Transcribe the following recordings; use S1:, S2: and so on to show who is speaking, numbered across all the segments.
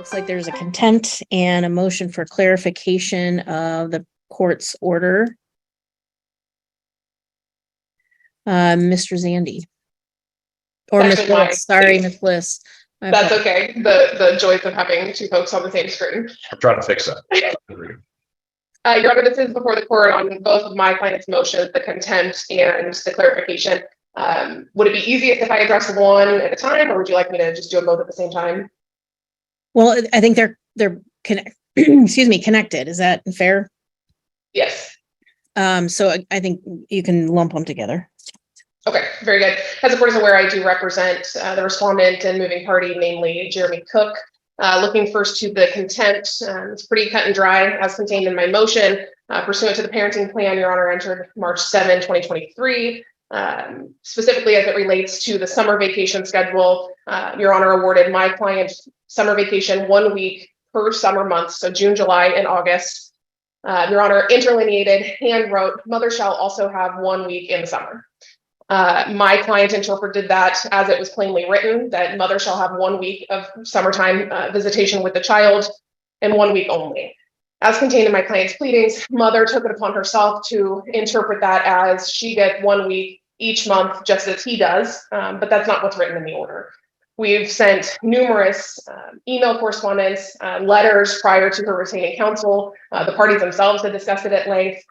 S1: Looks like there's a contempt and a motion for clarification of the court's order. Mr. Zandy. Or Ms. Bliss. Sorry, Ms. Bliss.
S2: That's okay. The joys of having two folks on the same screen.
S3: I'm trying to fix that.
S2: Your Honor, this is before the court on both of my client's motions, the contempt and the clarification. Would it be easiest if I address one at a time, or would you like me to just do them both at the same time?
S1: Well, I think they're connected. Is that fair?
S2: Yes.
S1: So I think you can lump them together.
S2: Okay, very good. As the court is aware, I do represent the respondent and moving party, namely Jeremy Cook. Looking first to the contempt, it's pretty cut and dry as contained in my motion. Pursuant to the parenting plan, Your Honor, entered March 7, 2023. Specifically as it relates to the summer vacation schedule, Your Honor awarded my client summer vacation 1 week per summer month, so June, July, and August. Your Honor interlineated, hand wrote, mother shall also have 1 week in the summer. My client interpreted that as it was plainly written, that mother shall have 1 week of summertime visitation with the child and 1 week only. As contained in my client's pleadings, mother took it upon herself to interpret that as she gets 1 week each month, just as he does, but that's not what's written in the order. We've sent numerous email correspondence, letters prior to her retaining counsel. The parties themselves had discussed it at length.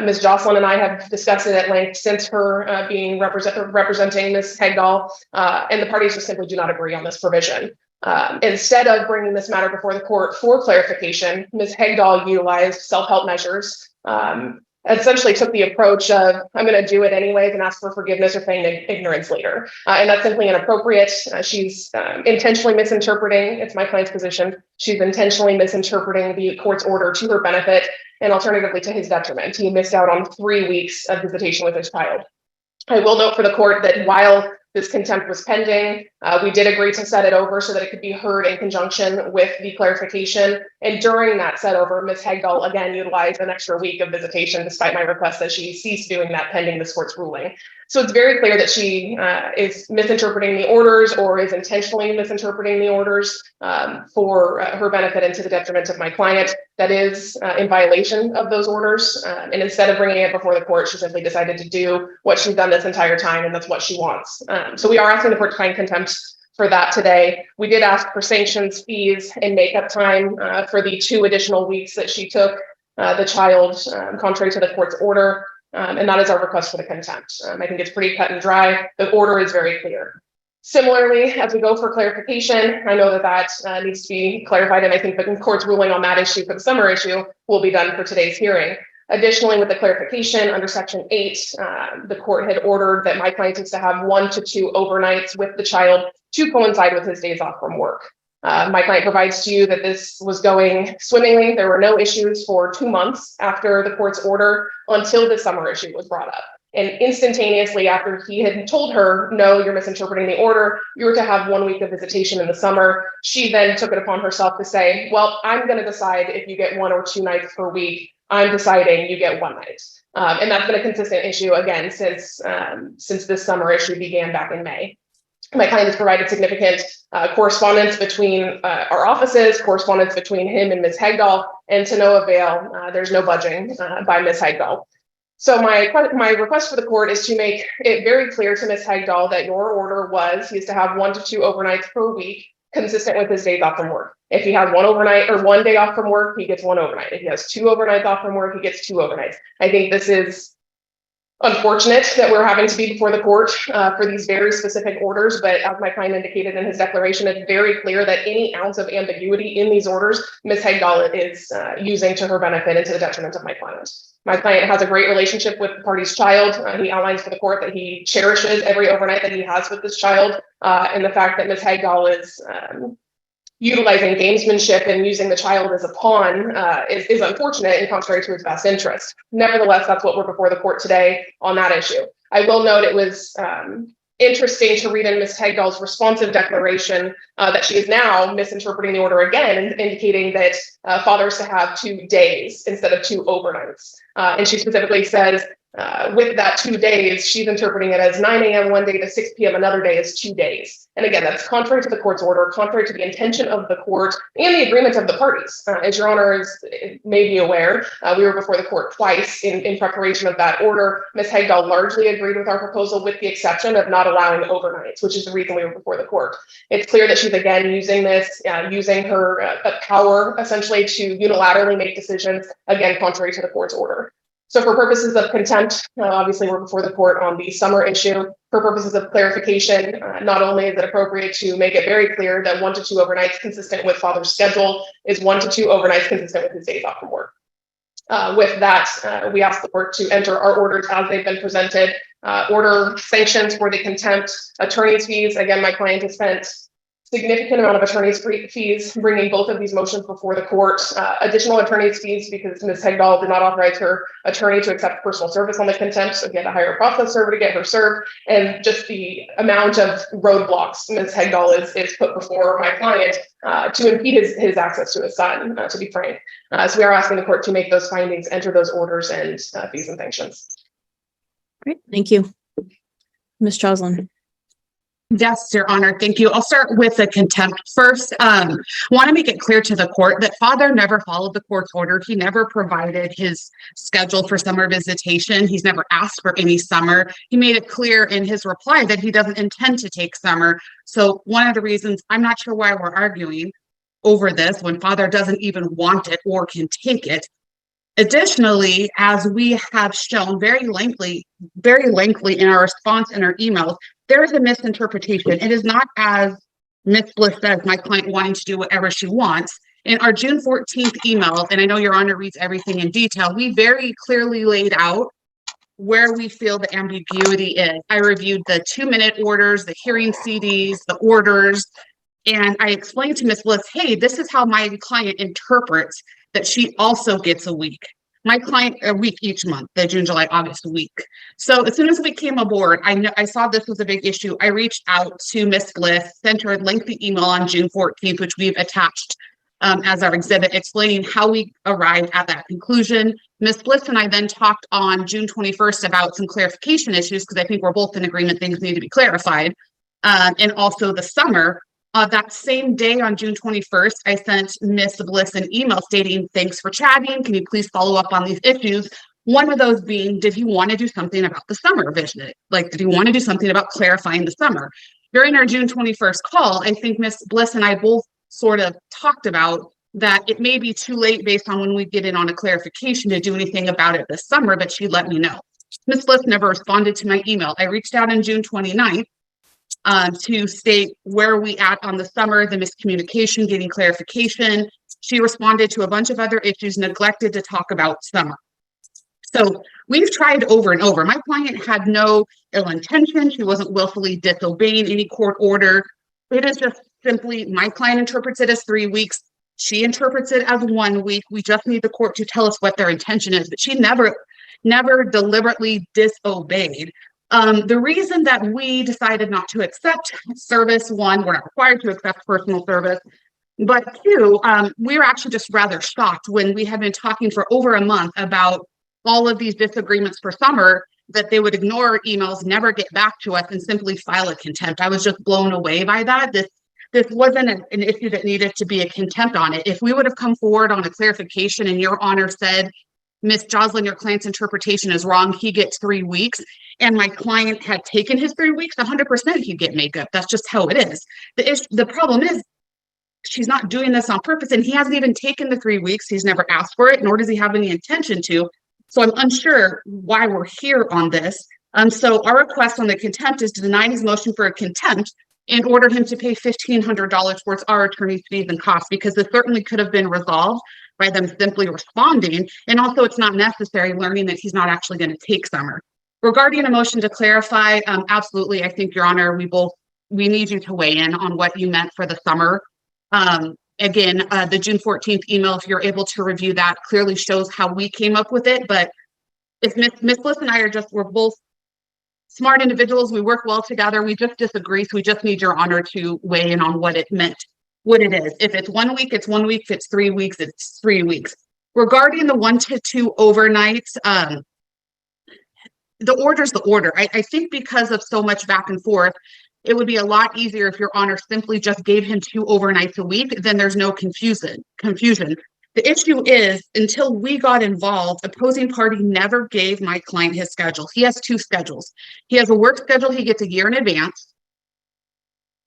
S2: Ms. Jocelyn and I have discussed it at length since her being representing Ms. Hegdahl, and the parties just simply do not agree on this provision. Instead of bringing this matter before the court for clarification, Ms. Hegdahl utilized self-help measures, essentially took the approach of, I'm going to do it anyways and ask for forgiveness or feign ignorance later. And that's simply inappropriate. She's intentionally misinterpreting, it's my client's position, she's intentionally misinterpreting the court's order to her benefit and alternatively to his detriment. He missed out on 3 weeks of visitation with his child. I will note for the court that while this contempt was pending, we did agree to set it over so that it could be heard in conjunction with the clarification. And during that set over, Ms. Hegdahl again utilized an extra week of visitation, despite my request that she cease doing that pending this court's ruling. So it's very clear that she is misinterpreting the orders or is intentionally misinterpreting the orders for her benefit and to the detriment of my client. That is in violation of those orders. And instead of bringing it before the court, she simply decided to do what she's done this entire time, and that's what she wants. So we are asking the court to find contempt for that today. We did ask for sanctions, fees, and makeup time for the 2 additional weeks that she took the child, contrary to the court's order. And that is our request for the contempt. I think it's pretty cut and dry. The order is very clear. Similarly, as we go for clarification, I know that needs to be clarified, and I think the court's ruling on that issue for the summer issue will be done for today's hearing. Additionally, with the clarification under Section 8, the court had ordered that my client is to have 1 to 2 overnights with the child to coincide with his days off from work. My client provides to you that this was going swimmingly. There were no issues for 2 months after the court's order until the summer issue was brought up. And instantaneously after he had told her, no, you're misinterpreting the order, you were to have 1 week of visitation in the summer, she then took it upon herself to say, well, I'm going to decide if you get 1 or 2 nights per week. I'm deciding you get 1 night. And that's been a consistent issue again since this summer issue began back in May. My client has provided significant correspondence between our offices, correspondence between him and Ms. Hegdahl, and to no avail. There's no budging by Ms. Hegdahl. So my request for the court is to make it very clear to Ms. Hegdahl that your order was he is to have 1 to 2 overnights per week, consistent with his days off from work. If he has 1 overnight or 1 day off from work, he gets 1 overnight. If he has 2 overnights off from work, he gets 2 overnights. I think this is unfortunate that we're having to be before the court for these very specific orders, but as my client indicated in his declaration, it's very clear that any ounce of ambiguity in these orders, Ms. Hegdahl is using to her benefit and to the detriment of my client. My client has a great relationship with the party's child. He outlines for the court that he cherishes every overnight that he has with this child, and the fact that Ms. Hegdahl is utilizing gamesmanship and using the child as a pawn is unfortunate and contrary to his best interest. Nevertheless, that's what we're before the court today on that issue. I will note it was interesting to read in Ms. Hegdahl's responsive declaration that she is now misinterpreting the order again and indicating that fathers to have 2 days instead of 2 overnights. And she specifically says, With that 2 days, she's interpreting it as 9 a.m. one day to 6 p.m. another day is 2 days. And again, that's contrary to the court's order, contrary to the intention of the court and the agreement of the parties. As your honors may be aware, we were before the court twice in preparation of that order. Ms. Hegdahl largely agreed with our proposal with the exception of not allowing overnights, which is the reason we were before the court. It's clear that she's again using this, using her power essentially to unilaterally make decisions, again, contrary to the court's order. So for purposes of contempt, obviously we're before the court on the summer issue. For purposes of clarification, not only is it appropriate to make it very clear that 1 to 2 overnights consistent with father's schedule is 1 to 2 overnights consistent with his days off from work. With that, we ask the court to enter our orders as they've been presented. Order sanctions for the contempt, attorney's fees. Again, my client has spent significant amount of attorney's fees bringing both of these motions before the court. Additional attorney's fees because Ms. Hegdahl did not authorize her attorney to accept personal service on the contempt, so he had to hire a process server to get her served, and just the amount of roadblocks Ms. Hegdahl is put before my client to impede his access to his son, to be frank. So we are asking the court to make those findings, enter those orders and fees and sanctions.
S1: Great, thank you. Ms. Joslin.
S3: Yes, Your Honor. Thank you. I'll start with the contempt first. Want to make it clear to the court that father never followed the court's order. He never provided his schedule for summer visitation. He's never asked for any summer. He made it clear in his reply that he doesn't intend to take summer. So one of the reasons, I'm not sure why we're arguing over this when father doesn't even want it or can take it. Additionally, as we have shown very lengthily in our response in our emails, there is a misinterpretation. It is not as Ms. Bliss says, my client wanting to do whatever she wants. In our June 14th email, and I know Your Honor reads everything in detail, we very clearly laid out where we feel the ambiguity is. I reviewed the 2-minute orders, the hearing CDs, the orders, and I explained to Ms. Bliss, hey, this is how my client interprets that she also gets a week. My client, a week each month, the June, July, August week. So as soon as we came aboard, I saw this was a big issue. I reached out to Ms. Bliss, sent her a lengthy email on June 14th, which we've attached as our exhibit, explaining how we arrived at that conclusion. Ms. Bliss and I then talked on June 21st about some clarification issues, because I think we're both in agreement things need to be clarified. And also the summer. That same day on June 21st, I sent Ms. Bliss an email stating, thanks for chatting. Can you please follow up on these issues? One of those being, did he want to do something about the summer visit? Like, did he want to do something about clarifying the summer? During our June 21st call, I think Ms. Bliss and I both sort of talked about that it may be too late based on when we get in on a clarification to do anything about it this summer, but she let me know. Ms. Bliss never responded to my email. I reached out on June 29th. To state where we at on the summer, the miscommunication, getting clarification. She responded to a bunch of other issues, neglected to talk about summer. So we've tried over and over. My client had no ill intention. She wasn't willfully disobeying any court order. It is just simply, my client interprets it as 3 weeks. She interprets it as 1 week. We just need the court to tell us what their intention is, but she never deliberately disobeyed. The reason that we decided not to accept service, one, we're not required to accept personal service, but two, we were actually just rather shocked when we had been talking for over a month about all of these disagreements for summer, that they would ignore emails, never get back to us, and simply file a contempt. I was just blown away by that. This wasn't an issue that needed to be a contempt on it. If we would have come forward on a clarification and Your Honor said, Ms. Joslin, your client's interpretation is wrong, he gets 3 weeks, and my client had taken his 3 weeks, 100% he'd get makeup. That's just how it is. The problem is she's not doing this on purpose, and he hasn't even taken the 3 weeks. He's never asked for it, nor does he have any intention to. So I'm unsure why we're here on this. So our request on the contempt is to deny his motion for a contempt and order him to pay $1,500 towards our attorney's fees and costs, because this certainly could have been resolved by them simply responding. And also it's not necessary, learning that he's not actually going to take summer. Regarding a motion to clarify, absolutely, I think, Your Honor, we need you to weigh in on what you meant for the summer. Again, the June 14th email, if you're able to review that, clearly shows how we came up with it. But if Ms. Bliss and I we're both smart individuals, we work well together, we just disagree. So we just need Your Honor to weigh in on what it meant, what it is. If it's 1 week, it's 1 week. If it's 3 weeks, it's 3 weeks. Regarding the 1 to 2 overnights, the order's the order. I think because of so much back and forth, it would be a lot easier if Your Honor simply just gave him 2 overnights a week, then there's no confusion. The issue is, until we got involved, opposing party never gave my client his schedule. He has 2 schedules. He has a work schedule he gets a year in advance,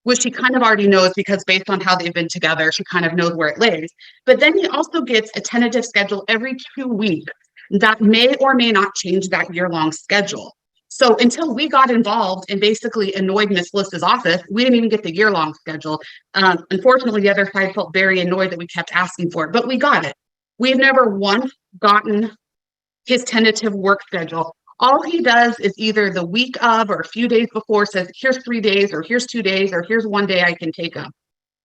S3: which she kind of already knows because based on how they've been together, she kind of knows where it lays. But then he also gets a tentative schedule every 2 weeks that may or may not change that year-long schedule. So until we got involved and basically annoyed Miss Lisa's office, we didn't even get the year-long schedule. Unfortunately, the other side felt very annoyed that we kept asking for it, but we got it. We've never once gotten his tentative work schedule. All he does is either the week of or a few days before says, here's 3 days, or here's 2 days, or here's 1 day I can take him.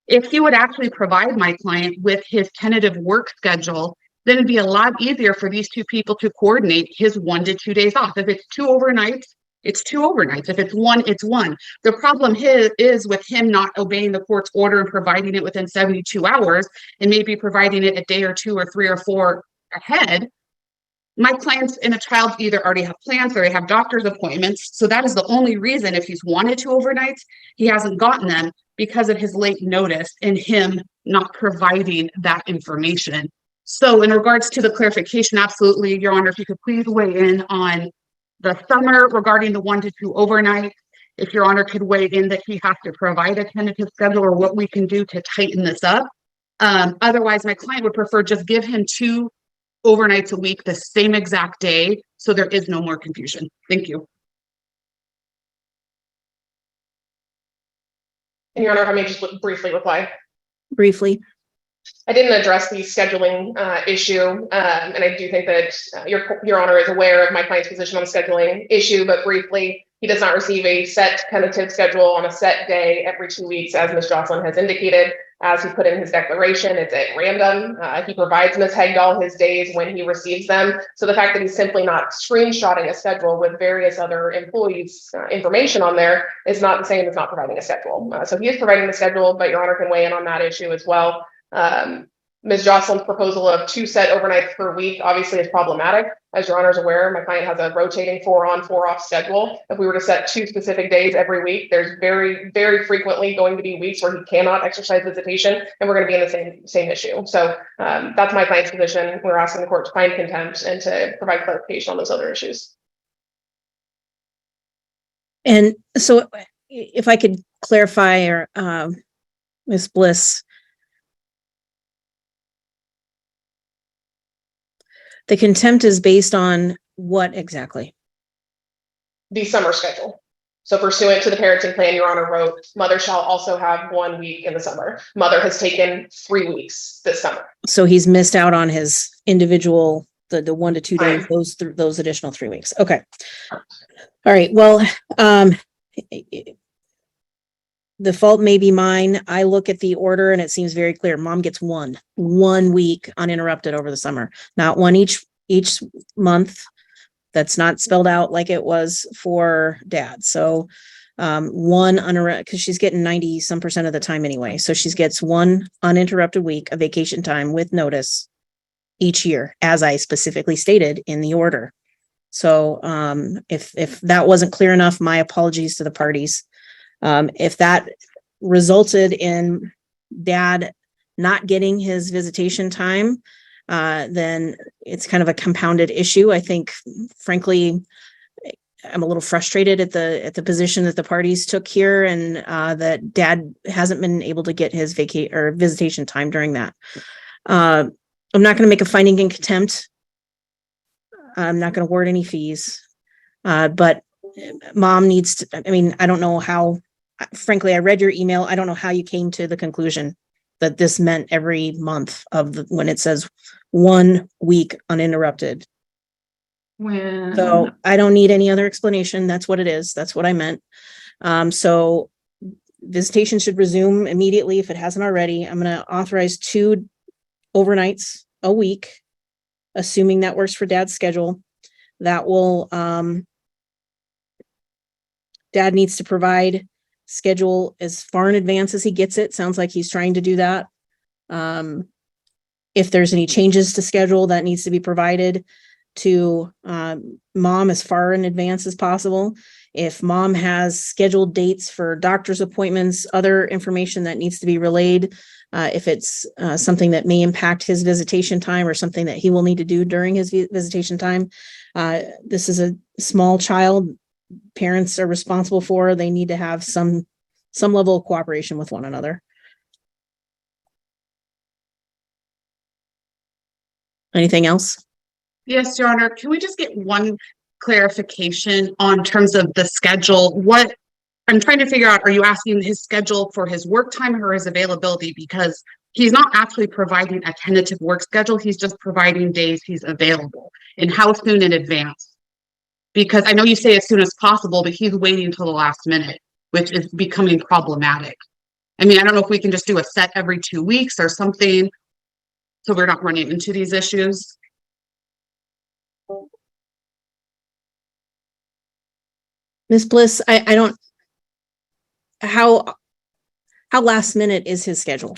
S3: If he would actually provide my client with his tentative work schedule, then it'd be a lot easier for these 2 people to coordinate his 1 to 2 days off. If it's 2 overnights, it's 2 overnights. If it's 1, it's 1. The problem is with him not obeying the court's order and providing it within 72 hours and maybe providing it a day or 2 or 3 or 4 ahead. My clients and a child either already have plans or they have doctor's appointments. So that is the only reason if he's wanted 2 overnights, he hasn't gotten them because of his late notice and him not providing that information. So in regards to the clarification, absolutely, Your Honor, if you could please weigh in on the summer regarding the 1 to 2 overnight. If Your Honor could weigh in that he has to provide a tentative schedule or what we can do to tighten this up. Otherwise, my client would prefer just give him 2 overnights a week, the same exact day, so there is no more confusion. Thank you.
S2: And Your Honor, if I may just briefly reply.
S1: Briefly.
S2: I didn't address the scheduling issue, and I do think that Your Honor is aware of my client's position on the scheduling issue, but briefly, he does not receive a set tentative schedule on a set day every 2 weeks, as Ms. Jocelyn has indicated. As he put in his declaration, it's at random. He provides Ms. Hegdahl his days when he receives them. So the fact that he's simply not screenshotting a schedule with various other employees' information on there is not the same as not providing a schedule. So he is providing the schedule, but Your Honor can weigh in on that issue as well. Ms. Jocelyn's proposal of 2 set overnights per week obviously is problematic. As Your Honor is aware, my client has a rotating 4 on 4 off schedule. If we were to set 2 specific days every week, there's very, very frequently going to be weeks where he cannot exercise visitation, and we're going to be in the same issue. So that's my client's position. We're asking the court to find contempt and to provide clarification on those other issues.
S1: And so if I could clarify, or Ms. Bliss, the contempt is based on what exactly?
S2: The summer schedule. So pursuant to the parenting plan, Your Honor wrote, mother shall also have 1 week in the summer. Mother has taken 3 weeks this summer.
S1: So he's missed out on his individual, the 1 to 2 days, those additional 3 weeks. Okay. All right. Well, the fault may be mine. I look at the order and it seems very clear. Mom gets 1 week uninterrupted over the summer, not 1 each month. That's not spelled out like it was for dad. So 1 uninterrupted, because she's getting 90% of the time anyway. So she gets 1 uninterrupted week of vacation time with notice each year, as I specifically stated in the order. So if that wasn't clear enough, my apologies to the parties. If that resulted in dad not getting his visitation time, then it's kind of a compounded issue. I think, frankly, I'm a little frustrated at the position that the parties took here, and that dad hasn't been able to get his visitation time during that. I'm not going to make a finding in contempt. I'm not going to award any fees, but mom needs to, I mean, I don't know how. Frankly, I read your email. I don't know how you came to the conclusion that this meant every month when it says 1 week uninterrupted. So I don't need any other explanation. That's what it is. That's what I meant. So visitation should resume immediately if it hasn't already. I'm going to authorize 2 overnights a week, assuming that works for dad's schedule. That will, dad needs to provide schedule as far in advance as he gets it. Sounds like he's trying to do that. If there's any changes to schedule, that needs to be provided to mom as far in advance as possible. If mom has scheduled dates for doctor's appointments, other information that needs to be relayed, if it's something that may impact his visitation time or something that he will need to do during his visitation time. This is a small child parents are responsible for. They need to have some level of cooperation with one another. Anything else?
S3: Yes, Your Honor. Can we just get one clarification on terms of the schedule? What I'm trying to figure out, are you asking his schedule for his work time or his availability? Because he's not actually providing a tentative work schedule. He's just providing days he's available. And how soon in advance? Because I know you say as soon as possible, but he's waiting until the last minute, which is becoming problematic. I mean, I don't know if we can just do a set every 2 weeks or something so we're not running into these issues.
S1: Ms. Bliss, I don't, how last minute is his schedule?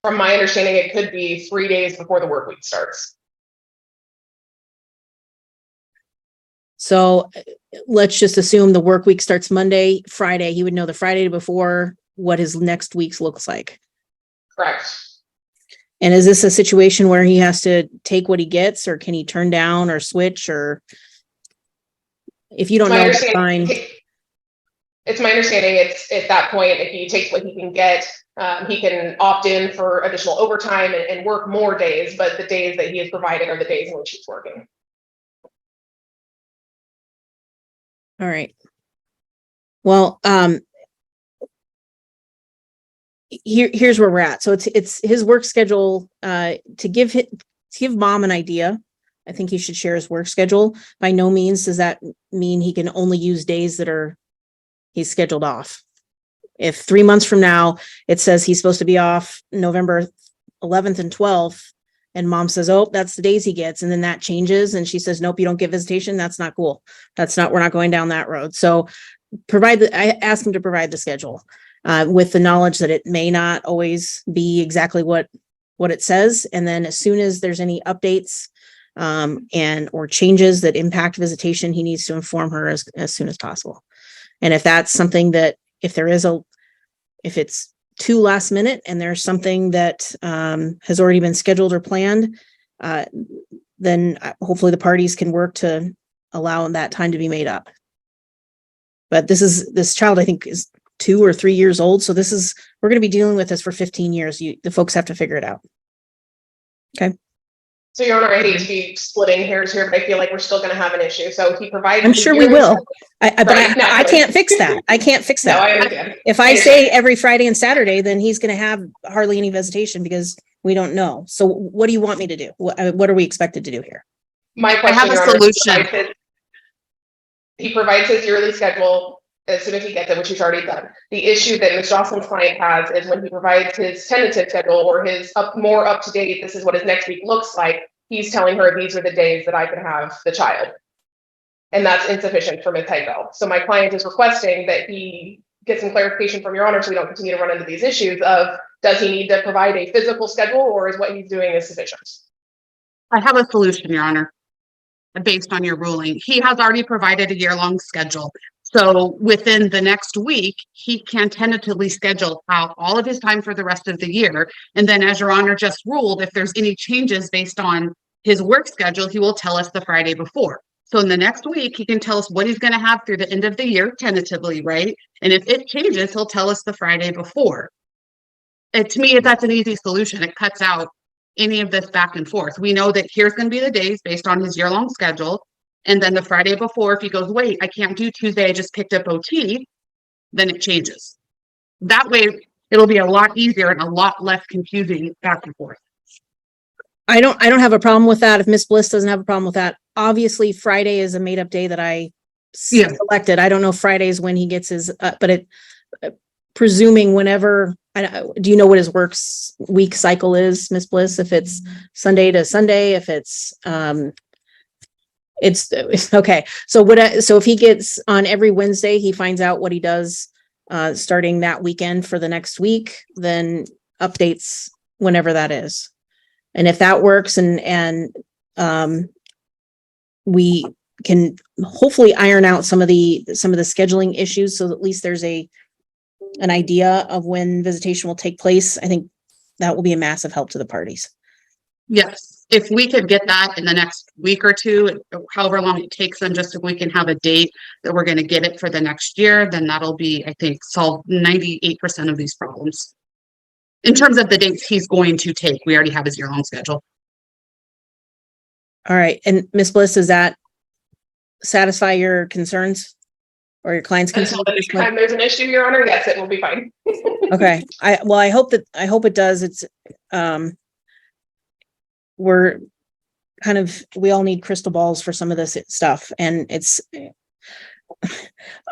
S2: From my understanding, it could be 3 days before the work week starts.
S1: So let's just assume the work week starts Monday, Friday. He would know the Friday before what his next week's looks like.
S2: Correct.
S1: And is this a situation where he has to take what he gets, or can he turn down or switch, or if you don't know, that's fine.
S2: It's my understanding it's at that point, if he takes what he can get, he can opt in for additional overtime and work more days, but the days that he has provided are the days in which he's working.
S1: All right. Well, here's where we're at. So it's his work schedule, to give mom an idea. I think he should share his work schedule. By no means does that mean he can only use days that he's scheduled off. If 3 months from now, it says he's supposed to be off November 11th and 12th, and mom says, oh, that's the days he gets. And then that changes. And she says, nope, you don't get visitation. That's not cool. We're not going down that road. So I ask him to provide the schedule, with the knowledge that it may not always be exactly what it says. And then as soon as there's any updates, or changes that impact visitation, he needs to inform her as soon as possible. And if that's something that, if it's too last minute and there's something that has already been scheduled or planned, then hopefully the parties can work to allow that time to be made up. But this child, I think, is 2 or 3 years old. So we're going to be dealing with this for 15 years. The folks have to figure it out. Okay.
S2: So, Your Honor, I hate to be splitting hairs here, but I feel like we're still going to have an issue. So he provides.
S1: I'm sure we will. I can't fix that. I can't fix that.
S2: No, I understand.
S1: If I say every Friday and Saturday, then he's going to have hardly any visitation because we don't know. So what do you want me to do? What are we expected to do here?
S2: My question,
S3: I have a
S2: Your Honor,
S3: solution.
S2: He provides his yearly schedule as soon as he gets it, which he's already done. The issue that Ms. Jocelyn's client has is when he provides his tentative schedule or his more up to date, this is what his next week looks like. He's telling her these are the days that I can have the child. And that's insufficient for Ms. Heigel. So my client is requesting that he get some clarification from Your Honor so we don't continue to run into these issues of, does he need to provide a physical schedule or is what he's doing is sufficient?
S3: I have a solution, Your Honor, based on your ruling. He has already provided a year-long schedule. So within the next week, he can tentatively schedule out all of his time for the rest of the year. And then as Your Honor just ruled, if there's any changes based on his work schedule, he will tell us the Friday before. So in the next week, he can tell us what he's going to have through the end of the year, tentatively, right? And if it changes, he'll tell us the Friday before. And to me, that's an easy solution. It cuts out any of this back and forth. We know that here's going to be the days based on his year-long schedule. And then the Friday before, if he goes, wait, I can't do Tuesday, I just picked up OT, then it changes. That way, it'll be a lot easier and a lot less confusing back and forth.
S1: I don't have a problem with that. If Miss Bliss doesn't have a problem with that, obviously Friday is a made up day that I selected. I don't know Fridays when he gets his, but presuming whenever, do you know what his week cycle is, Miss Bliss? If it's Sunday to Sunday, if it's okay. So if he gets on every Wednesday, he finds out what he does starting that weekend for the next week, then updates whenever that is. And if that works and we can hopefully iron out some of the scheduling issues, so at least there's an idea of when visitation will take place. I think that will be a massive help to the parties.
S3: Yes, if we could get that in the next week or two, however long it takes them, just so we can have a date that we're going to get it for the next year, then that'll be, I think, solve 98% of these problems. In terms of the dates he's going to take, we already have his year-long schedule.
S1: All right. And Ms. Bliss, does that satisfy your concerns or your client's concerns?
S2: Anytime there's an issue, Your Honor, yes, it will be fine.
S1: Okay. I hope it does. It's, we're kind of, we all need crystal balls for some of this stuff. And it's,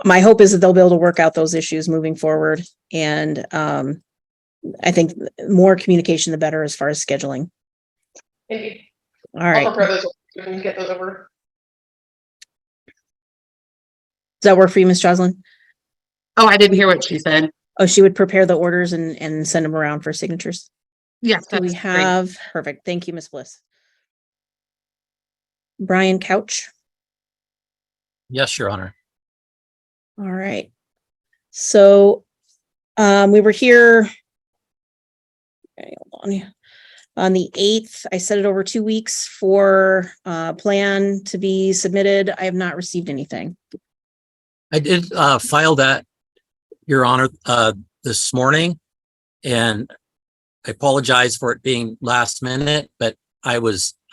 S1: my hope is that they'll be able to work out those issues moving forward. And, I think more communication, the better as far as scheduling.
S2: Indeed.
S1: All right.
S2: I'll prepare those and get those over.
S1: Does that work for you, Ms. Joslin?
S3: Oh, I didn't hear what she said.
S1: Oh, she would prepare the orders and send them around for signatures.
S3: Yes,
S1: Do we
S3: that's great.
S1: have, perfect. Thank you, Ms. Bliss. Brian Couch.
S4: Yes, Your Honor.
S1: All right. So, we were here on the 8th. I set it over 2 weeks for plan to be submitted. I have not received anything.
S4: I did file that, Your Honor, this morning, and I apologize for it being last minute, but I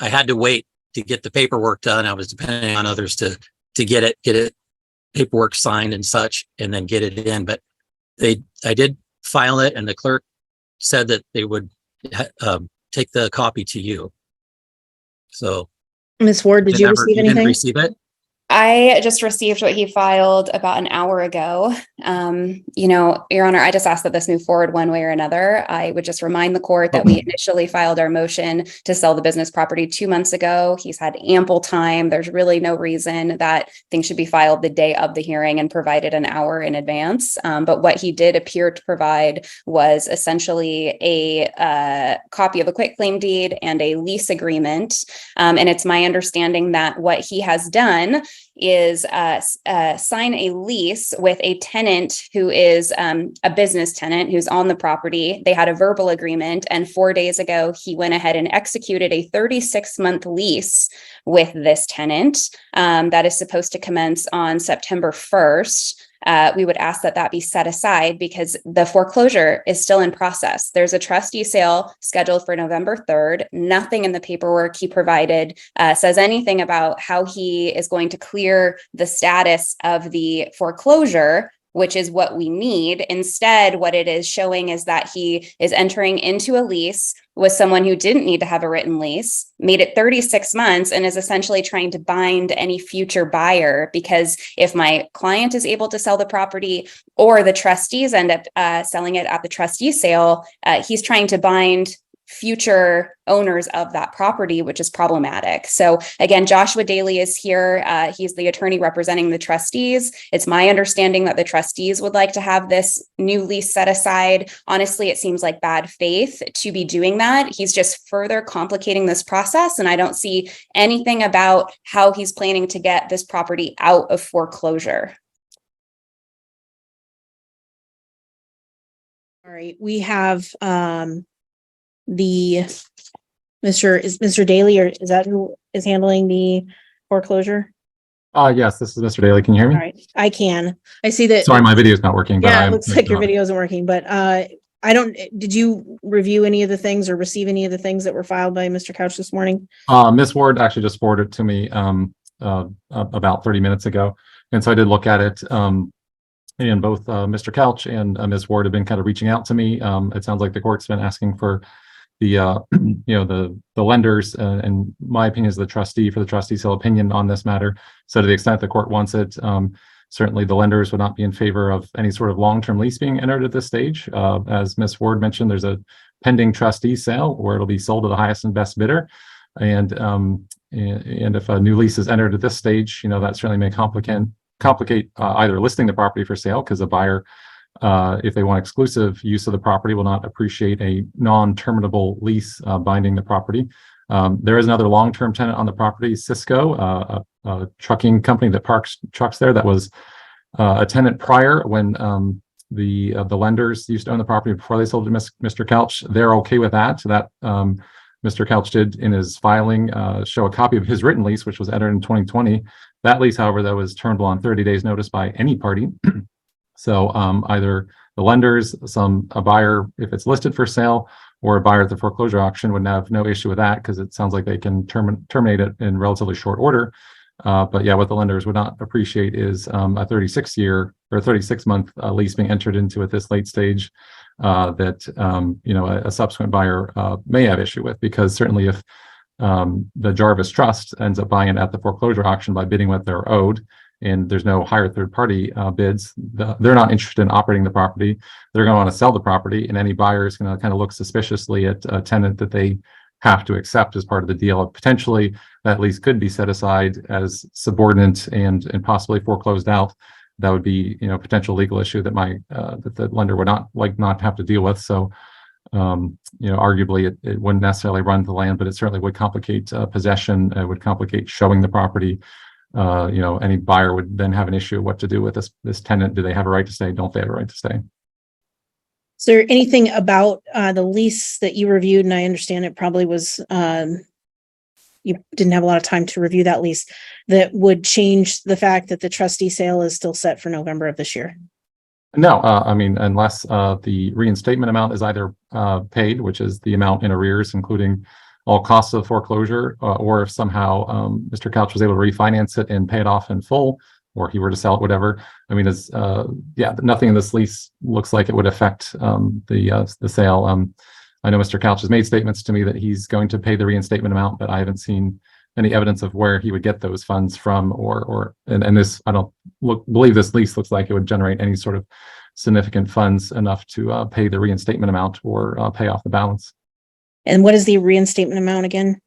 S4: had to wait to get the paperwork done. I was depending on others to get it paperwork signed and such, and then get it in. But I did file it, and the clerk said that they would take the copy to you. So,
S1: Ms. Ward, did you receive
S4: didn't
S1: anything?
S4: receive it?
S5: I just received what he filed about an hour ago. Your Honor, I just asked that this move forward one way or another. I would just remind the court that we initially filed our motion to sell the business property 2 months ago. He's had ample time. There's really no reason that things should be filed the day of the hearing and provided an hour in advance. But what he did appear to provide was essentially a copy of a quitclaim deed and a lease agreement. And it's my understanding that what he has done is sign a lease with a tenant who is a business tenant who's on the property. They had a verbal agreement, and 4 days ago, he went ahead and executed a 36-month lease with this tenant that is supposed to commence on September 1st. We would ask that be set aside because the foreclosure is still in process. There's a trustee sale scheduled for November 3rd. Nothing in the paperwork he provided says anything about how he is going to clear the status of the foreclosure, which is what we need. Instead, what it is showing is that he is entering into a lease with someone who didn't need to have a written lease, made it 36 months, and is essentially trying to bind any future buyer. Because if my client is able to sell the property or the trustees end up selling it at the trustee sale, he's trying to bind future owners of that property, which is problematic. So again, Joshua Daly is here. He's the attorney representing the trustees. It's my understanding that the trustees would like to have this new lease set aside. Honestly, it seems like bad faith to be doing that. He's just further complicating this process, and I don't see anything about how he's planning to get this property out of foreclosure.
S1: All right. We have Mr. Daly, or is that who is handling the foreclosure?
S6: Yes, this is Mr. Daly. Can you hear me?
S1: All right, I can. I see that.
S6: Sorry, my video is not working.
S1: Yeah,
S6: but
S1: it looks like your video isn't working, but did you review any of the things or receive any of the things that were filed by Mr. Couch this morning?
S6: Ms. Ward actually just forwarded it to me about 30 minutes ago. And so I did look at it. And both Mr. Couch and Ms. Ward have been kind of reaching out to me. It sounds like the court's been asking for the the lenders, and my opinion is the trustee for the trustee sale opinion on this matter. So to the extent the court wants it, certainly the lenders would not be in favor of any sort of long-term lease being entered at this stage. As Ms. Ward mentioned, there's a pending trustee sale where it'll be sold to the highest and best bidder. And if a new lease is entered at this stage, that certainly may complicate either listing the property for sale, because a buyer, if they want exclusive use of the property, will not appreciate a non-terminable lease binding the property. There is another long-term tenant on the property, Cisco, a trucking company that parks trucks there, that was a tenant prior when the lenders used to own the property before they sold to Mr. Couch. They're okay with that. So that Mr. Couch did in his filing show a copy of his written lease, which was entered in 2020. That lease, however, that was turnable on 30 days notice by any party. So either the lenders, a buyer, if it's listed for sale, or a buyer at the foreclosure auction would have no issue with that, because it sounds like they can terminate it in relatively short order. But yeah, what the lenders would not appreciate is a 36-year or 36-month lease being entered into at this late stage that a subsequent buyer may have issue with, because certainly if the Jarvis Trust ends up buying it at the foreclosure auction by bidding what they're owed, and there's no higher third-party bids, they're not interested in operating the property. They're going to want to sell the property, and any buyer is going to kind of look suspiciously at a tenant that they have to accept as part of the deal. Potentially, that lease could be set aside as subordinate and possibly foreclosed out. That would be, potential legal issue that that the lender would not have to deal with. So, arguably, it wouldn't necessarily run the land, but it certainly would complicate possession. It would complicate showing the property. Any buyer would then have an issue what to do with this tenant. Do they have a right to stay? Don't they have a right to stay?
S1: Is there anything about the lease that you reviewed, and I understand it probably was you didn't have a lot of time to review that lease, that would change the fact that the trustee sale is still set for November of this year?
S6: No, unless the reinstatement amount is either paid, which is the amount in arrears, including all costs of foreclosure, or if somehow Mr. Couch was able to refinance it and pay it off in full, or he were to sell it, whatever. Nothing in this lease looks like it would affect the sale. I know Mr. Couch has made statements to me that he's going to pay the reinstatement amount, but I haven't seen any evidence of where he would get those funds from, and this, I don't believe this lease looks like it would generate any sort of significant funds enough to pay the reinstatement amount or pay off the balance.
S1: And what is the reinstatement amount again?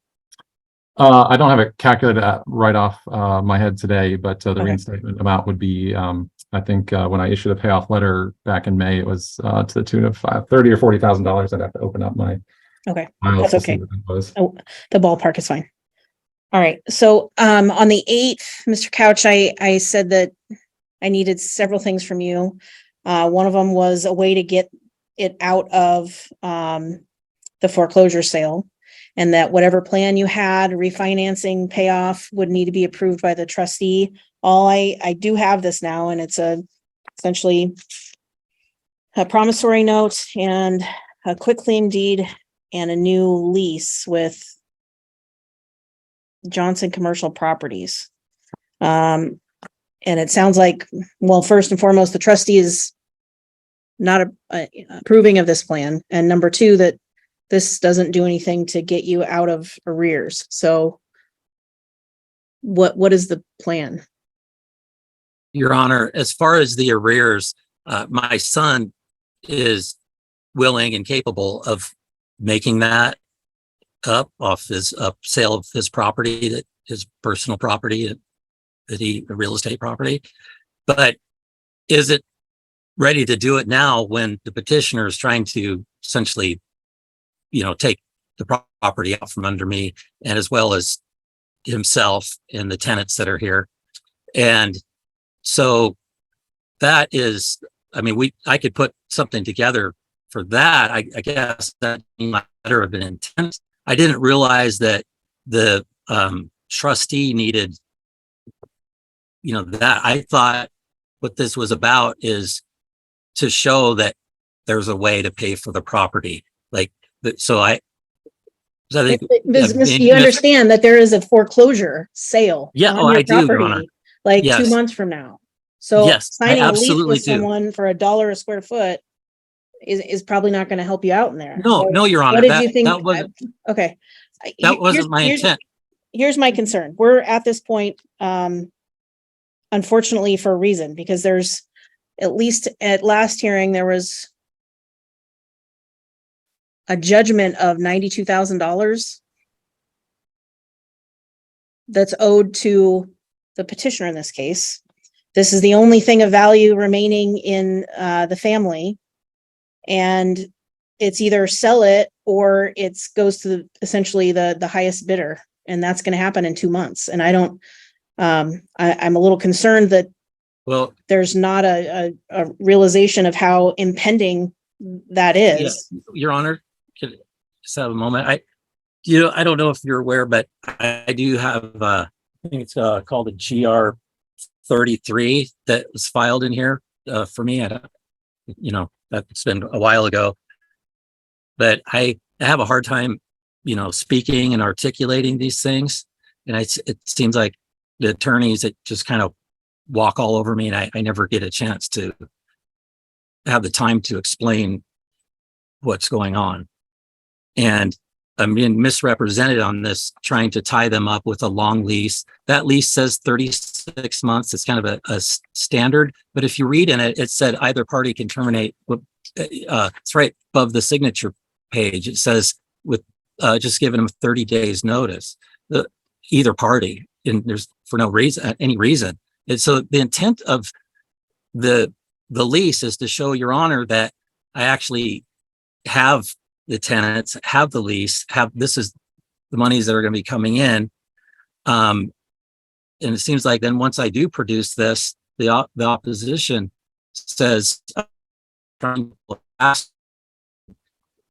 S6: I don't have it calculated right off my head today, but the reinstatement amount would be, I think when I issued a payoff letter back in May, it was to the tune of $30,000 or $40,000. I'd have to open up my files to see what that was.
S1: Oh, the ballpark is fine. All right. So on the 8th, Mr. Couch, I said that I needed several things from you. One of them was a way to get it out of the foreclosure sale, and that whatever plan you had, refinancing, payoff, would need to be approved by the trustee. I do have this now, and it's essentially a promissory note and a quitclaim deed and a new lease with Johnson Commercial Properties. And it sounds like, well, first and foremost, the trustee is not approving of this plan. And number two, that this doesn't do anything to get you out of arrears. So what is the plan?
S4: Your Honor, as far as the arrears, my son is willing and capable of making that up off his sale of his property, that his personal property, real estate property. But is it ready to do it now when the petitioner is trying to essentially, take the property out from under me, and as well as himself and the tenants that are here? And so that is, I could put something together for that. I guess that might have been intent. I didn't realize that the trustee needed, that. I thought what this was about is to show that there's a way to pay for the property. So I think,
S1: you understand that there is a foreclosure sale.
S4: Yeah,
S1: on your
S4: I do, Your Honor.
S1: Yes. 2 months from now. So
S4: yes,
S1: signing
S4: I
S1: a lease
S4: absolutely
S1: with
S4: do.
S1: someone for $1 a square foot is probably not going to help you out in there.
S4: No, Your Honor.
S1: What did you think?
S4: That wasn't,
S1: okay.
S4: that wasn't my intent.
S1: Here's my concern. We're at this point, unfortunately, for a reason, because there's, at least at last hearing, there was a judgment of $92,000 that's owed to the petitioner in this case. This is the only thing of value remaining in the family. And it's either sell it or it's goes to essentially the highest bidder. And that's going to happen in 2 months. And I don't, I'm a little concerned that
S4: Well,
S1: there's not a realization of how impending that is.
S4: yeah, Your Honor, could I just have a moment? I don't know if you're aware, but I do have, I think it's called a GR 33 that was filed in here for me. That's been a while ago, but I have a hard time, speaking and articulating these things. And it seems like the attorneys that just kind of walk all over me, and I never get a chance to have the time to explain what's going on. And I'm being misrepresented on this, trying to tie them up with a long lease. That lease says 36 months. It's kind of a standard, but if you read in it, it said either party can terminate. It's right above the signature page. It says with just giving them 30 days notice, either party, and there's for no reason, any reason. And so the intent of the lease is to show, Your Honor, that I actually have the tenants, have the lease, this is the monies that are going to be coming in. And it seems like then once I do produce this, the opposition says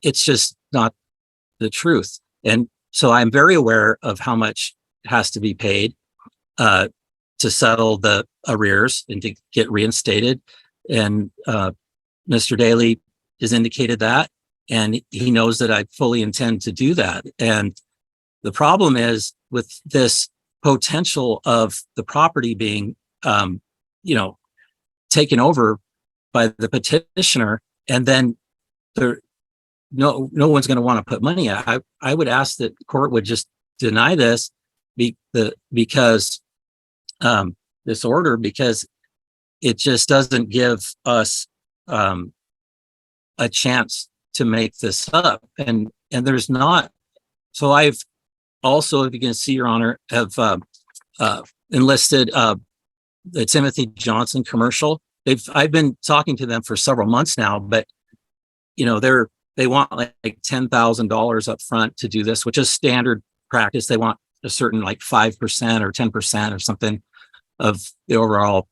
S4: it's just not the truth. And so I'm very aware of how much has to be paid to settle the arrears and to get reinstated. And Mr. Daly has indicated that, and he knows that I fully intend to do that. And the problem is with this potential of the property being, taken over by the petitioner, and then no one's going to want to put money out. I would ask that the court would just deny this because this order, because it just doesn't give us a chance to make this up. And there's not. So I've also, if you can see, Your Honor, have enlisted the Timothy Johnson commercial. I've been talking to them for several months now, but they want like $10,000 up front to do this, which is standard practice. They want a certain like 5% or 10% or something of the overall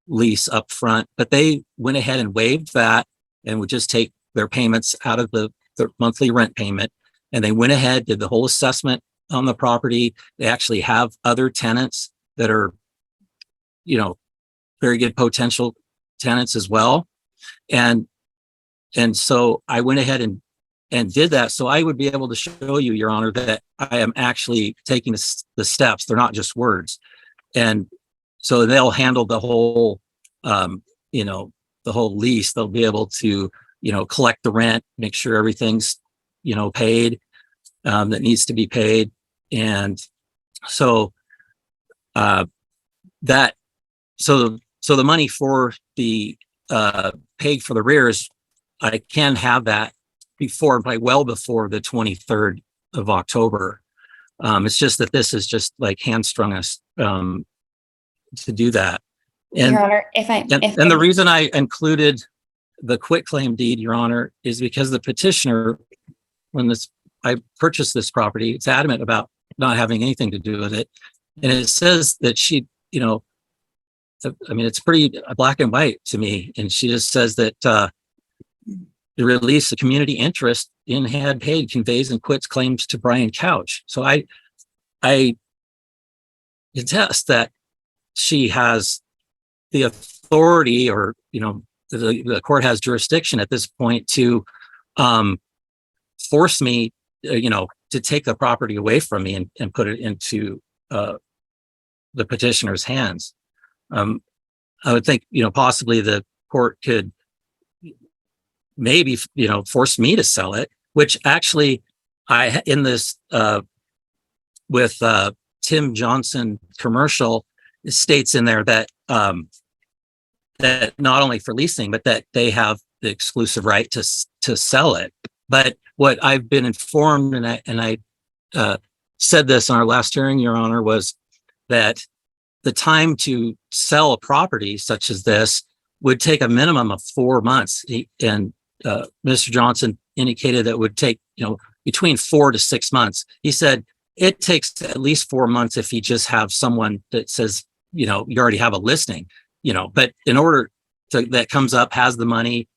S4: lease up front, but they went ahead and waived that and would just take their payments out of the monthly rent payment. And they went ahead, did the whole assessment on the property. They actually have other tenants that are, very good potential tenants as well. And so I went ahead and did that. So I would be able to show you, Your Honor, that I am actually taking the steps. They're not just words. And so they'll handle the whole, the whole lease. They'll be able to, collect the rent, make sure everything's, paid, that needs to be paid. And so, so the money for the, paid for the rears, I can have that well before the 23rd of October. It's just that this is just like hamstrung us, to do that. And,
S5: Your Honor,
S4: and the reason I included the quitclaim deed, Your Honor, is because the petitioner, when I purchased this property, it's adamant about not having anything to do with it. And it says that she, it's pretty black and white to me. And she just says that the release of community interest in had paid conveys and quits claims to Brian Couch. So I attest that she has the authority, or, the court has jurisdiction at this point to force me, to take the property away from me and put it into the petitioner's hands. I would think, possibly the court could maybe, force me to sell it, which actually in this, with Tim Johnson commercial, it states in there that, that not only for leasing, but that they have the exclusive right to sell it. But what I've been informed, and I said this on our last hearing, Your Honor, was that the time to sell a property such as this would take a minimum of 4 months. And Mr. Johnson indicated that it would take, between 4 to 6 months. He said it takes at least 4 months if you just have someone that says, you already have a listing, but in order to, that comes up, has the money,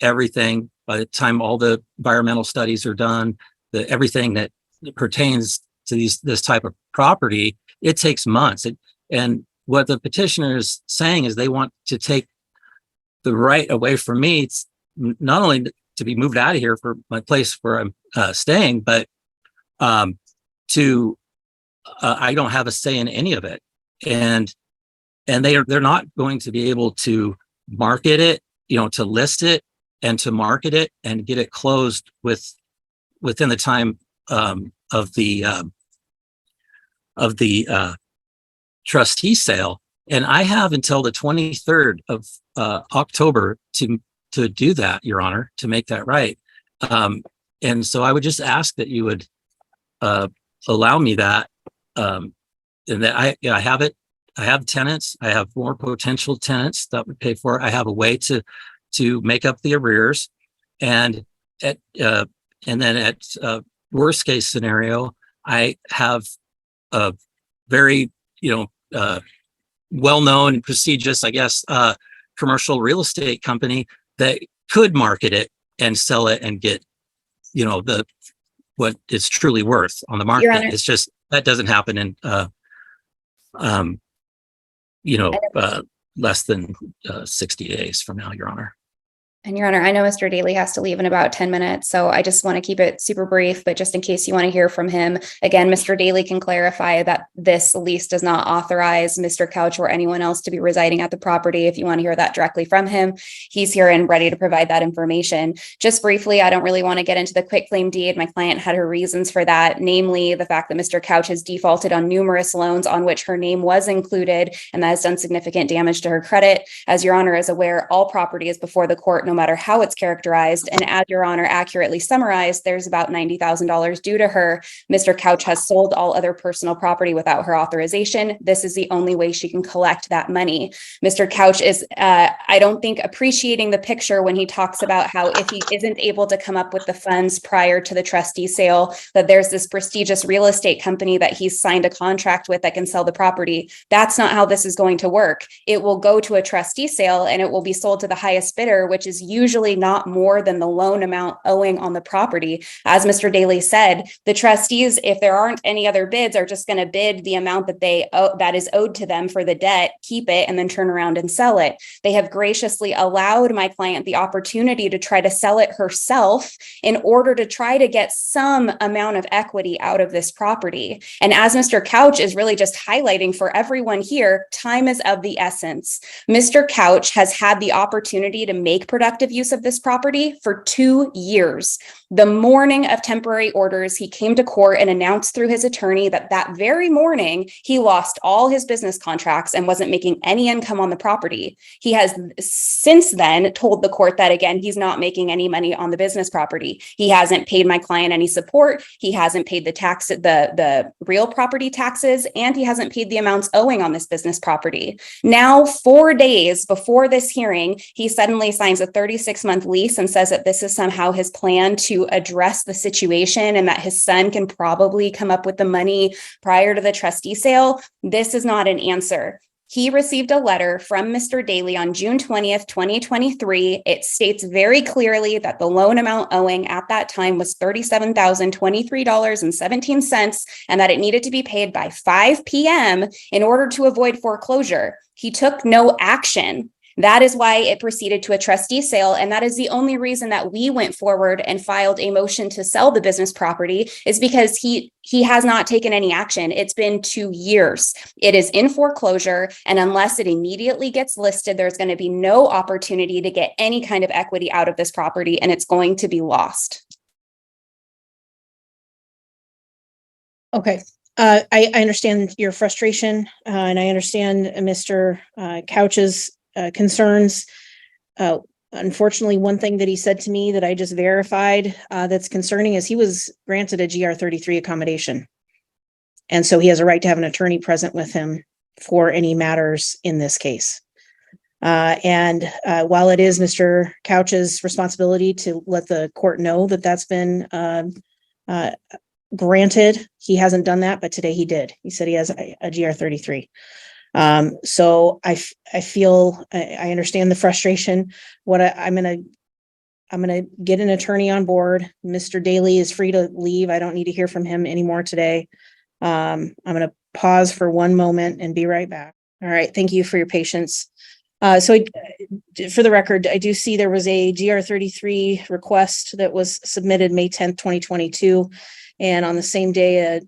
S4: everything, by the time all the environmental studies are done, everything that pertains to this type of property, it takes months. And what the petitioner is saying is they want to take the right away from me. It's not only to be moved out of here for my place where I'm staying, but I don't have a say in any of it. And they're not going to be able to market it, to list it and to market it and get it closed within the time of the trustee sale. And I have until the 23rd of October to do that, Your Honor, to make that right. And so I would just ask that you would allow me that, and that I have it. I have tenants. I have more potential tenants that would pay for it. I have a way to make up the arrears, and then at worst case scenario, I have a very well-known and prestigious, I guess, commercial real estate company that could market it and sell it and get what it's truly worth on the market.
S5: Your Honor.
S4: It's just that doesn't happen in less than 60 days from now, Your Honor.
S5: And Your Honor, I know Mr. Daly has to leave in about 10 minutes, so I just want to keep it super brief, but just in case you want to hear from him, again, Mr. Daly can clarify that this lease does not authorize Mr. Couch or anyone else to be residing at the property. If you want to hear that directly from him, he's here and ready to provide that information. Just briefly, I don't really want to get into the quitclaim deed. My client had her reasons for that, namely the fact that Mr. Couch has defaulted on numerous loans on which her name was included, and that has done significant damage to her credit. As Your Honor is aware, all property is before the court, no matter how it's characterized. And as Your Honor accurately summarized, there's about $90,000 due to her. Mr. Couch has sold all other personal property without her authorization. This is the only way she can collect that money. Mr. Couch is, I don't think, appreciating the picture when he talks about how if he isn't able to come up with the funds prior to the trustee sale, that there's this prestigious real estate company that he's signed a contract with that can sell the property. That's not how this is going to work. It will go to a trustee sale and it will be sold to the highest bidder, which is usually not more than the loan amount owing on the property. As Mr. Daly said, the trustees, if there aren't any other bids, are just going to bid the amount that that is owed to them for the debt, keep it, and then turn around and sell it. They have graciously allowed my client the opportunity to try to sell it herself in order to try to get some amount of equity out of this property. And as Mr. Couch is really just highlighting for everyone here, time is of the essence. Mr. Couch has had the opportunity to make productive use of this property for 2 years. The morning of temporary orders, he came to court and announced through his attorney that that very morning, he lost all his business contracts and wasn't making any income on the property. He has since then told the court that, again, he's not making any money on the business property. He hasn't paid my client any support. He hasn't paid the tax, the real property taxes, and he hasn't paid the amounts owing on this business property. Now, 4 days before this hearing, he suddenly signs a 36-month lease and says that this is somehow his plan to address the situation and that his son can probably come up with the money prior to the trustee sale. This is not an answer. He received a letter from Mr. Daly on June 20th, 2023. It states very clearly that the loan amount owing at that time was $37,023.17 and that it needed to be paid by 5 p.m. in order to avoid foreclosure. He took no action. That is why it proceeded to a trustee sale. And that is the only reason that we went forward and filed a motion to sell the business property, is because he has not taken any action. It's been 2 years. It is in foreclosure. And unless it immediately gets listed, there's going to be no opportunity to get any kind of equity out of this property, and it's going to be lost.
S1: Okay. I understand your frustration, and I understand Mr. Couch's concerns. Unfortunately, one thing that he said to me that I just verified that's concerning is he was granted a GR 33 accommodation. And so he has a right to have an attorney present with him for any matters in this case. While it is Mr. Couch's responsibility to let the court know that that's been granted, he hasn't done that, but today he did. He said he has a GR 33. So I feel, I understand the frustration. I'm gonna get an attorney on board. Mr. Daly is free to leave. I don't need to hear from him anymore today. I'm gonna pause for one moment and be right back. All right, thank you for your patience. For the record, I do see there was a GR 33 request that was submitted May 10th, 2022. And on the same day,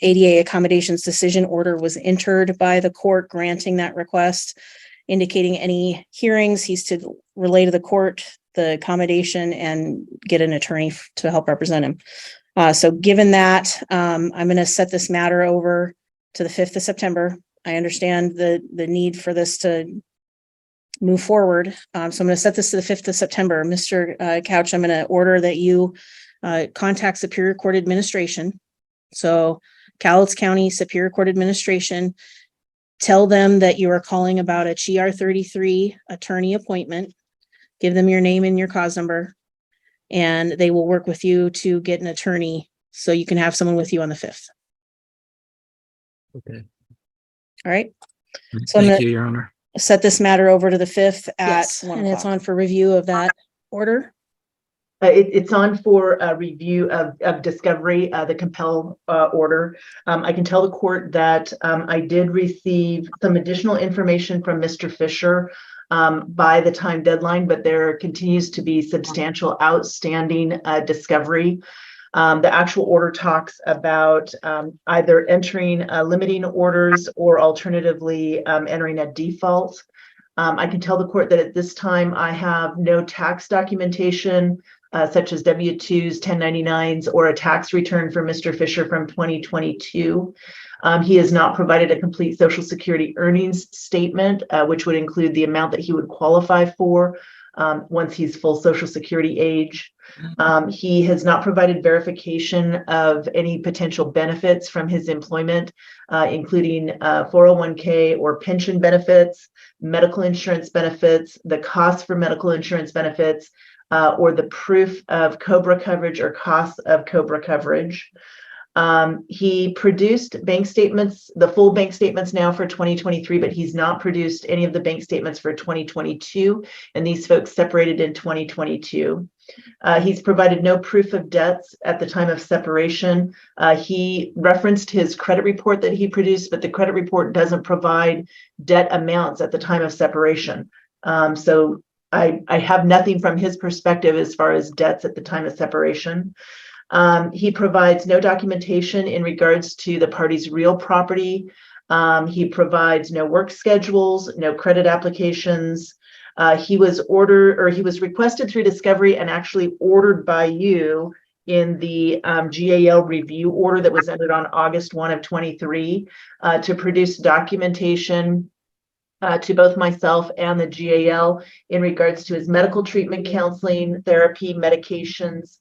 S1: ADA accommodations decision order was entered by the court granting that request, indicating any hearings he's to relay to the court the accommodation and get an attorney to help represent him. So given that, I'm going to set this matter over to the 5th of September. I understand the need for this to move forward. So I'm going to set this to the 5th of September. Mr. Couch, I'm going to order that you contact Superior Court Administration. So Cowlitz County Superior Court Administration, tell them that you are calling about a GR 33 attorney appointment. Give them your name and your cause number, and they will work with you to get an attorney so you can have someone with you on the 5th.
S4: Okay.
S1: All right. So I'm
S4: Thank
S1: gonna
S4: you, Your Honor.
S1: set this matter over to the 5th
S5: Yes,
S1: at,
S5: 1
S1: and it's
S5: o'clock.
S1: on for review of that order.
S7: It's on for a review of discovery, the compel order. I can tell the court that I did receive some additional information from Mr. Fisher by the time deadline, but there continues to be substantial outstanding discovery. The actual order talks about either entering limiting orders or alternatively entering a default. I can tell the court that at this time I have no tax documentation such as W-2s, 1099s, or a tax return for Mr. Fisher from 2022. He has not provided a complete Social Security earnings statement, which would include the amount that he would qualify for once he's full Social Security age. He has not provided verification of any potential benefits from his employment, including 401k or pension benefits, medical insurance benefits, the cost for medical insurance benefits, or the proof of COBRA coverage or costs of COBRA coverage. He produced bank statements, the full bank statements now for 2023, but he's not produced any of the bank statements for 2022. And these folks separated in 2022. He's provided no proof of debts at the time of separation. He referenced his credit report that he produced, but the credit report doesn't provide debt amounts at the time of separation. So I have nothing from his perspective as far as debts at the time of separation. He provides no documentation in regards to the party's real property. He provides no work schedules, no credit applications. He was requested through discovery and actually ordered by you in the GAL review order that was entered on August 1 of 23 to produce documentation to both myself and the GAL in regards to his medical treatment, counseling, therapy, medications.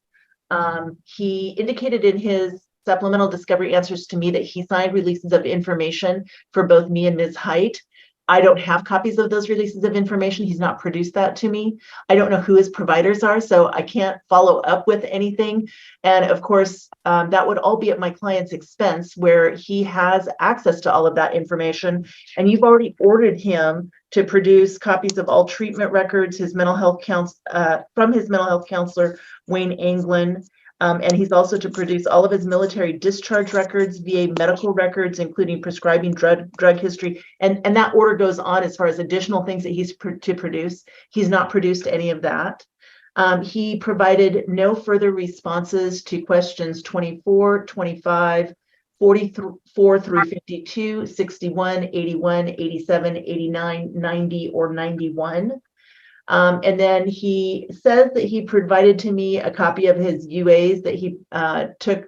S7: He indicated in his supplemental discovery answers to me that he signed releases of information for both me and Ms. Height. I don't have copies of those releases of information. He's not produced that to me. I don't know who his providers are, so I can't follow up with anything. And of course, that would all be at my client's expense where he has access to all of that information. And you've already ordered him to produce copies of all treatment records, his mental health from his mental health counselor, Wayne Anglin. And he's also to produce all of his military discharge records, VA medical records, including prescribing drug history. And that order goes on as far as additional things that he's to produce. He's not produced any of that. He provided no further responses to questions 24, 25, 44 through 52, 61, 81, 87, 89, 90, or 91. And then he says that he provided to me a copy of his UAs that he took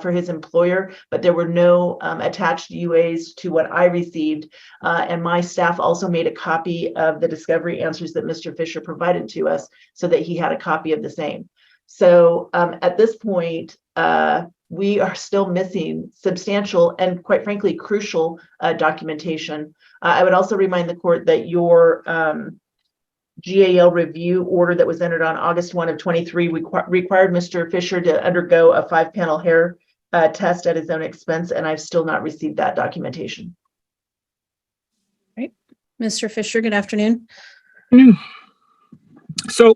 S7: for his employer, but there were no attached UAs to what I received. And my staff also made a copy of the discovery answers that Mr. Fisher provided to us so that he had a copy of the same. So at this point, we are still missing substantial and quite frankly, crucial documentation. I would also remind the court that your GAL review order that was entered on August 1 of 23 required Mr. Fisher to undergo a 5-panel hair test at his own expense, and I've still not received that documentation.
S1: Mr. Fisher, good afternoon.
S8: So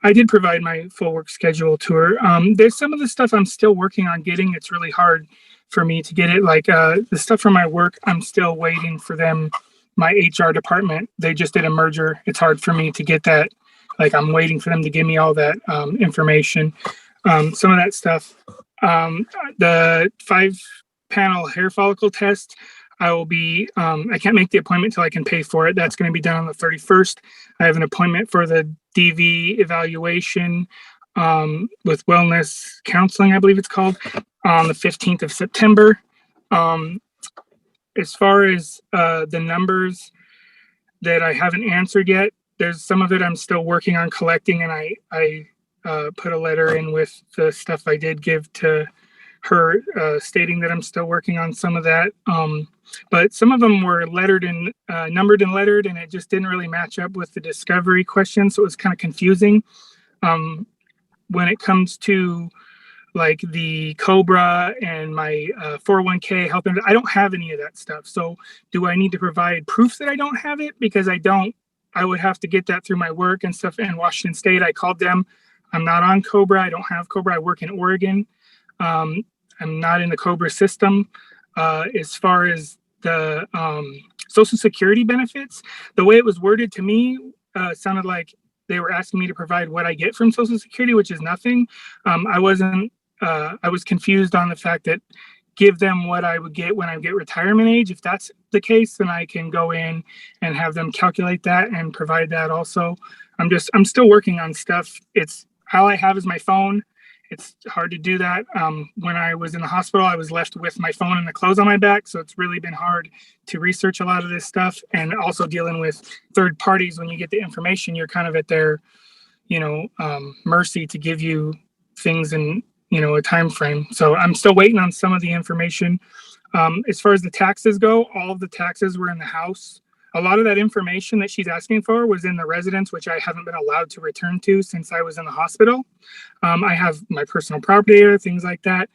S8: I did provide my full work schedule to her. There's some of the stuff I'm still working on getting. It's really hard for me to get it. Like the stuff from my work, I'm still waiting for them. My HR department, they just did a merger. It's hard for me to get that. Like I'm waiting for them to give me all that information. Some of that stuff. The 5-panel hair follicle test, I will be, I can't make the appointment till I can pay for it. That's going to be done on the 31st. I have an appointment for the DV evaluation with wellness counseling, I believe it's called, on the 15th of September. As far as the numbers that I haven't answered yet, there's some of it I'm still working on collecting, and I put a letter in with the stuff I did give to her stating that I'm still working on some of that. But some of them were lettered and numbered and lettered, and it just didn't really match up with the discovery question. So it was kind of confusing. When it comes to like the COBRA and my 401k health, I don't have any of that stuff. So do I need to provide proof that I don't have it? Because I don't, I would have to get that through my work and stuff in Washington State. I called them. I'm not on COBRA. I don't have COBRA. I work in Oregon. I'm not in the COBRA system. As far as the Social Security benefits, the way it was worded to me sounded like they were asking me to provide what I get from Social Security, which is nothing. I was confused on the fact that give them what I would get when I get retirement age. If that's the case, then I can go in and have them calculate that and provide that also. I'm still working on stuff. It's all I have is my phone. It's hard to do that. When I was in the hospital, I was left with my phone and the clothes on my back. So it's really been hard to research a lot of this stuff, and also dealing with third parties. When you get the information, you're kind of at their, mercy to give you things in, a time frame. So I'm still waiting on some of the information. As far as the taxes go, all of the taxes were in the house. A lot of that information that she's asking for was in the residence, which I haven't been allowed to return to since I was in the hospital. I have my personal property or things like that.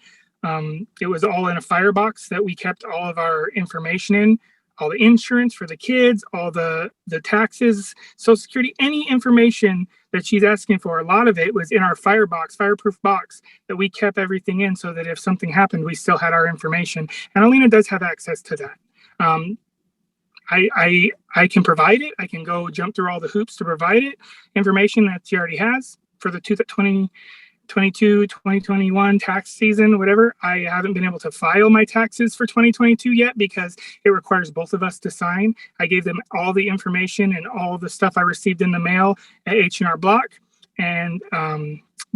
S8: It was all in a firebox that we kept all of our information in, all the insurance for the kids, all the taxes, Social Security, any information that she's asking for. A lot of it was in our fireproof box that we kept everything in, so that if something happened, we still had our information. And Alina does have access to that. I can provide it. I can go jump through all the hoops to provide it, information that she already has for the 2022, 2021 tax season, whatever. I haven't been able to file my taxes for 2022 yet because it requires both of us to sign. I gave them all the information and all the stuff I received in the mail at H&R Block. And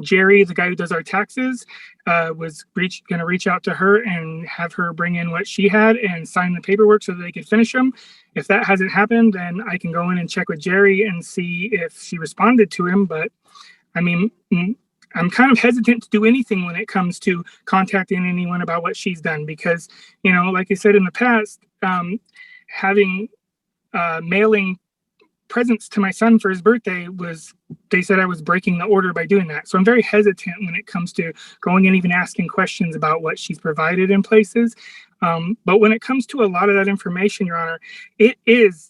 S8: Jerry, the guy who does our taxes, was going to reach out to her and have her bring in what she had and sign the paperwork so that they could finish them. If that hasn't happened, then I can go in and check with Jerry and see if she responded to him. But I mean, I'm kind of hesitant to do anything when it comes to contacting anyone about what she's done, because, like I said in the past, having mailing presents to my son for his birthday they said I was breaking the order by doing that. So I'm very hesitant when it comes to going and even asking questions about what she's provided in places. But when it comes to a lot of that information, Your Honor, it is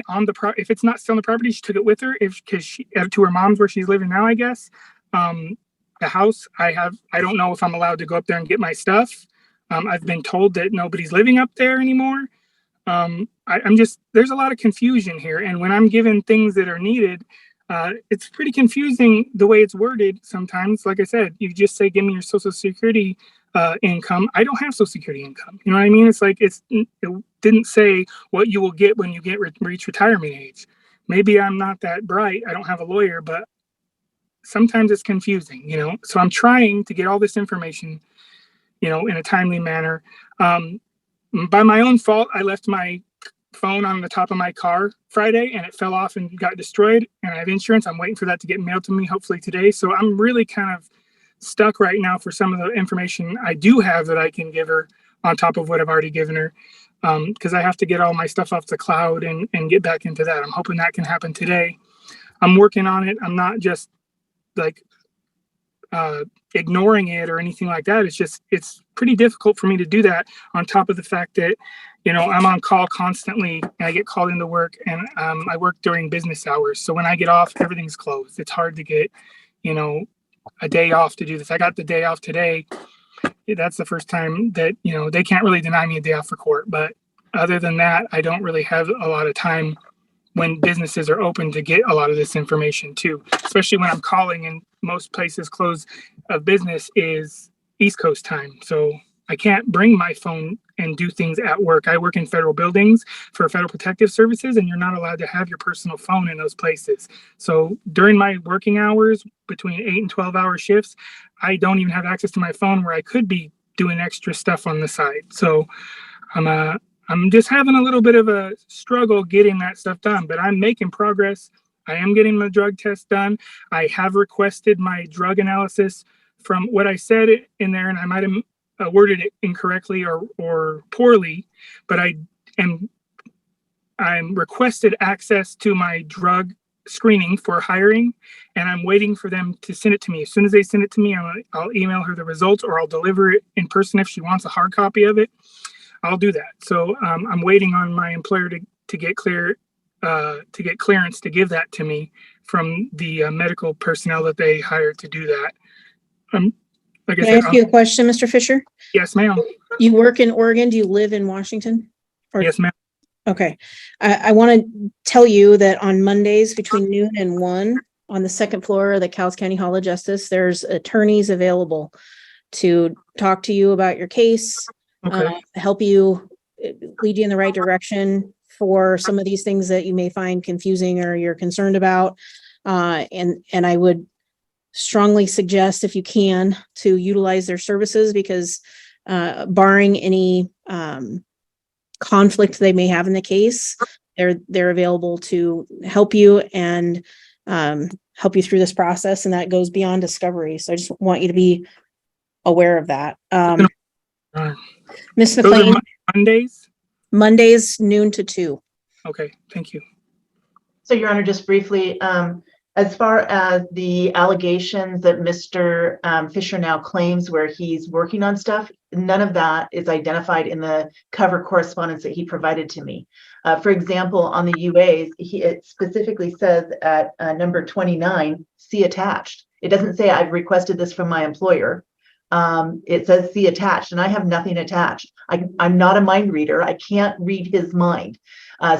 S8: on the if it's not still on the property, she took it with her because she to her mom's where she's living now, I guess. The house I don't know if I'm allowed to go up there and get my stuff. I've been told that nobody's living up there anymore. There's a lot of confusion here. And when I'm given things that are needed, it's pretty confusing the way it's worded sometimes. Like I said, you just say, give me your Social Security income. I don't have Social Security income. You know what I mean? It's like, it didn't say what you will get when you reach retirement age. Maybe I'm not that bright. I don't have a lawyer, but sometimes it's confusing, So I'm trying to get all this information, in a timely manner. By my own fault, I left my phone on the top of my car Friday and it fell off and got destroyed, and I have insurance. I'm waiting for that to get mailed to me hopefully today. So I'm really kind of stuck right now for some of the information I do have that I can give her on top of what I've already given her. Because I have to get all my stuff off the cloud and get back into that. I'm hoping that can happen today. I'm working on it. I'm not just like ignoring it or anything like that. It's pretty difficult for me to do that, on top of the fact that, you know, I'm on call constantly and I get called into work, and I work during business hours. So when I get off, everything's closed. It's hard to get, you know, a day off to do this. I got the day off today. That's the first time that, you know, they can't really deny me a day off for court. But other than that, I don't really have a lot of time when businesses are open to get a lot of this information too, especially when I'm calling and most places close of business is East Coast time. So I can't bring my phone and do things at work. I work in federal buildings for federal protective services, and you're not allowed to have your personal phone in those places. So during my working hours, between 8 and 12-hour shifts, I don't even have access to my phone where I could be doing extra stuff on the side. So I'm just having a little bit of a struggle getting that stuff done, but I'm making progress. I am getting the drug test done. I have requested my drug analysis from what I said in there, and I might have worded it incorrectly or poorly, but I'm requested access to my drug screening for hiring, and I'm waiting for them to send it to me. As soon as they send it to me, I'll email her the results, or I'll deliver it in person if she wants a hard copy of it. I'll do that. So I'm waiting on my employer to get clearance to give that to me from the medical personnel that they hired to do that. Like
S1: Can I ask you a question, Mr. Fisher?
S8: Yes, ma'am.
S1: You work in Oregon. Do you live in Washington?
S8: Yes, ma'am.
S1: Okay. I want to tell you that on Mondays between noon and 1 on the second floor of the Cowles County Hall of Justice, there's attorneys available to talk to you about your case,
S8: Okay.
S1: help you, lead you in the right direction for some of these things that you may find confusing or you're concerned about. And I would strongly suggest, if you can, to utilize their services, because barring any conflict they may have in the case, they're available to help you and help you through this process, and that goes beyond discovery. So I just want you to be aware of that. Ms.
S8: Those
S1: McLean,
S8: are Mondays?
S1: Mondays noon to 2.
S8: Okay, thank you.
S7: So, Your Honor, just briefly, as far as the allegations that Mr. Fisher now claims where he's working on stuff, none of that is identified in the cover correspondence that he provided to me. For example, on the UAs, it specifically says at number 29, see attached. It doesn't say I've requested this from my employer. It says see attached, and I have nothing attached. I'm not a mind reader. I can't read his mind.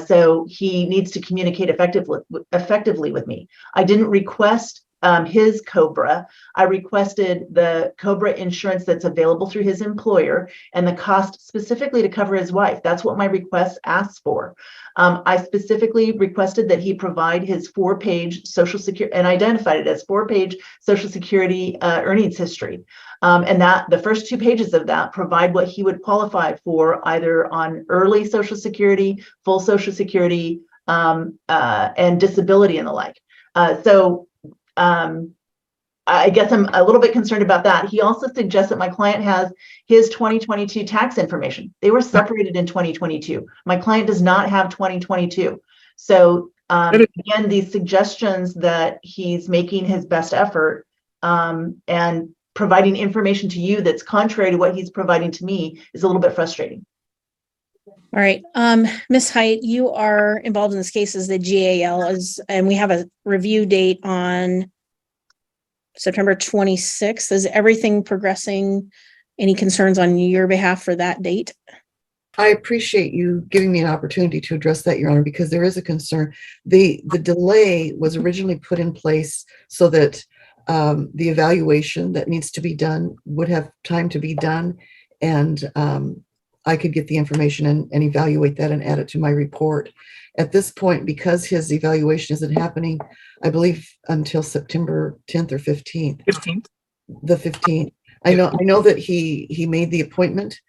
S7: So he needs to communicate effectively with me. I didn't request his COBRA. I requested the COBRA insurance that's available through his employer and the cost specifically to cover his wife. That's what my request asks for. I specifically requested that he provide his 4-page Social Security, and identified it as 4-page Social Security earnings history. And that the first 2 pages of that provide what he would qualify for, either on early Social Security, full Social Security, and disability and the like. I guess I'm a little bit concerned about that. He also suggests that my client has his 2022 tax information. They were separated in 2022. My client does not have 2022. So again, these suggestions that he's making his best effort and providing information to you that's contrary to what he's providing to me is a little bit frustrating.
S1: All right. Ms. Height, you are involved in this case as the GAL, and we have a review date on September 26th. Is everything progressing? Any concerns on your behalf for that date?
S9: I appreciate you giving me an opportunity to address that, Your Honor, because there is a concern. The delay was originally put in place so that the evaluation that needs to be done would have time to be done, and I could get the information and evaluate that and add it to my report. At this point, because his evaluation isn't happening, I believe, until September 10th or 15th.
S8: 15th.
S9: The 15th. I know that he made the appointment.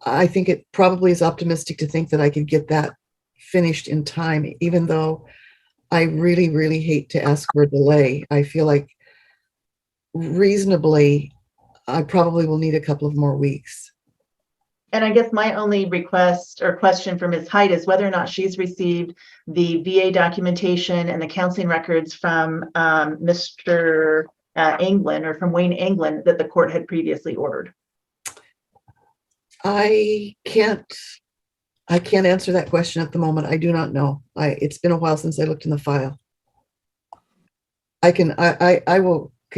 S9: I think it probably is optimistic to think that I could get that finished in time, even though I really, really hate to ask for a delay. I feel like reasonably, I probably will need a couple of more weeks.
S7: And I guess my only request or question for Ms. Height is whether or not she's received the VA documentation and the counseling records from Mr. England, or from Wayne England, that the court had previously ordered.
S9: I can't answer that question at the moment. I do not know. It's been a while since I looked in the file. I can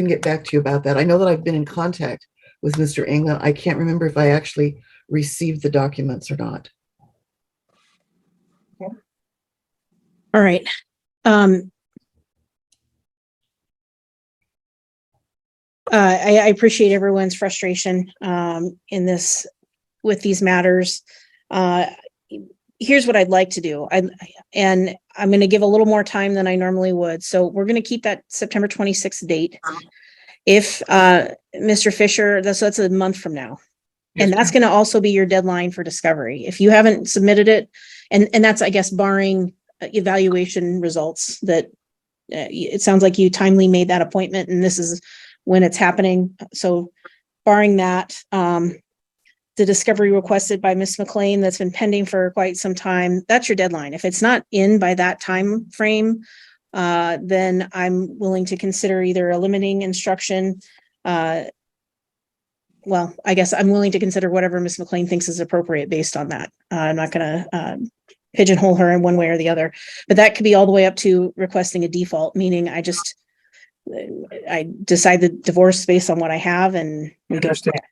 S9: get back to you about that. I know that I've been in contact with Mr. England. I can't remember if I actually received the documents or not.
S1: All right. I appreciate everyone's frustration in this, with these matters. Here's what I'd like to do. I'm going to give a little more time than I normally would. So we're going to keep that September 26th date. If Mr. Fisher, that's a month from now. And that's going to also be your deadline for discovery. If you haven't submitted it, and that's, I guess, barring evaluation results, that it sounds like you timely made that appointment and this is when it's happening. So barring that, the discovery requested by Ms. McLean that's been pending for quite some time, that's your deadline. If it's not in by that time frame, then I'm willing to consider either a limiting instruction. Well, I guess I'm willing to consider whatever Ms. McLean thinks is appropriate based on that. I'm not going to pigeonhole her in one way or the other, but that could be all the way up to requesting a default, meaning I decide the divorce based on what I have and we go from there.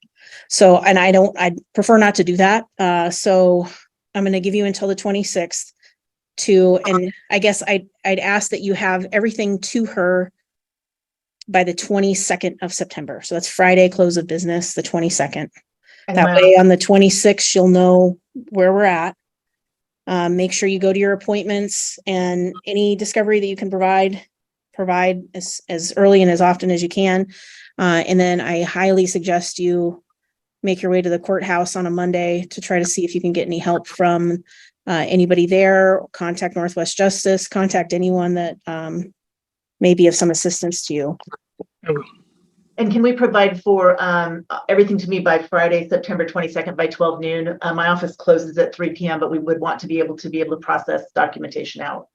S1: So, and I prefer not to do that. So I'm going to give you until the 26th and I guess I'd ask that you have everything to her by the 22nd of September. So that's Friday, close of business, the 22nd. That way on the 26th, she'll know where we're at. Make sure you go to your appointments and any discovery that you can provide as early and as often as you can. And then I highly suggest you make your way to the courthouse on a Monday to try to see if you can get any help from anybody there. Contact Northwest Justice, contact anyone that may be of some assistance to you.
S7: And can we provide for everything to me by Friday, September 22nd by 12 noon? My office closes at 3 p.m., but we would want to be able to process documentation out.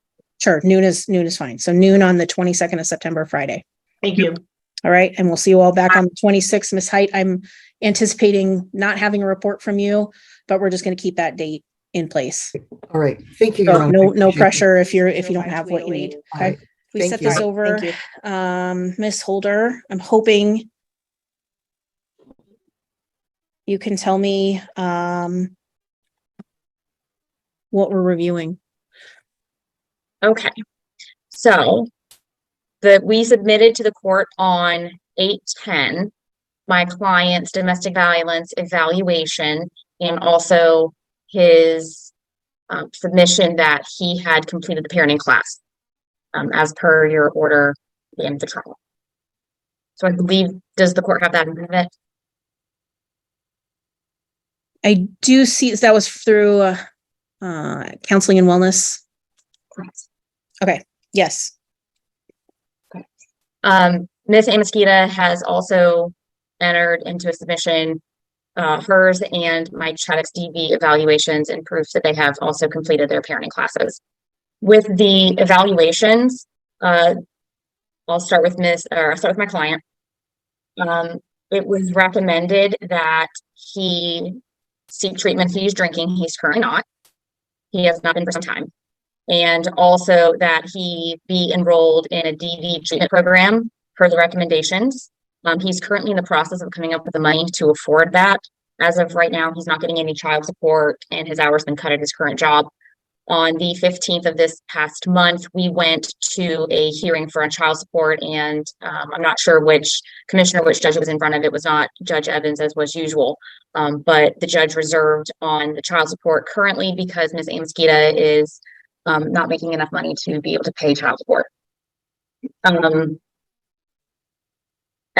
S1: Sure, noon is fine. So noon on the 22nd of September, Friday.
S7: Thank you.
S1: All right, and we'll see you all back on the 26th. Ms. Height, I'm anticipating not having a report from you, but we're just going to keep that date in place.
S9: All right. Thank you.
S1: So no pressure if you don't have what you need. Okay. We
S9: Thank
S1: set
S9: you.
S1: this over. Ms. Holder, I'm hoping you can tell me what we're reviewing.
S10: Okay, so we submitted to the court on 8/10 my client's domestic violence evaluation and also his submission that he had completed the parenting class as per your order at the end of the trial. So I believe, does the court have that in front of it?
S1: I do see that was through counseling and wellness.
S10: Correct.
S1: Okay. Yes.
S10: Okay. Ms. Amosquita has also entered into a submission hers and Mike Chaddock's DV evaluations and proofs that they have also completed their parenting classes. With the evaluations, I'll start with my client. It was recommended that he seek treatment. He's drinking. He's currently not. He has not been for some time. And also that he be enrolled in a DV treatment program per the recommendations. He's currently in the process of coming up with the money to afford that. As of right now, he's not getting any child support and his hours been cut at his current job. On the 15th of this past month, we went to a hearing for child support, and I'm not sure which judge it was in front of. It was not Judge Evans as was usual, but the judge reserved on the child support currently because Ms. Amosquita is not making enough money to be able to pay child support.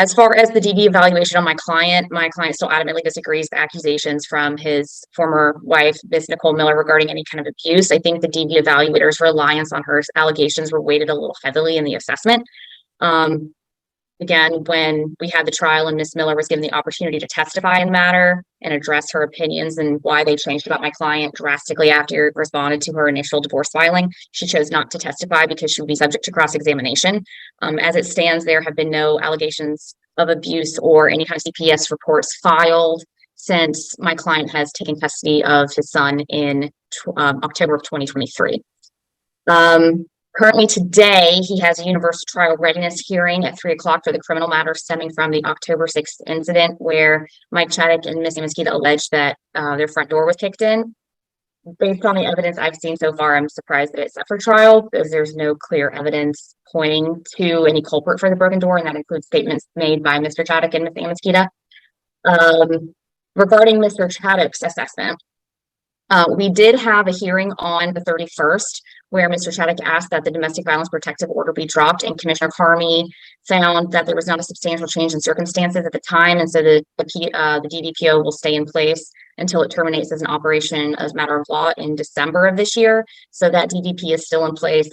S10: As far as the DV evaluation on my client still adamantly disagrees with accusations from his former wife, Ms. Nicole Miller, regarding any kind of abuse. I think the DV evaluator's reliance on her allegations were weighted a little heavily in the assessment. Again, when we had the trial and Ms. Miller was given the opportunity to testify in the matter and address her opinions and why they changed about my client drastically after it responded to her initial divorce filing, she chose not to testify because she would be subject to cross-examination. As it stands, there have been no allegations of abuse or any kind of CPS reports filed since my client has taken custody of his son in October of 2023. Currently today, he has a universal trial readiness hearing at 3 o'clock for the criminal matter stemming from the October 6th incident where Mike Chaddock and Ms. Amosquita alleged that their front door was kicked in. Based on the evidence I've seen so far, I'm surprised that it's set for trial because there's no clear evidence pointing to any culprit for the broken door, and that includes statements made by Mr. Chaddock and Ms. Amosquita. Regarding Mr. Chaddock's assessment, we did have a hearing on the 31st where Mr. Chaddock asked that the domestic violence protective order be dropped, and Commissioner Carmi found that there was not a substantial change in circumstances at the time, and so the DVPO will stay in place until it terminates as an operation as a matter of law in December of this year. So that DVP is still in place,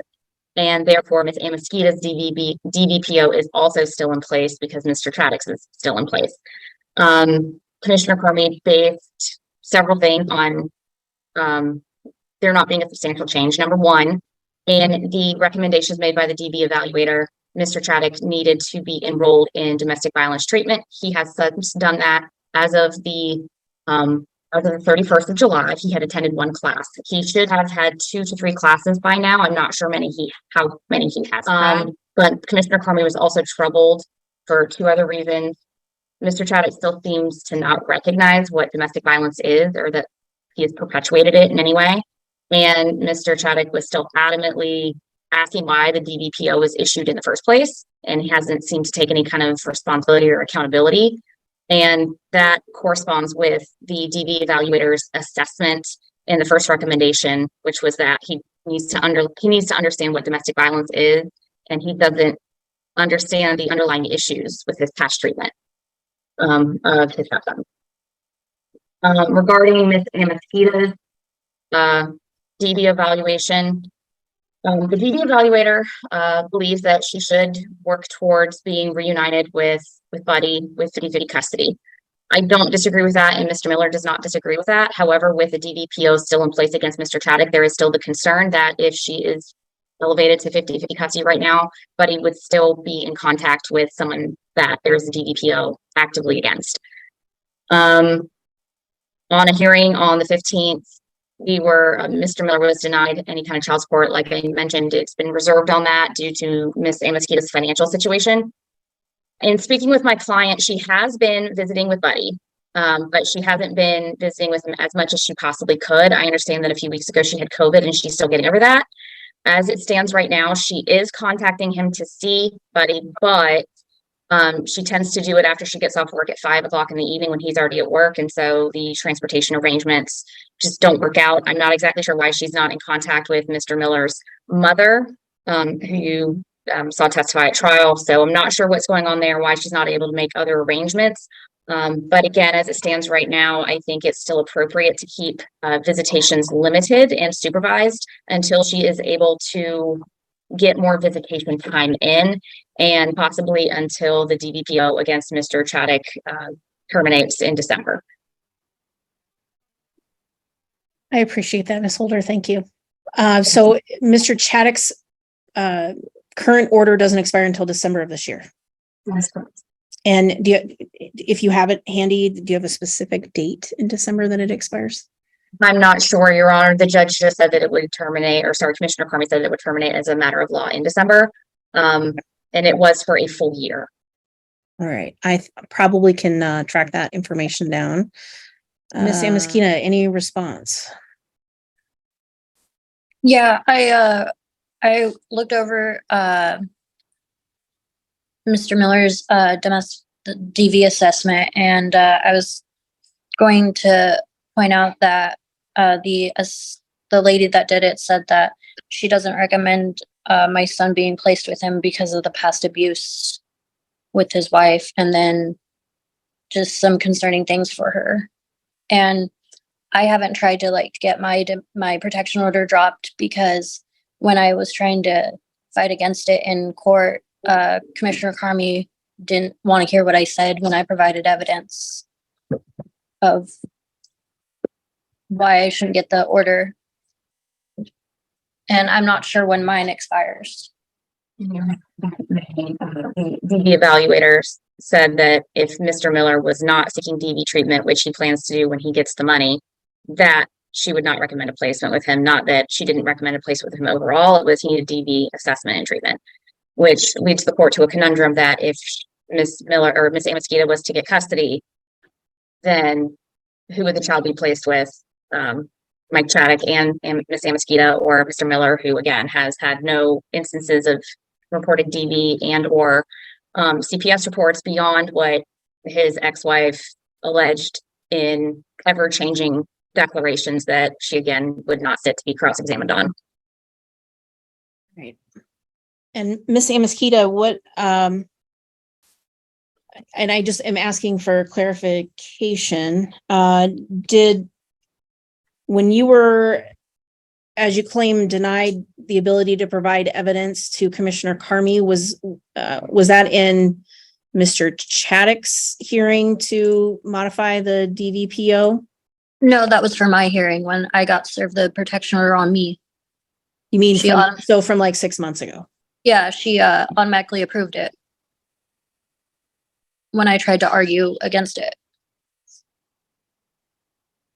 S10: and therefore Ms. Amosquita's DVPO is also still in place because Mr. Chaddock's is still in place. Commissioner Carmi based several things on there not being a substantial change. Number one, in the recommendations made by the DV evaluator, Mr. Chaddock needed to be enrolled in domestic violence treatment. He has since done that as of the 31st of July. He had attended one class. He should have had 2 to 3 classes by now. I'm not sure how many he has had. But Commissioner Carmi was also troubled for 2 other reasons. Mr. Chaddock still seems to not recognize what domestic violence is, or that he has perpetuated it in any way. And Mr. Chaddock was still adamantly asking why the DVPO was issued in the first place, and he hasn't seemed to take any kind of responsibility or accountability. And that corresponds with the DV evaluator's assessment in the first recommendation, which was that he needs to understand what domestic violence is, and he doesn't understand the underlying issues with his past treatment of his stepson. Regarding Ms. Amosquita's DV evaluation, the DV evaluator believes that she should work towards being reunited with Buddy with 50-50 custody. I don't disagree with that, and Mr. Miller does not disagree with that. However, with the DVPO still in place against Mr. Chaddock, there is still the concern that if she is elevated to 50-50 custody right now, Buddy would still be in contact with someone that there is a DVPO actively against. On a hearing on the 15th, Mr. Miller was denied any kind of child support. Like I mentioned, it's been reserved on that due to Ms. Amosquita's financial situation. In speaking with my client, she has been visiting with Buddy, but she hasn't been visiting with him as much as she possibly could. I understand that a few weeks ago she had COVID and she's still getting over that. As it stands right now, she is contacting him to see Buddy, but she tends to do it after she gets off work at 5 o'clock in the evening when he's already at work. And so the transportation arrangements just don't work out. I'm not exactly sure why she's not in contact with Mr. Miller's mother, who you saw testify at trial. So I'm not sure what's going on there, why she's not able to make other arrangements. But again, as it stands right now, I think it's still appropriate to keep visitations limited and supervised until she is able to get more visitation time in, and possibly until the DVPO against Mr. Chaddock terminates in December.
S1: I appreciate that, Ms. Holder. Thank you. So Mr. Chaddock's current order doesn't expire until December of this year.
S10: That's correct.
S1: And if you have it handy, do you have a specific date in December that it expires?
S10: I'm not sure, Your Honor. The judge just said that it would terminate, or sorry, Commissioner Carmi said it would terminate as a matter of law in December. And it was for a full year.
S1: All right. I probably can track that information down. Ms. Amosquita, any response?
S11: Yeah, I looked over Mr. Miller's domestic DV assessment, and I was going to point out that the lady that did it said that she doesn't recommend my son being placed with him because of the past abuse with his wife, and then just some concerning things for her. And I haven't tried to like get my protection order dropped, because when I was trying to fight against it in court, Commissioner Carmi didn't want to hear what I said when I provided evidence of why I shouldn't get the order. And I'm not sure when mine expires.
S10: The DV evaluators said that if Mr. Miller was not seeking DV treatment, which he plans to do when he gets the money, that she would not recommend a placement with him. Not that she didn't recommend a placement with him overall, it was he needed DV assessment and treatment, which leads the court to a conundrum that if Ms. Miller or Ms. Amosquita was to get custody, then who would the child be placed with? Mike Chaddock and Ms. Amosquita, or Mr. Miller, who again has had no instances of reported DV and or CPS reports beyond what his ex-wife alleged in ever-changing declarations that she again would not sit to be cross-examined on.
S1: Right. And Miss Amosquita, what, and I just am asking for clarification, when you were, as you claim, denied the ability to provide evidence to Commissioner Carmi, was that in Mr. Chaddock's hearing to modify the DVPO?
S11: No, that was for my hearing when I got served the protection order on me.
S1: You mean
S11: She
S1: from like 6 months ago?
S11: Yeah, she automatically approved it when I tried to argue against it.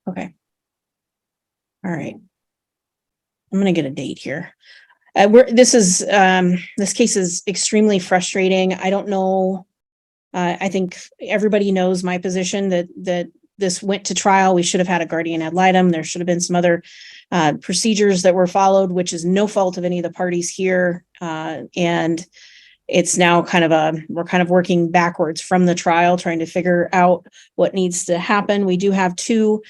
S1: Okay. All right. I'm going to get a date here. This case is extremely frustrating. I don't know. I think everybody knows my position that this went to trial. We should have had a guardian ad litem. There should have been some other procedures that were followed, which is no fault of any of the parties here. And it's now we're kind of working backwards from the trial, trying to figure out what needs to happen. We do have two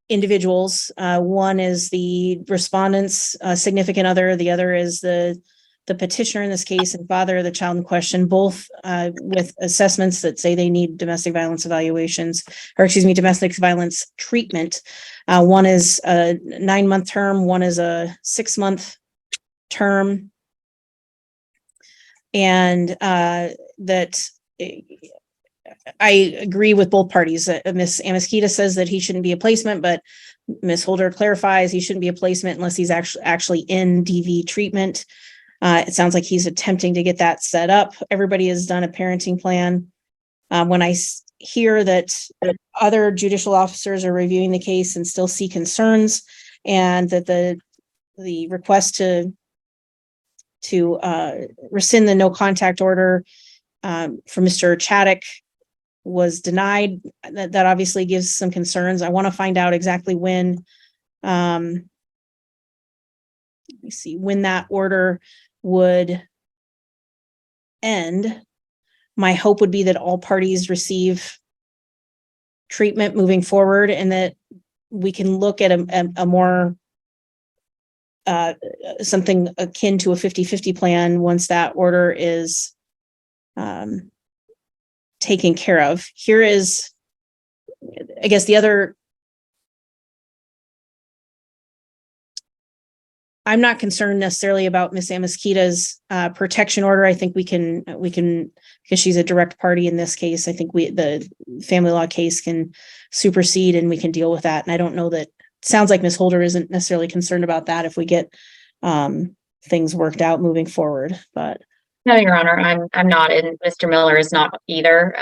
S1: individuals. One is the respondent's significant other. The other is the petitioner in this case and father of the child in question, both with assessments that say they need domestic violence evaluations, or excuse me, domestic violence treatment. One is a 9-month term. One is a 6-month term. And that I agree with both parties. Ms. Amosquita says that he shouldn't be a placement, but Ms. Holder clarifies he shouldn't be a placement unless he's actually in DV treatment. It sounds like he's attempting to get that set up. Everybody has done a parenting plan. When I hear that other judicial officers are reviewing the case and still see concerns, and that the request to rescind the no contact order for Mr. Chaddock was denied, that obviously gives some concerns. I want to find out exactly when, let me see, when that order would end. My hope would be that all parties receive treatment moving forward, and that we can look at a more something akin to a 50-50 plan once that order is taken care of. Here is, I guess, the other. I'm not concerned necessarily about Ms. Amosquita's protection order. I think we can, because she's a direct party in this case, I think the family law case can supersede and we can deal with that. And I don't know that, sounds like Ms. Holder isn't necessarily concerned about that if we get things worked out moving forward, but.
S10: No, Your Honor, I'm not, and Mr. Miller is not either.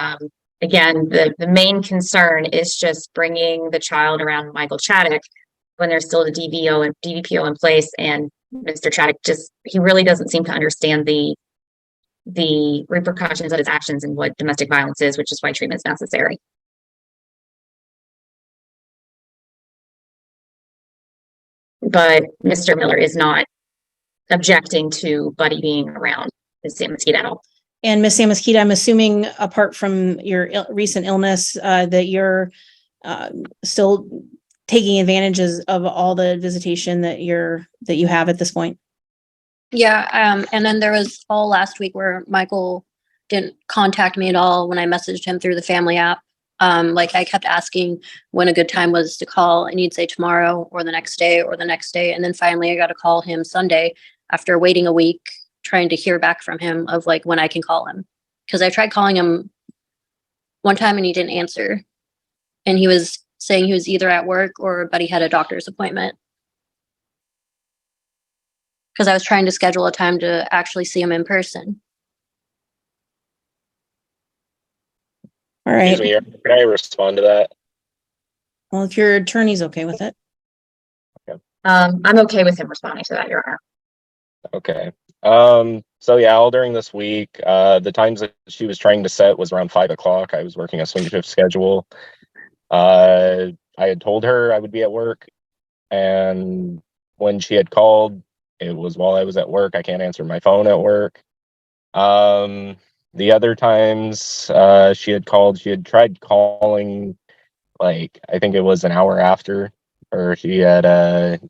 S10: Again, the main concern is just bringing the child around Michael Chaddock when there's still the DVPO in place, and Mr. Chaddock he really doesn't seem to understand the repercussions of his actions and what domestic violence is, which is why treatment is necessary. But Mr. Miller is not objecting to Buddy being around Ms. Amosquita at all.
S1: And Ms. Amosquita, I'm assuming apart from your recent illness, that you're still taking advantages of all the visitation that you have at this point.
S11: Yeah, and then there was all last week where Michael didn't contact me at all when I messaged him through the family app. Like I kept asking when a good time was to call, and he'd say tomorrow or the next day or the next day. And then finally I got to call him Sunday after waiting a week, trying to hear back from him of like when I can call him. Because I tried calling him one time and he didn't answer. And he was saying he was either at work but he had a doctor's appointment. Because I was trying to schedule a time to actually see him in person.
S1: All right.
S12: Excuse me, can I respond to that?
S1: Well, if your attorney's okay with it.
S10: I'm okay with him responding to that, Your Honor.
S12: Okay. So yeah, all during this week, the times that she was trying to set was around 5 o'clock. I was working a swing shift schedule. I had told her I would be at work, and when she had called, it was while I was at work. I can't answer my phone at work. The other times she had called, she had tried calling, like, I think it was an hour after, or she had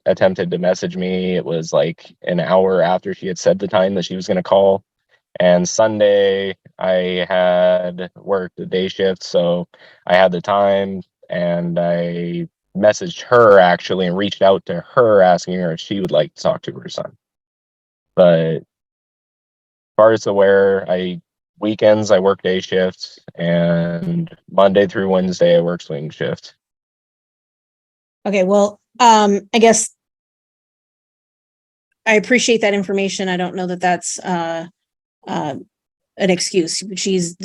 S12: attempted to message me. It was like an hour after she had said the time that she was going to call. And Sunday, I had worked the day shift, so I had the time, and I messaged her actually and reached out to her asking her if she would like to talk to her son. But as far as aware, weekends I work day shifts, and Monday through Wednesday I work swing shift.
S1: Okay, well, I guess I appreciate that information. I don't know that that's an excuse. She is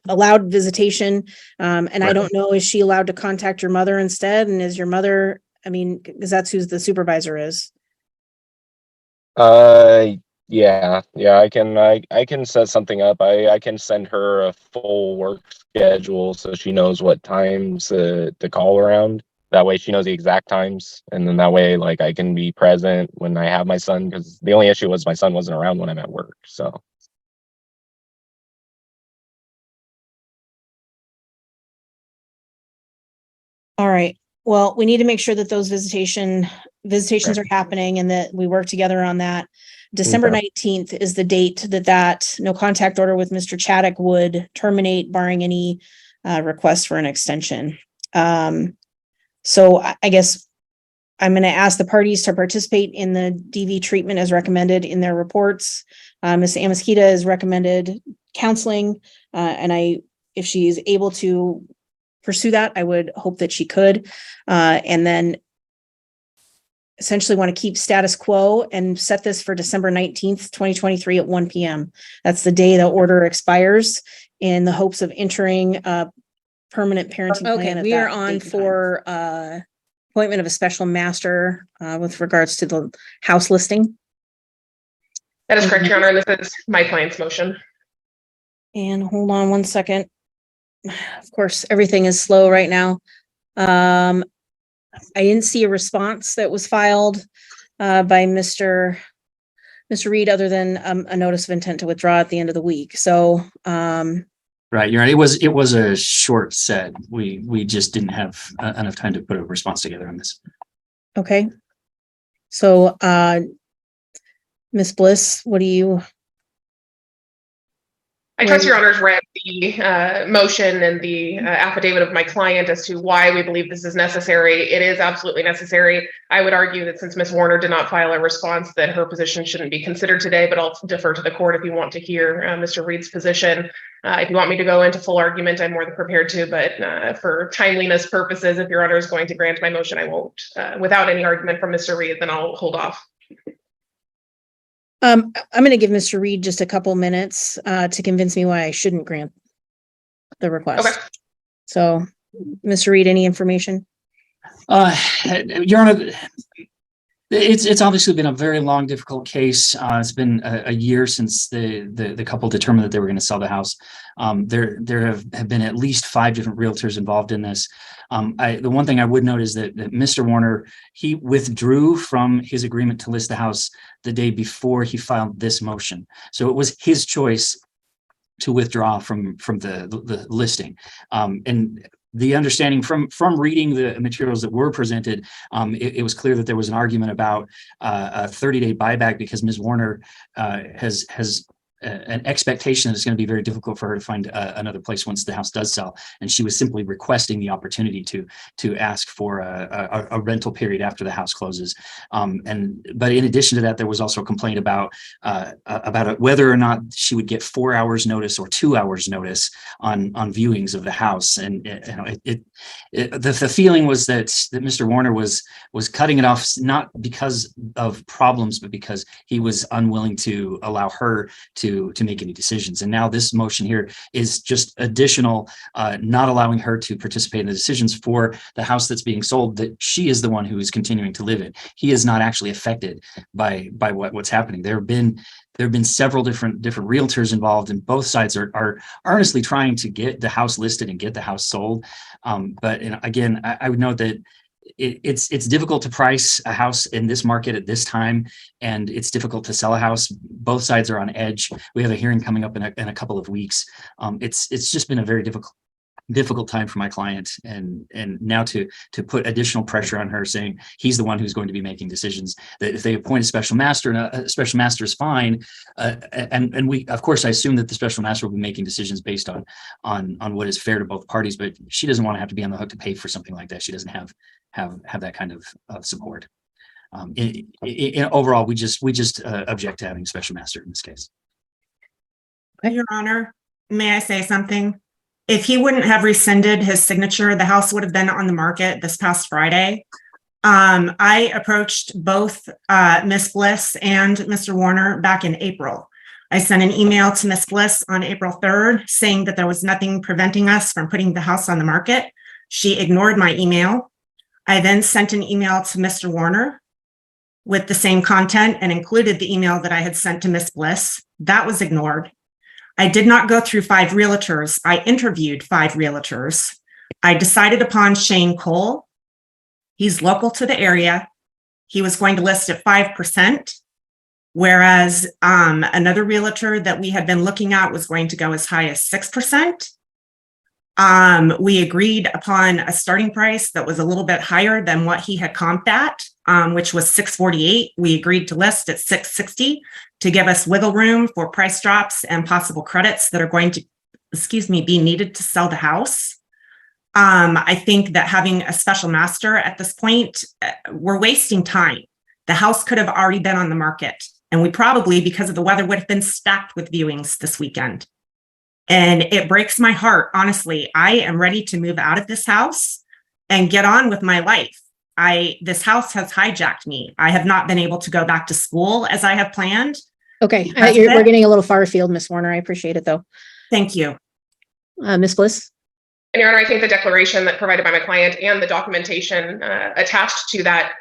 S1: allowed visitation, and I don't know, is she allowed to contact your mother instead? And is your mother, I mean, because that's who the supervisor is.
S12: Yeah, I can set something up. I can send her a full work schedule so she knows what times to call around. That way she knows the exact times, and then that way, like, I can be present when I have my son, because the only issue was my son wasn't around when I'm at work. So
S1: All right. Well, we need to make sure that those visitations are happening and that we work together on that. December 19th is the date that no contact order with Mr. Chaddock would terminate, barring any request for an extension. So I guess I'm going to ask the parties to participate in the DV treatment as recommended in their reports. Ms. Amaskita has recommended counseling, and if she is able to pursue that, I would hope that she could. And then essentially want to keep status quo and set this for December 19th, 2023 at 1 p.m. That's the day the order expires, in the hopes of entering a permanent parenting plan. Okay, we are on for appointment of a special master with regards to the house listing.
S2: That is correct, Your Honor. This is my client's motion.
S1: And hold on one second. Of course, everything is slow right now. I didn't see a response that was filed by Mr. Reed, other than a notice of intent to withdraw at the end of the week. So,
S13: right, you're right. It was a short set. We just didn't have enough time to put a response together on this.
S1: Okay. So, Ms. Bliss, what do you?
S2: I trust Your Honor's read the motion and the affidavit of my client as to why we believe this is necessary. It is absolutely necessary. I would argue that since Ms. Warner did not file a response, that her position shouldn't be considered today, but I'll defer to the court if you want to hear Mr. Reed's position. If you want me to go into full argument, I'm more than prepared to, but for timeliness purposes, if Your Honor is going to grant my motion, I won't. Without any argument from Mr. Reed, then I'll hold off.
S1: I'm going to give Mr. Reed just a couple minutes to convince me why I shouldn't grant the request.
S2: Okay.
S1: So, Mr. Reed, any information?
S13: Your Honor, it's obviously been a very long, difficult case. It's been a year since the couple determined that they were going to sell the house. There have been at least 5 different realtors involved in this. The one thing I would note is that Mr. Warner, he withdrew from his agreement to list the house the day before he filed this motion. So it was his choice to withdraw from the listing. And the understanding from reading the materials that were presented, it was clear that there was an argument about a 30-day buyback because Ms. Warner has an expectation that it's going to be very difficult for her to find another place once the house does sell. And she was simply requesting the opportunity to ask for a rental period after the house closes. But in addition to that, there was also a complaint about whether or not she would get 4 hours notice or 2 hours notice on viewings of the house. And the feeling was that Mr. Warner was cutting it off, not because of problems, but because he was unwilling to allow her to make any decisions. And now this motion here is just additional, not allowing her to participate in the decisions for the house that's being sold, that she is the one who is continuing to live in. He is not actually affected by what's happening. There have been several different realtors involved, and both sides are earnestly trying to get the house listed and get the house sold. But again, I would note that it's difficult to price a house in this market at this time, and it's difficult to sell a house. Both sides are on edge. We have a hearing coming up in a couple of weeks. It's just been a very difficult time for my client, and now to put additional pressure on her, saying he's the one who's going to be making decisions, that if they appoint a special master, and a special master is fine, and we, of course, I assume that the special master will be making decisions based on what is fair to both parties, but she doesn't want to have to be on the hook to pay for something like that. She doesn't have that kind of support. Overall, we just object to having a special master in this case.
S14: Your Honor, may I say something? If he wouldn't have rescinded his signature, the house would have been on the market this past Friday. I approached both Ms. Bliss and Mr. Warner back in April. I sent an email to Ms. Bliss on April 3rd saying that there was nothing preventing us from putting the house on the market. She ignored my email. I then sent an email to Mr. Warner with the same content and included the email that I had sent to Ms. Bliss. That was ignored. I did not go through 5 realtors. I interviewed 5 realtors. I decided upon Shane Cole. He's local to the area. He was going to list at 5%, whereas another realtor that we had been looking at was going to go as high as 6%. We agreed upon a starting price that was a little bit higher than what he had comped at, which was $648. We agreed to list at $660 to give us wiggle room for price drops and possible credits that are going to, be needed to sell the house. I think that having a special master at this point, we're wasting time. The house could have already been on the market, and we probably, because of the weather, would have been stacked with viewings this weekend. And it breaks my heart. Honestly, I am ready to move out of this house and get on with my life. This house has hijacked me. I have not been able to go back to school as I have planned.
S1: Okay, we're getting a little far afield, Ms. Warner. I appreciate it, though.
S14: Thank you.
S1: Ms. Bliss?
S2: And Your Honor, I think the declaration that provided by my client and the documentation attached to that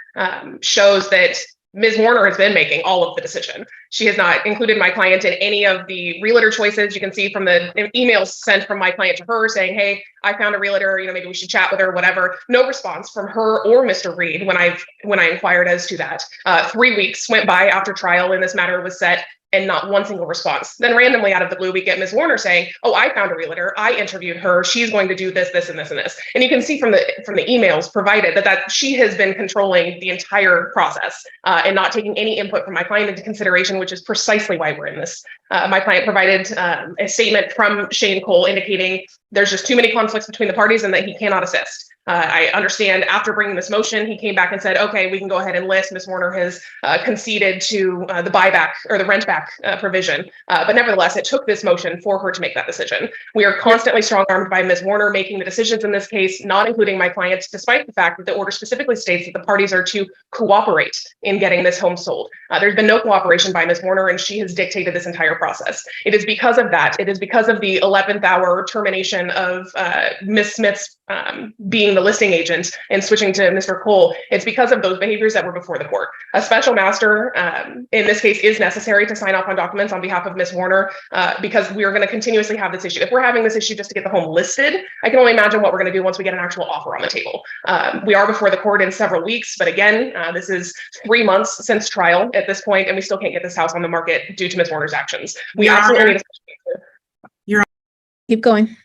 S2: shows that Ms. Warner has been making all of the decision. She has not included my client in any of the realtor choices. You can see from the emails sent from my client to her saying, hey, I found a realtor, maybe we should chat with her, whatever. No response from her or Mr. Reed when I inquired as to that. 3 weeks went by after trial and this matter was set, and not one single response. Then randomly out of the blue, we get Ms. Warner saying, oh, I found a realtor. I interviewed her. She's going to do this, this, and this, and this. And you can see from the emails provided that she has been controlling the entire process and not taking any input from my client into consideration, which is precisely why we're in this. My client provided a statement from Shane Cole indicating there's just too many conflicts between the parties and that he cannot assist. I understand after bringing this motion, he came back and said, okay, we can go ahead and list. Ms. Warner has conceded to the buyback or the rent back provision. But nevertheless, it took this motion for her to make that decision. We are constantly strong-armed by Ms. Warner making the decisions in this case, not including my clients, despite the fact that the order specifically states that the parties are to cooperate in getting this home sold. There's been no cooperation by Ms. Warner, and she has dictated this entire process. It is because of that. It is because of the 11th hour termination of Ms. Smith's being the listing agent and switching to Mr. Cole. It's because of those behaviors that were before the court. A special master, in this case, is necessary to sign off on documents on behalf of Ms. Warner because we are going to continuously have this issue. If we're having this issue just to get the home listed, I can only imagine what we're going to do once we get an actual offer on the table. We are before the court in several weeks, but again, this is 3 months since trial at this point, and we still can't get this house on the market due to Ms. Warner's actions. We absolutely need
S1: Keep going.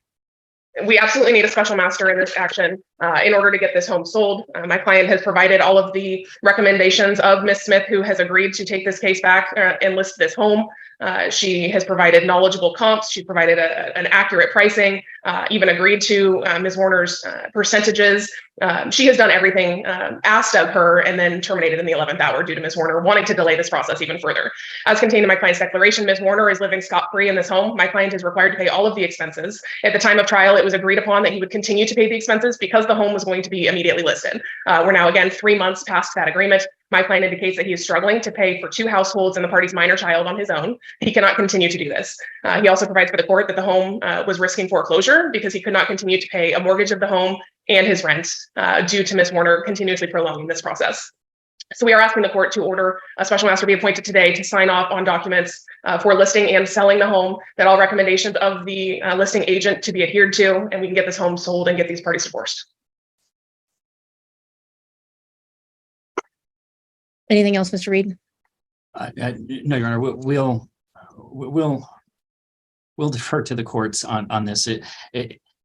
S2: We absolutely need a special master in this action. in order to get this home sold. My client has provided all of the recommendations of Ms. Smith, who has agreed to take this case back and list this home. She has provided knowledgeable comps. She provided an accurate pricing, even agreed to Ms. Warner's percentages. She has done everything asked of her and then terminated in the 11th hour due to Ms. Warner wanting to delay this process even further. As contained in my client's declaration, Ms. Warner is living scot-free in this home. My client is required to pay all of the expenses. At the time of trial, it was agreed upon that he would continue to pay the expenses because the home was going to be immediately listed. We're now again 3 months past that agreement. My client indicates that he is struggling to pay for 2 households and the party's minor child on his own. He cannot continue to do this. He also provides for the court that the home was risking foreclosure because he could not continue to pay a mortgage of the home and his rent due to Ms. Warner continuously prolonging this process. So we are asking the court to order a special master be appointed today to sign off on documents for listing and selling the home, that all recommendations of the listing agent to be adhered to, and we can get this home sold and get these parties divorced.
S1: Anything else, Mr. Reed?
S13: No, Your Honor, we'll defer to the courts on this.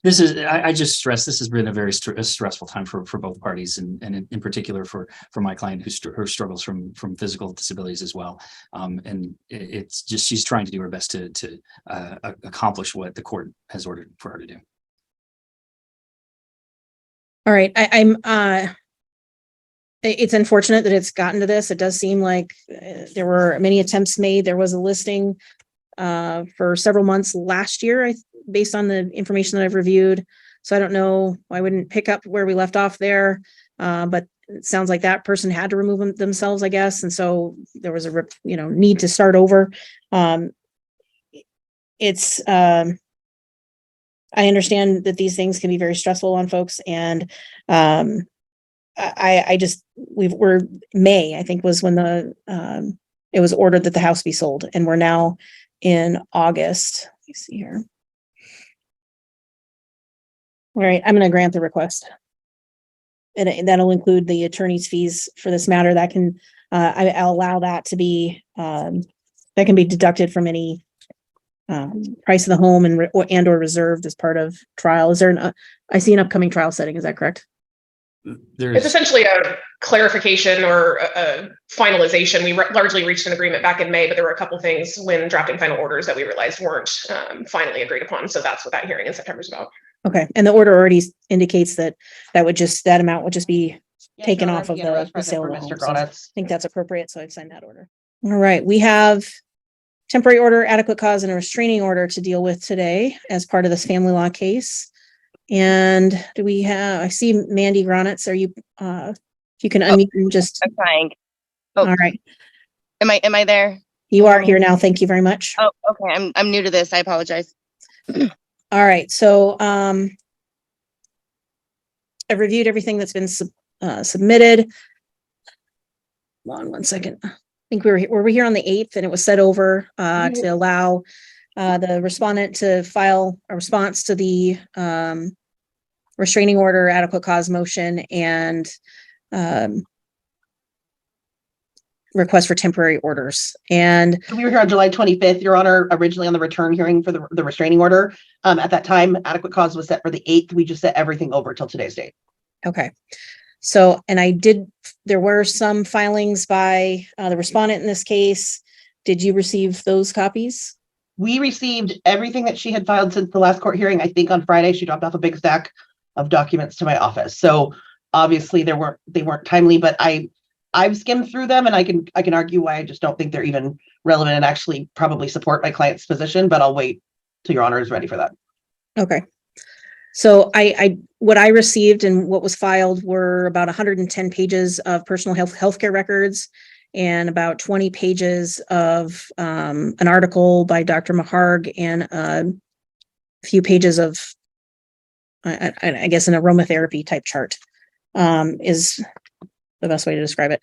S13: This is, I just stress, this has been a very stressful time for both parties, and in particular for my client who struggles from physical disabilities as well. And it's just, she's trying to do her best to accomplish what the court has ordered for her to do.
S1: All right, it's unfortunate that it's gotten to this. It does seem like there were many attempts made. There was a listing for several months last year, based on the information that I've reviewed. So I don't know, I wouldn't pick up where we left off there. But it sounds like that person had to remove themselves, I guess. And so there was a, need to start over. I understand that these things can be very stressful on folks, and we're May, I think, was when it was ordered that the house be sold, and we're now in August. Let me see here. All right, I'm going to grant the request, and that'll include the attorney's fees for this matter. That can, I'll allow that to be, that can be deducted from any price of the home and or reserved as part of trial. Is there I see an upcoming trial setting. Is that correct?
S2: It's essentially a clarification or a finalization. We largely reached an agreement back in May, but there were a couple things when drafting final orders that we realized weren't finally agreed upon. So that's what that hearing in September is about.
S1: Okay, and the order already indicates that that amount would just be taken off of the sale of the home. So I think that's appropriate. So I've signed that order. All right, we have temporary order, adequate cause, and a restraining order to deal with today as part of this family law case. And do we have, I see Mandy Gronitz. Are you, if you can unmute and just.
S15: I'm trying.
S1: All right.
S15: Am I there?
S1: You are here now. Thank you very much.
S15: Oh, okay. I'm new to this. I apologize.
S1: All right. So, I've reviewed everything that's been submitted. Hold on one second. I think we were here on the 8th, and it was set over to allow the respondent to file a response to the restraining order, adequate cause motion, and request for temporary orders. And
S16: we were here on July 25th, Your Honor, originally on the return hearing for the restraining order. At that time, adequate cause was set for the 8th. We just set everything over till today's date.
S1: Okay. So, and there were some filings by the respondent in this case. Did you receive those copies?
S16: We received everything that she had filed since the last court hearing. I think on Friday, she dropped off a big stack of documents to my office. So obviously they weren't timely, but I've skimmed through them, and I can argue why I just don't think they're even relevant and actually probably support my client's position, but I'll wait till Your Honor is ready for that.
S1: Okay. So what I received and what was filed were about 110 pages of personal healthcare records and about 20 pages of an article by Dr. Maharg and a few pages of, I guess, an aromatherapy type chart is the best way to describe it.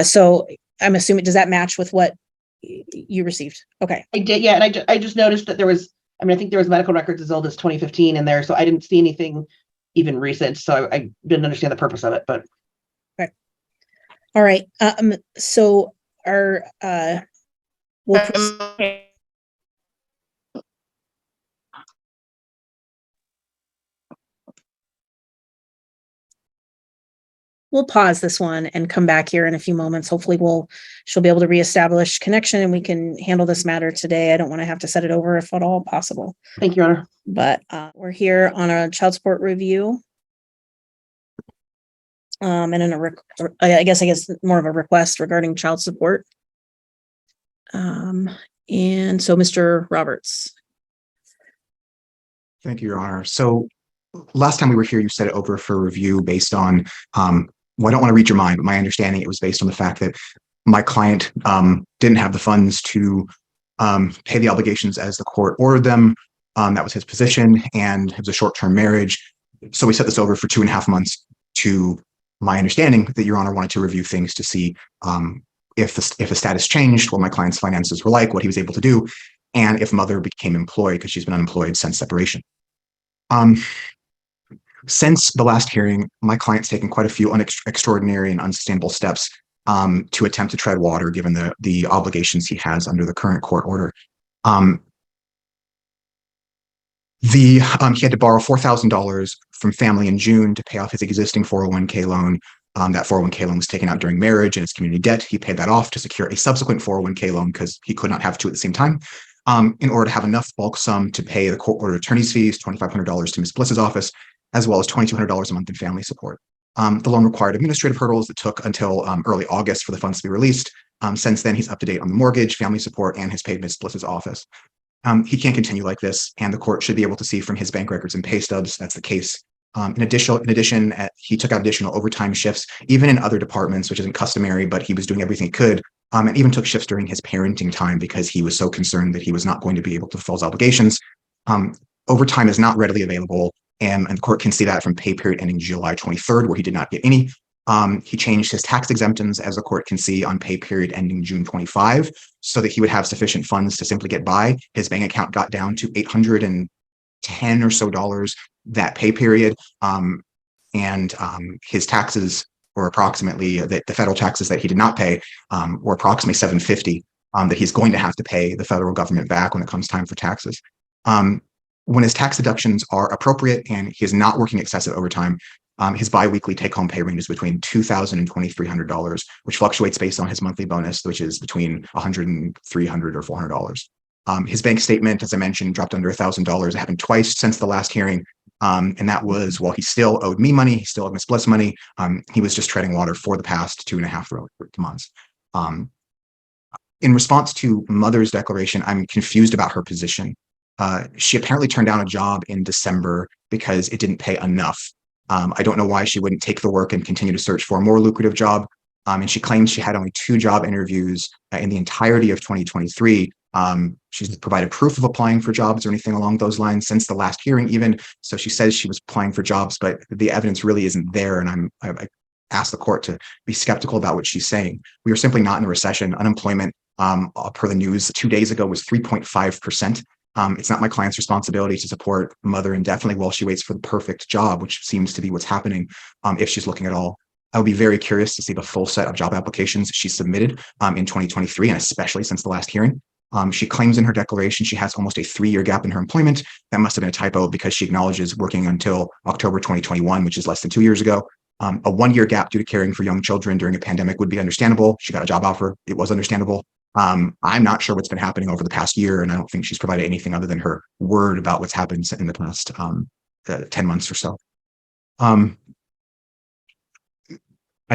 S1: So I'm assuming, does that match with what you received? Okay.
S16: I did, yeah. And I just noticed that there was, I think there was medical records as old as 2015 in there, so I didn't see anything even recent. So I didn't understand the purpose of it, but.
S1: Okay. All right. So we'll we'll pause this one and come back here in a few moments. Hopefully she'll be able to reestablish connection and we can handle this matter today. I don't want to have to set it over if at all possible.
S16: Thank you, Your Honor.
S1: But we're here on a child support review. And in I guess more of a request regarding child support. And so Mr. Roberts.
S17: Thank you, Your Honor. So last time we were here, you set it over for review based on, well, I don't want to read your mind, but my understanding, it was based on the fact that my client didn't have the funds to pay the obligations as the court ordered them. That was his position, and it was a short-term marriage. So we set this over for 2.5 months to my understanding that Your Honor wanted to review things to see if the status changed, what my client's finances were like, what he was able to do, and if mother became employed, because she's been unemployed since separation. Since the last hearing, my client's taken quite a few extraordinary and unsustainable steps to attempt to tread water, given the obligations he has under the current court order. He had to borrow $4,000 from family in June to pay off his existing 401k loan. That 401k loan was taken out during marriage and his community debt. He paid that off to secure a subsequent 401k loan because he could not have two at the same time. In order to have enough bulk sum to pay the court order attorney's fees, $2,500 to Ms. Bliss's office, as well as $2,200 a month in family support. The loan required administrative hurdles that took until early August for the funds to be released. Since then, he's up to date on the mortgage, family support, and has paid Ms. Bliss's office. He can't continue like this, and the court should be able to see from his bank records and pay stubs that's the case. In addition, he took out additional overtime shifts, even in other departments, which isn't customary, but he was doing everything he could, and even took shifts during his parenting time because he was so concerned that he was not going to be able to fulfill his obligations. Overtime is not readily available, and the court can see that from pay period ending July 23rd, where he did not get any. He changed his tax exemptions, as the court can see, on pay period ending June 25, so that he would have sufficient funds to simply get by. His bank account got down to $810 or so that pay period, and his taxes were approximately, the federal taxes that he did not pay were approximately $750 that he's going to have to pay the federal government back when it comes time for taxes. When his tax deductions are appropriate and he is not working excessive overtime, his biweekly take-home pay range is between $2,000 and $2,300, which fluctuates based on his monthly bonus, which is between $100 and $300 or $400. His bank statement, as I mentioned, dropped under $1,000. It happened twice since the last hearing, and that was while he still owed me money, he still owed Ms. Bliss money. He was just treading water for the past 2.5 months. In response to mother's declaration, I'm confused about her position. She apparently turned down a job in December because it didn't pay enough. I don't know why she wouldn't take the work and continue to search for a more lucrative job. And she claims she had only 2 job interviews in the entirety of 2023. She's provided proof of applying for jobs or anything along those lines since the last hearing even. So she says she was applying for jobs, but the evidence really isn't there. And I asked the court to be skeptical about what she's saying. We are simply not in a recession. Unemployment, per the news 2 days ago, was 3.5%. It's not my client's responsibility to support mother indefinitely while she waits for the perfect job, which seems to be what's happening if she's looking at all. I would be very curious to see the full set of job applications she submitted in 2023, and especially since the last hearing. She claims in her declaration she has almost a 3-year gap in her employment. That must have been a typo because she acknowledges working until October 2021, which is less than 2 years ago. A 1-year gap due to caring for young children during a pandemic would be understandable. She got a job offer. It was understandable. I'm not sure what's been happening over the past year, and I don't think she's provided anything other than her word about what's happened in the past 10 months or so. I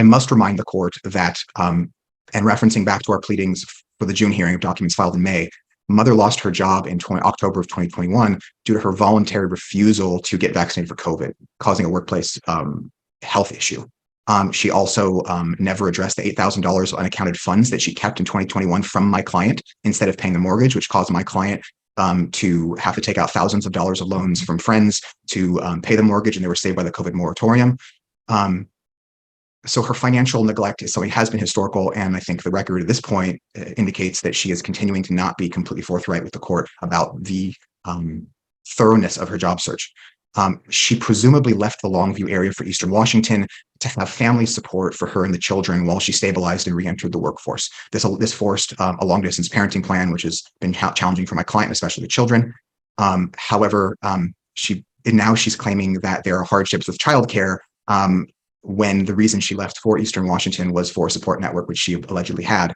S17: must remind the court that, and referencing back to our pleadings for the June hearing of documents filed in May, mother lost her job in October of 2021 due to her voluntary refusal to get vaccinated for COVID, causing a workplace health issue. She also never addressed the $8,000 unaccounted funds that she kept in 2021 from my client instead of paying the mortgage, which caused my client to have to take out thousands of dollars of loans from friends to pay the mortgage, and they were saved by the COVID moratorium. So her financial neglect is something has been historical, and I think the record at this point indicates that she is continuing to not be completely forthright with the court about the thoroughness of her job search. She presumably left the Longview area for Eastern Washington to have family support for her and the children while she stabilized and re-entered the workforce. This forced a long-distance parenting plan, which has been challenging for my client, especially the children. However, she's claiming that there are hardships with childcare, when the reason she left for Eastern Washington was for a support network, which she allegedly had.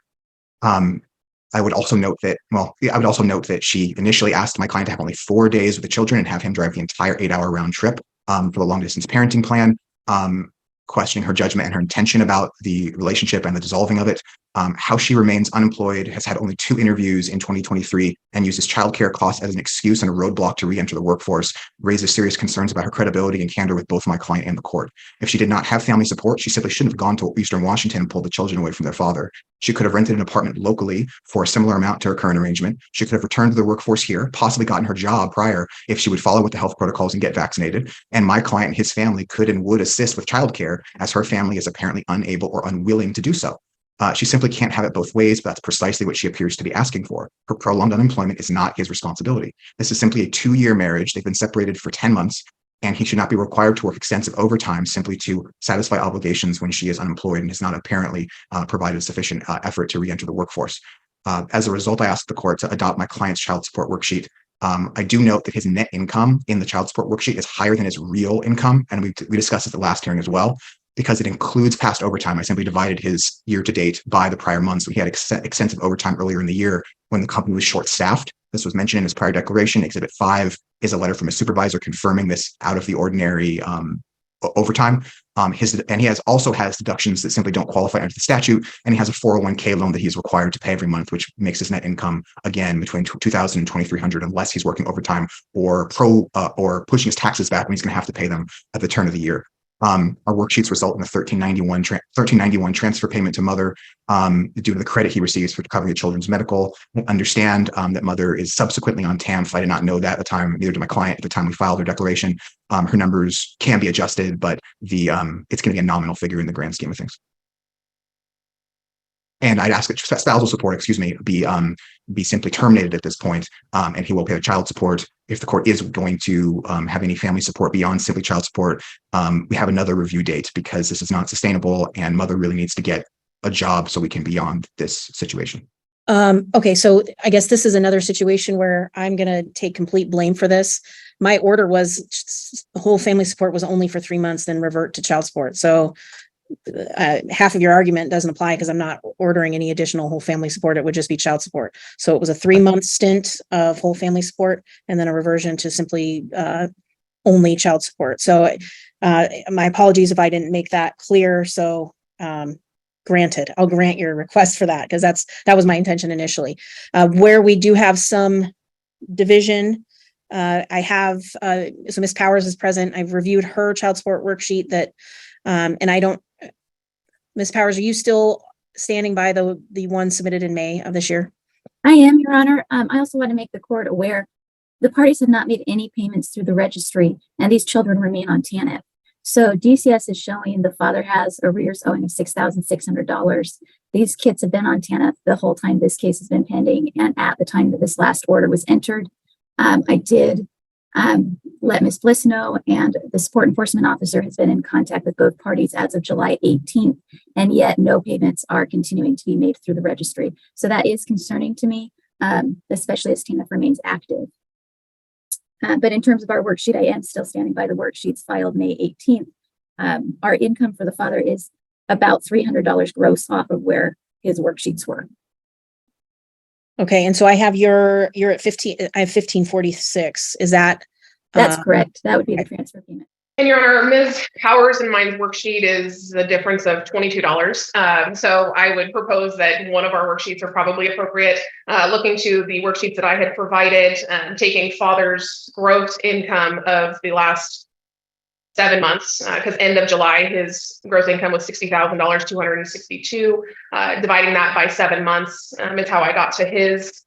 S17: I would also note that she initially asked my client to have only 4 days with the children and have him drive the entire 8-hour round trip for the long distance parenting plan, questioning her judgment and her intention about the relationship and the dissolving of it. How she remains unemployed, has had only 2 interviews in 2023, and uses childcare costs as an excuse and a roadblock to re-enter the workforce, raises serious concerns about her credibility and candor with both my client and the court. If she did not have family support, she simply shouldn't have gone to Eastern Washington and pulled the children away from their father. She could have rented an apartment locally for a similar amount to her current arrangement. She could have returned to the workforce here, possibly gotten her job prior if she would follow with the health protocols and get vaccinated. And my client and his family could and would assist with childcare, as her family is apparently unable or unwilling to do so. She simply can't have it both ways, but that's precisely what she appears to be asking for. Her prolonged unemployment is not his responsibility. This is simply a 2-year marriage. They've been separated for 10 months, and he should not be required to work extensive overtime simply to satisfy obligations when she is unemployed and has not apparently provided sufficient effort to re-enter the workforce. As a result, I asked the court to adopt my client's child support worksheet. I do note that his net income in the child support worksheet is higher than his real income, and we discussed it at the last hearing as well. Because it includes past overtime, I simply divided his year-to-date by the prior months. We had extensive overtime earlier in the year when the company was short-staffed. This was mentioned in his prior declaration. Exhibit 5 is a letter from a supervisor confirming this out-of-the-ordinary overtime. And he also has deductions that simply don't qualify under the statute, and he has a 401k loan that he's required to pay every month, which makes his net income again between $2,000 and $2,300 unless he's working overtime or pushing his taxes back when he's going to have to pay them at the turn of the year. Our worksheets result in a 1391 transfer payment to mother due to the credit he receives for covering the children's medical. I understand that mother is subsequently on TAMF. I did not know that at the time, neither did my client at the time we filed her declaration. Her numbers can be adjusted, but it's going to be a nominal figure in the grand scheme of things. And I'd ask that spousal support, be simply terminated at this point, and he will pay the child support. If the court is going to have any family support beyond simply child support, we have another review date because this is not sustainable, and mother really needs to get a job so we can be beyond this situation.
S1: Okay, so I guess this is another situation where I'm going to take complete blame for this. My order was whole family support was only for 3 months, then revert to child support. So half of your argument doesn't apply because I'm not ordering any additional whole family support. It would just be child support. So it was a 3-month stint of whole family support and then a reversion to simply only child support. So my apologies if I didn't make that clear. So granted, I'll grant your request for that because that was my intention initially. Where we do have some division, I have so Ms. Powers is present. I've reviewed her child support worksheet that and I don't. Ms. Powers, are you still standing by the one submitted in May of this year?
S18: I am, Your Honor. I also want to make the court aware the parties have not made any payments through the registry, and these children remain on TANF. So DCS is showing the father has arrears owing of $6,600. These kids have been on TANF the whole time this case has been pending, and at the time that this last order was entered, I did let Ms. Bliss know, and the support enforcement officer has been in contact with both parties as of July 18th, and yet no payments are continuing to be made through the registry. So that is concerning to me, especially as TANF remains active. But in terms of our worksheet, I am still standing by the worksheets filed May 18th. Our income for the father is about $300 gross off of where his worksheets were.
S1: Okay, and so I have you're at 15. I have 1546. Is that?
S18: That's correct. That would be the transfer payment.
S2: And Your Honor, Ms. Powers and my worksheet is the difference of $22. So I would propose that one of our worksheets are probably appropriate. Looking to the worksheets that I had provided, taking father's gross income of the last 7 months, because end of July, his gross income was $60,000, 262. Dividing that by 7 months is how I got to his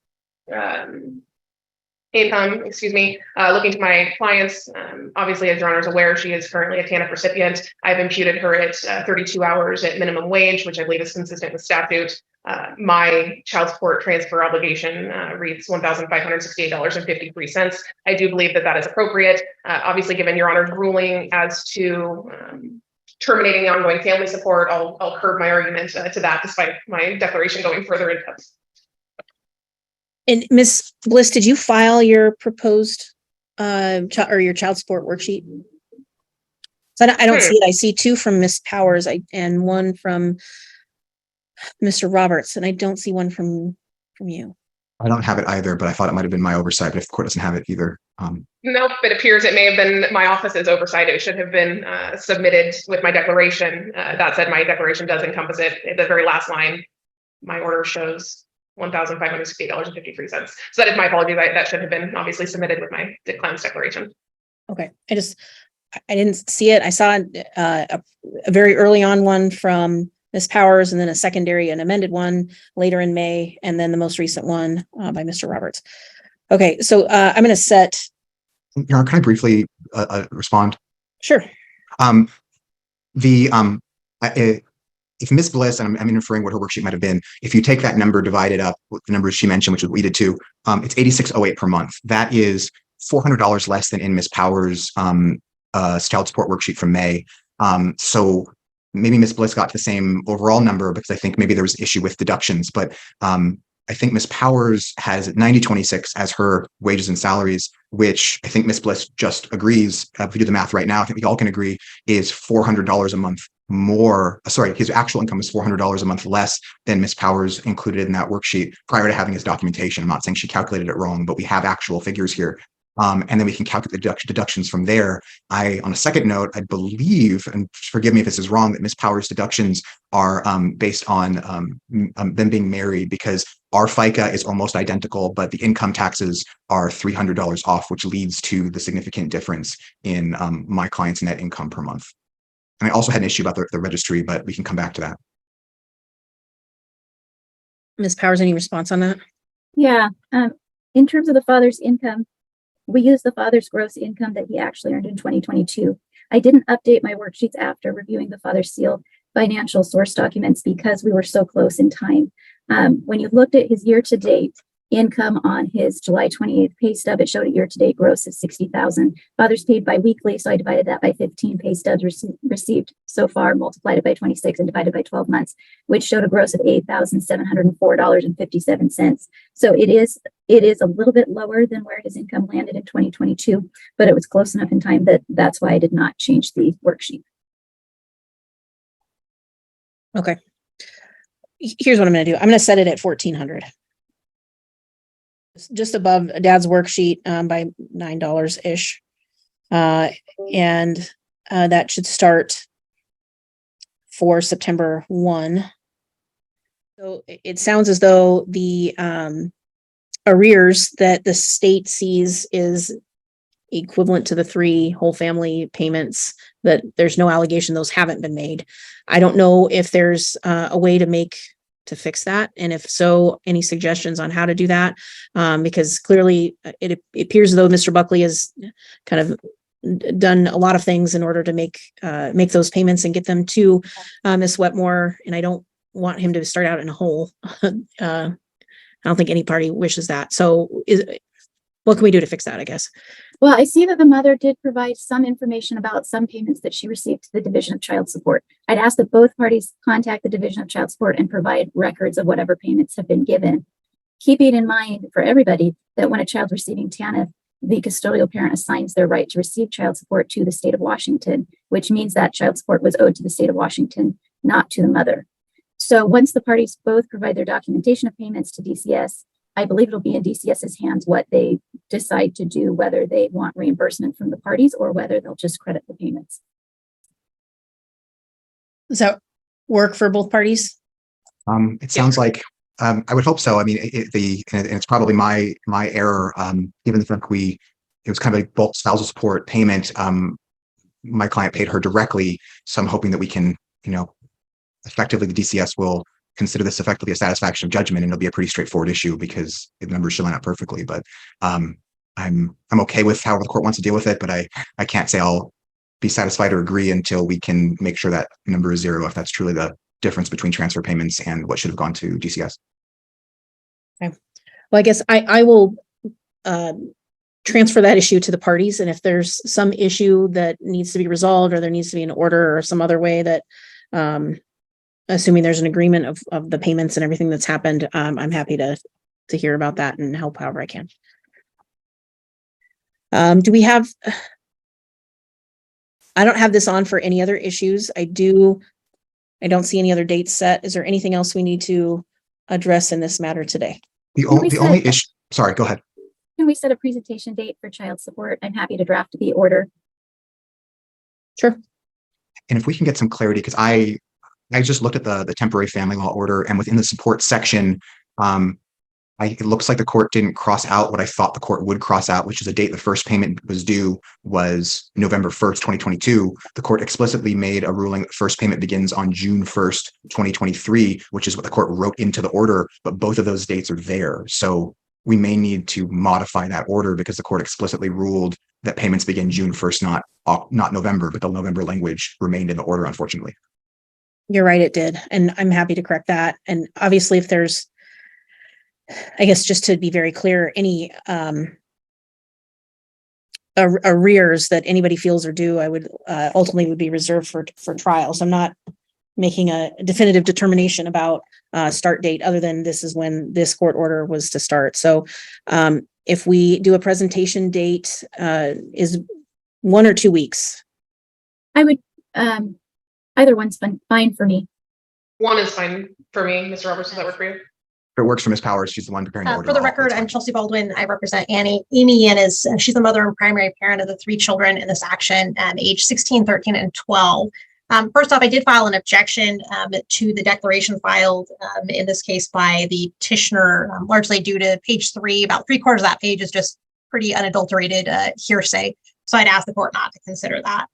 S2: income, looking to my clients. Obviously, as Your Honor is aware, she is currently a TANF recipient. I've imputed her at 32 hours at minimum wage, which I believe is consistent with statute. My child support transfer obligation reads $1,568.53. I do believe that is appropriate. Obviously, given Your Honor's ruling as to terminating the ongoing family support, I'll curb my argument to that, despite my declaration going further into it.
S1: And Ms. Bliss, did you file your proposed or your child support worksheet? So I don't see it. I see 2 from Miss Powers and 1 from Mr. Roberts, and I don't see 1 from you.
S17: I don't have it either, but I thought it might have been my oversight, but if the court doesn't have it either.
S2: Nope, it appears it may have been my office's oversight. It should have been submitted with my declaration. That said, my declaration does encompass it. At the very last line, my order shows $1,568.53. So that is my apology. That should have been obviously submitted with my claims declaration.
S1: Okay, I didn't see it. I saw a very early on one from Ms. Powers, and then a secondary and amended one later in May, and then the most recent one by Mr. Roberts. Okay, so I'm going to set.
S17: Your Honor, can I briefly respond?
S1: Sure.
S17: If Ms. Bliss, and I'm inferring what her worksheet might have been, if you take that number divided up with the numbers she mentioned, which is what we did too, it's $86.08 per month. That is $400 less than in Ms. Powers' child support worksheet from May. So maybe Ms. Bliss got to the same overall number because I think maybe there was an issue with deductions, but I think Ms. Powers has 9026 as her wages and salaries, which I think Ms. Bliss just agrees. If we do the math right now, I think we all can agree is $400 a month more. Sorry, his actual income is $400 a month less than Ms. Powers included in that worksheet prior to having his documentation. I'm not saying she calculated it wrong, but we have actual figures here. And then we can calculate the deductions from there. On a second note, I believe, and forgive me if this is wrong, that Ms. Powers' deductions are based on them being married, because our FICA is almost identical, but the income taxes are $300 off, which leads to the significant difference in my client's net income per month. And I also had an issue about the registry, but we can come back to that.
S1: Ms. Powers, any response on that?
S18: Yeah. In terms of the father's income, we use the father's gross income that he actually earned in 2022. I didn't update my worksheets after reviewing the father's sealed financial source documents because we were so close in time. When you looked at his year-to-date income on his July 28th pay stub, it showed a year-to-date gross of $60,000. Father's paid bi-weekly, so I divided that by 15 pay stubs received so far, multiplied it by 26 and divided by 12 months, which showed a gross of $8,704.57. So it is a little bit lower than where his income landed in 2022, but it was close enough in time that that's why I did not change the worksheet.
S1: Okay. Here's what I'm going to do. I'm going to set it at 1,400. Just above Dad's worksheet by $9-ish. And that should start for September 1. So it sounds as though the arrears that the state sees is equivalent to the 3 whole family payments, that there's no allegation those haven't been made. I don't know if there's a way to fix that. And if so, any suggestions on how to do that? Because clearly it appears as though Mr. Buckley has kind of done a lot of things in order to make those payments and get them to Ms. Wetmore. And I don't want him to start out in a hole. I don't think any party wishes that. So what can we do to fix that, I guess?
S18: Well, I see that the mother did provide some information about some payments that she received to the Division of Child Support. I'd ask that both parties contact the Division of Child Support and provide records of whatever payments have been given. Keeping in mind for everybody that when a child's receiving TANF, the custodial parent assigns their right to receive child support to the state of Washington, which means that child support was owed to the state of Washington, not to the mother. So once the parties both provide their documentation of payments to DCS, I believe it'll be in DCS's hands what they decide to do, whether they want reimbursement from the parties or whether they'll just credit the payments.
S1: Does that work for both parties?
S17: It sounds like I would hope so. I mean, it's probably my error. Given the fact it was kind of a bulk spousal support payment. My client paid her directly, so I'm hoping that we can, effectively the DCS will consider this effectively a satisfaction of judgment, and it'll be a pretty straightforward issue because the numbers should line up perfectly. But I'm okay with how the court wants to deal with it, but I can't say I'll be satisfied or agree until we can make sure that number is 0, if that's truly the difference between transfer payments and what should have gone to DCS.
S1: Okay. Well, I guess I will transfer that issue to the parties, and if there's some issue that needs to be resolved, or there needs to be an order or some other way that assuming there's an agreement of the payments and everything that's happened, I'm happy to hear about that and help however I can. Do we have I don't have this on for any other issues. I don't see any other dates set. Is there anything else we need to address in this matter today?
S17: The
S18: Can we
S17: only
S18: set-
S17: issue, sorry, go ahead.
S18: Can we set a presentation date for child support? I'm happy to draft the order.
S1: Sure.
S17: And if we can get some clarity, because I just looked at the temporary family law order, and within the support section, it looks like the court didn't cross out what I thought the court would cross out, which is a date the first payment was due was November 1st, 2022. The court explicitly made a ruling that first payment begins on June 1st, 2023, which is what the court wrote into the order, but both of those dates are there. So we may need to modify that order because the court explicitly ruled that payments begin June 1st, not November, but the November language remained in the order, unfortunately.
S1: You're right, it did. And I'm happy to correct that. And obviously if there's, I guess just to be very clear, any arrears that anybody feels are due, I would ultimately would be reserved for trial. So I'm not making a definitive determination about start date other than this is when this court order was to start. So if we do a presentation date, is 1 or 2 weeks?
S18: I would, either one's fine for me.
S2: 1 is fine for me. Mr. Roberts, does that work for you?
S17: If it works for Ms. Powers, she's the one preparing the order.
S19: For the record, I'm Chelsea Baldwin. I represent Amy. Amy Yin is, she's the mother and primary parent of the 3 children in this action, age 16, 13, and 12. First off, I did file an objection to the declaration filed in this case by the petitioner, largely due to page 3. About 3/4 of that page is just pretty unadulterated hearsay. So I'd ask the court not to consider that.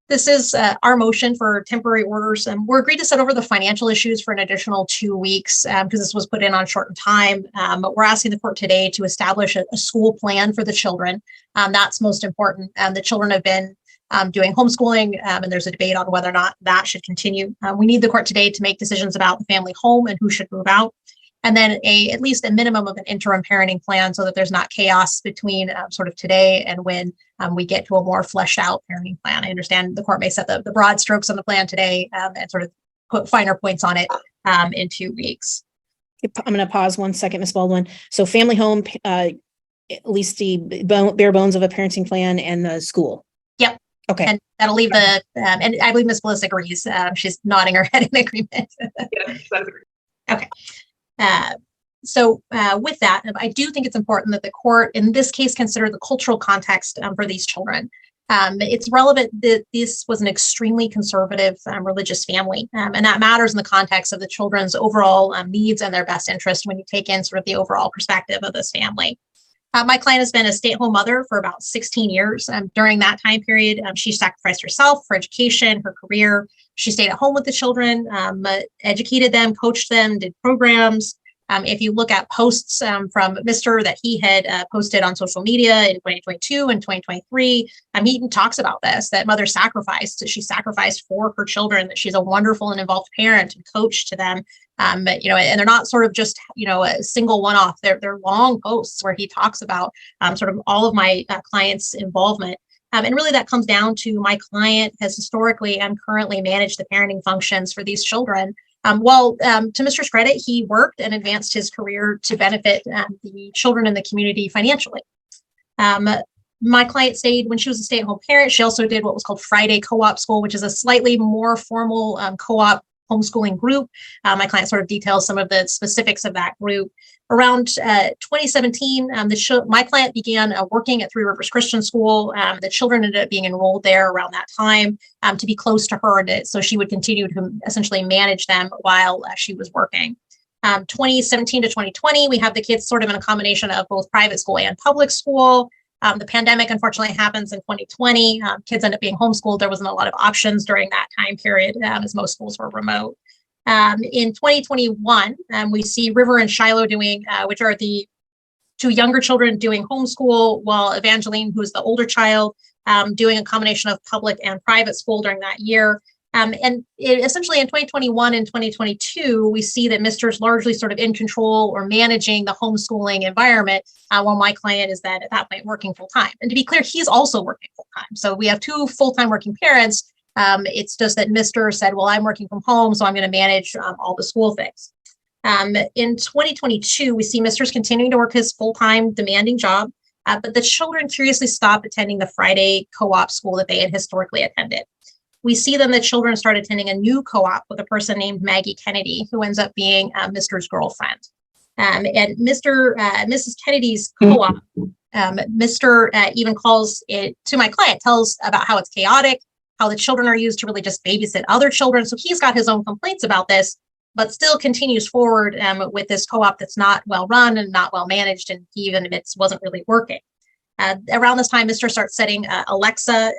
S19: This is our motion for temporary orders. We're agreed to set over the financial issues for an additional 2 weeks because this was put in on shortened time. But we're asking the court today to establish a school plan for the children. That's most important. The children have been doing homeschooling, and there's a debate on whether or not that should continue. We need the court today to make decisions about the family home and who should move out. And then at least a minimum of an interim parenting plan so that there's not chaos between sort of today and when we get to a more fleshed out parenting plan. I understand the court may set the broad strokes on the plan today and sort of put finer points on it in 2 weeks.
S1: I'm going to pause 1 second, Ms. Baldwin. So family home, at least the bare bones of a parenting plan and the school.
S19: Yep.
S1: Okay.
S19: And that'll leave the, and I believe Ms. Bliss agrees. She's nodding her head in agreement.
S2: Yes, that's agreed.
S19: Okay. So with that, I do think it's important that the court, in this case, consider the cultural context for these children. It's relevant that this was an extremely conservative religious family, and that matters in the context of the children's overall needs and their best interest when you take in sort of the overall perspective of this family. My client has been a stay-at-home mother for about 16 years. During that time period, she sacrificed herself for education, her career. She stayed at home with the children, educated them, coached them, did programs. If you look at posts from Mr. that he had posted on social media in 2022 and 2023, he talks about this, that mother sacrificed. She sacrificed for her children, that she's a wonderful and involved parent and coach to them. And they're not sort of just, a single one-off. They're long posts where he talks about sort of all of my clients' involvement. And really that comes down to my client has historically and currently managed the parenting functions for these children. To Mr.'s credit, he worked and advanced his career to benefit the children in the community financially. My client stayed when she was a stay-at-home parent. She also did what was called Friday Co-op School, which is a slightly more formal co-op homeschooling group. My client sort of details some of the specifics of that group. Around 2017, my client began working at Three Rivers Christian School. The children ended up being enrolled there around that time to be close to her, so she would continue to essentially manage them while she was working. 2017 to 2020, we have the kids sort of in a combination of both private school and public school. The pandemic, unfortunately, happens in 2020. Kids end up being homeschooled. There wasn't a lot of options during that time period as most schools were remote. In 2021, we see River and Shiloh doing, which are the 2 younger children doing homeschool, while Evangeline, who's the older child, doing a combination of public and private school during that year. Essentially in 2021 and 2022, we see that Mr.'s largely sort of in control or managing the homeschooling environment, while my client is then at that point working full time. And to be clear, he's also working full time. So we have 2 full-time working parents. It's just that Mr. said, well, I'm working from home, so I'm going to manage all the school things. In 2022, we see Mr.'s continuing to work his full-time demanding job. But the children curiously stopped attending the Friday co-op school that they had historically attended. We see then the children start attending a new co-op with a person named Maggie Kennedy, who ends up being Mr.'s girlfriend. And Mrs. Kennedy's co-op, Mr. Even calls it to my client, tells about how it's chaotic, how the children are used to really just babysit other children. So he's got his own complaints about this, but still continues forward with this co-op that's not well run and not well managed, and he even admits wasn't really working. Around this time, Mr. starts setting Alexa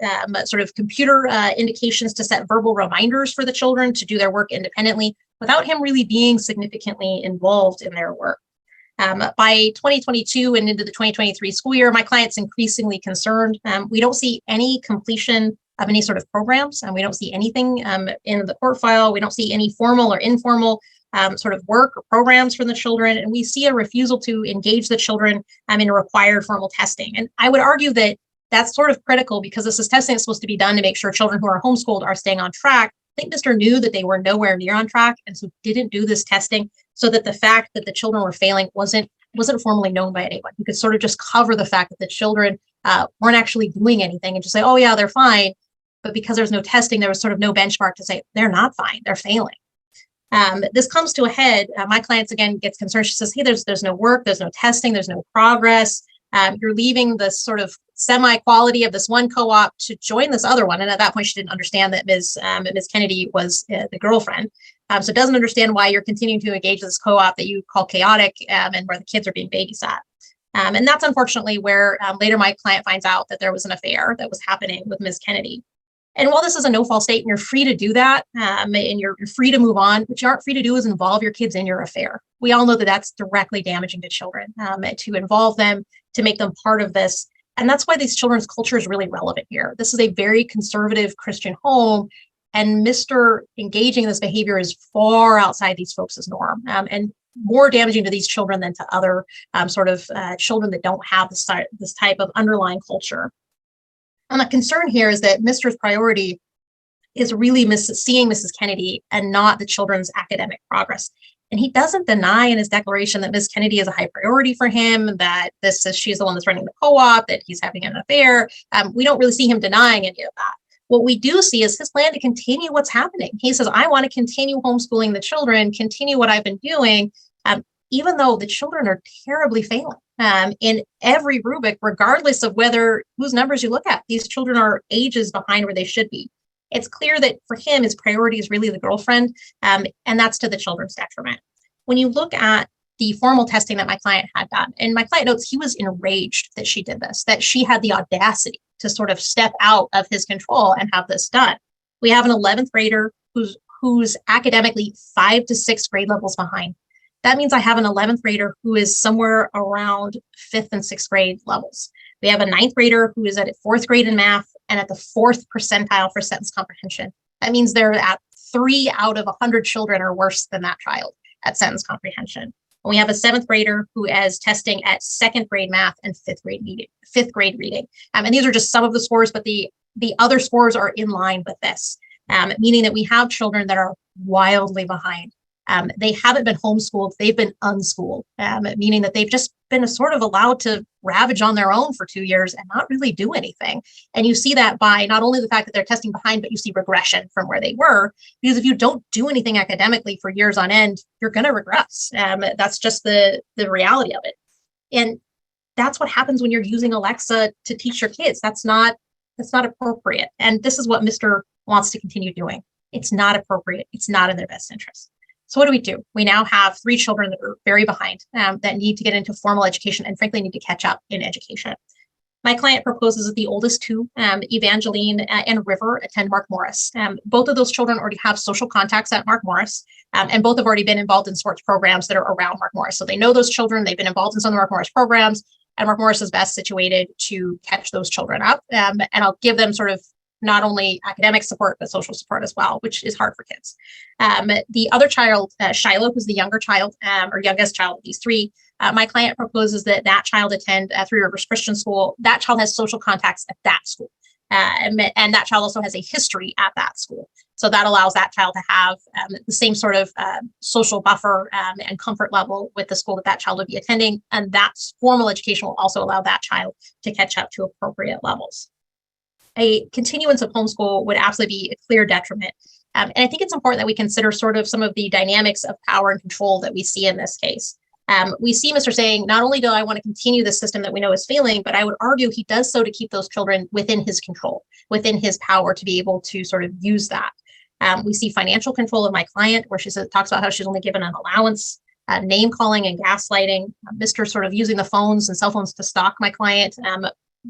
S19: sort of computer indications to set verbal reminders for the children to do their work independently without him really being significantly involved in their work. By 2022 and into the 2023 school year, my client's increasingly concerned. We don't see any completion of any sort of programs, and we don't see anything in the court file. We don't see any formal or informal sort of work or programs for the children, and we see a refusal to engage the children in required formal testing. And I would argue that that's sort of critical because this is testing that's supposed to be done to make sure children who are homeschooled are staying on track. I think Mr. knew that they were nowhere near on track, and so didn't do this testing so that the fact that the children were failing wasn't formally known by anyone. You could sort of just cover the fact that the children weren't actually doing anything and just say, oh yeah, they're fine. But because there's no testing, there was sort of no benchmark to say they're not fine, they're failing. This comes to a head. My clients again gets concerned. She says, hey, there's no work, there's no testing, there's no progress. You're leaving the sort of semi-quality of this one co-op to join this other one. And at that point, she didn't understand that Ms. Kennedy was the girlfriend. So doesn't understand why you're continuing to engage this co-op that you call chaotic and where the kids are being babysat. And that's unfortunately where later my client finds out that there was an affair that was happening with Ms. Kennedy. And while this is a no-fault state and you're free to do that and you're free to move on, what you aren't free to do is involve your kids in your affair. We all know that that's directly damaging to children, to involve them, to make them part of this. And that's why these children's culture is really relevant here. This is a very conservative Christian home, and Mr. engaging in this behavior is far outside these folks' norm and more damaging to these children than to other children that don't have this type of underlying culture. And the concern here is that Mr.'s priority is really seeing Mrs. Kennedy and not the children's academic progress. And he doesn't deny in his declaration that Ms. Kennedy is a high priority for him, that she's the one that's running the co-op, that he's having an affair. We don't really see him denying any of that. What we do see is his plan to continue what's happening. He says, I want to continue homeschooling the children, continue what I've been doing, even though the children are terribly failing in every rubric, regardless of whose numbers you look at. These children are ages behind where they should be. It's clear that for him, his priority is really the girlfriend, and that's to the children's detriment. When you look at the formal testing that my client had done, and my client notes he was enraged that she did this, that she had the audacity to sort of step out of his control and have this done. We have an 11th grader who's academically 5 to 6 grade levels behind. That means I have an 11th grader who is somewhere around 5th and 6th grade levels. We have a 9th grader who is at 4th grade in math and at the 4th percentile for sentence comprehension. That means they're at 3 out of 100 children are worse than that child at sentence comprehension. And we have a 7th grader who is testing at 2nd grade math and 5th grade reading. And these are just some of the scores, but the other scores are in line with this, meaning that we have children that are wildly behind. They haven't been homeschooled, they've been unschooled, meaning that they've just been sort of allowed to ravage on their own for 2 years and not really do anything. And you see that by not only the fact that they're testing behind, but you see regression from where they were, because if you don't do anything academically for years on end, you're going to regress. That's just the reality of it. And that's what happens when you're using Alexa to teach your kids. That's not appropriate. And this is what Mr. wants to continue doing. It's not appropriate. It's not in their best interest. So what do? We now have 3 children that are very behind that need to get into formal education and frankly need to catch up in education. My client proposes that the oldest 2, Evangeline and River, attend Mark Morris. Both of those children already have social contacts at Mark Morris, and both have already been involved in sports programs that are around Mark Morris. So they know those children, they've been involved in some of the Mark Morris programs, and Mark Morris is best situated to catch those children up. And I'll give them sort of not only academic support, but social support as well, which is hard for kids. The other child, Shiloh, who's the younger child or youngest child of these 3, my client proposes that child attend Three Rivers Christian School. That child has social contacts at that school. And that child also has a history at that school. So that allows that child to have the same sort of social buffer and comfort level with the school that that child would be attending. And that formal education will also allow that child to catch up to appropriate levels. A continuance of homeschool would absolutely be a clear detriment. And I think it's important that we consider sort of some of the dynamics of power and control that we see in this case. We see Mr. saying, not only do I want to continue the system that we know is failing, but I would argue he does so to keep those children within his control, within his power to be able to sort of use that. We see financial control of my client, where she talks about how she's only given an allowance, name calling and gaslighting, Mr. sort of using the phones and cell phones to stalk my client,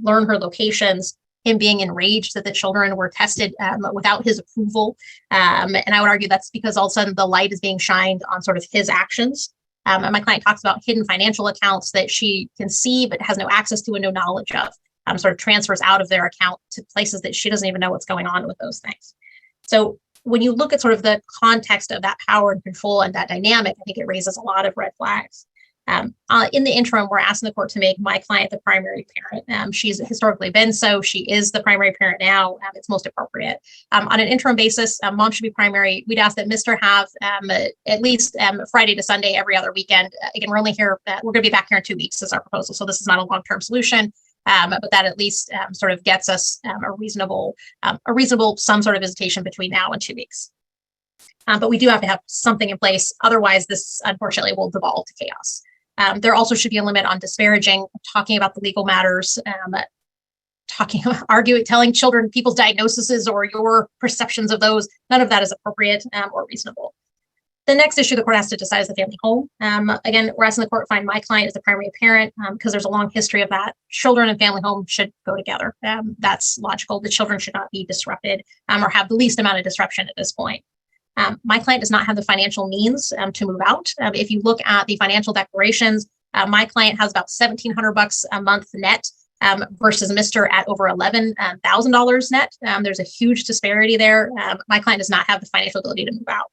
S19: learn her locations, him being enraged that the children were tested without his approval. And I would argue that's because all of a sudden the light is being shined on sort of his actions. And my client talks about hidden financial accounts that she can see but has no access to and no knowledge of, sort of transfers out of their account to places that she doesn't even know what's going on with those things. So when you look at sort of the context of that power and control and that dynamic, I think it raises a lot of red flags. In the interim, we're asking the court to make my client the primary parent. She's historically been so. She is the primary parent now. It's most appropriate. On an interim basis, mom should be primary. We'd ask that Mr. have at least Friday to Sunday every other weekend. Again, we're only here, we're going to be back here in 2 weeks is our proposal. So this is not a long-term solution. But that at least sort of gets us a reasonable some sort of visitation between now and 2 weeks. But we do have to have something in place. Otherwise, this unfortunately will devolve to chaos. There also should be a limit on disparaging, talking about the legal matters, telling children people's diagnoses or your perceptions of those. None of that is appropriate or reasonable. The next issue the court has to decide is the family home. Again, we're asking the court to find my client as the primary parent because there's a long history of that. Children and family home should go together. That's logical. The children should not be disrupted or have the least amount of disruption at this point. My client does not have the financial means to move out. If you look at the financial declarations, my client has about $1,700 a month net versus Mr. at over $11,000 net. There's a huge disparity there. My client does not have the financial ability to move out.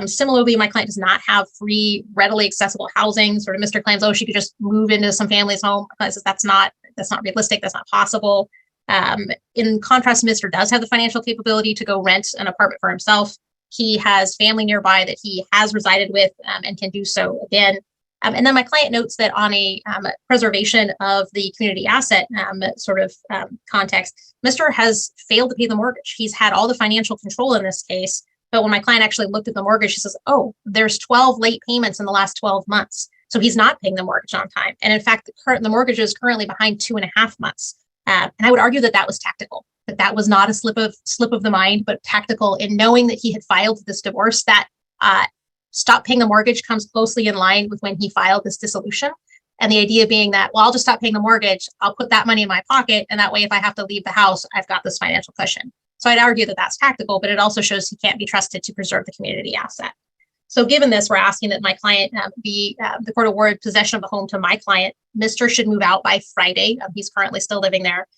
S19: Similarly, my client does not have free, readily accessible housing. Sort of Mr. claims, oh, she could just move into some family's home. My client says that's not realistic. That's not possible. In contrast, Mr. does have the financial capability to go rent an apartment for himself. He has family nearby that he has resided with and can do so again. And then my client notes that on a preservation of the community asset context, Mr. has failed to pay the mortgage. He's had all the financial control in this case. But when my client actually looked at the mortgage, she says, oh, there's 12 late payments in the last 12 months. So he's not paying the mortgage on time. And in fact, the mortgage is currently behind 2.5 months. And I would argue that that was tactical. That was not a slip of the mind, but tactical in knowing that he had filed this divorce. That stop paying the mortgage comes closely in line with when he filed this dissolution. And the idea being that, well, I'll just stop paying the mortgage. I'll put that money in my pocket. And that way, if I have to leave the house, I've got this financial cushion. So I'd argue that that's tactical, but it also shows he can't be trusted to preserve the community asset. So given this, we're asking that my client the court award possession of the home to my client. Mr. should move out by Friday. He's currently still living there.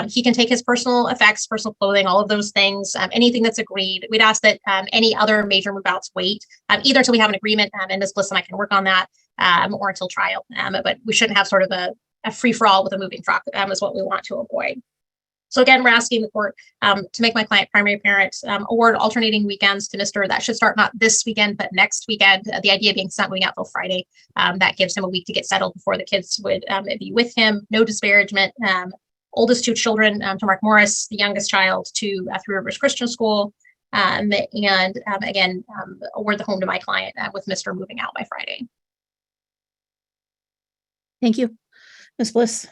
S19: He can take his personal effects, personal clothing, all of those things, anything that's agreed. We'd ask that any other major move outs wait, either until we have an agreement and Ms. Bliss and I can work on that, or until trial. But we shouldn't have sort of a free for all with a moving truck is what we want to avoid. So again, we're asking the court to make my client primary parent, award alternating weekends to Mr. That should start not this weekend, but next weekend. The idea being he's not moving out till Friday. That gives him a week to get settled before the kids would be with him. No disparagement. Oldest 2 children to Mark Morris, the youngest child to Three Rivers Christian School. And again, award the home to my client with Mr. moving out by Friday.
S1: Thank you. Ms. Bliss.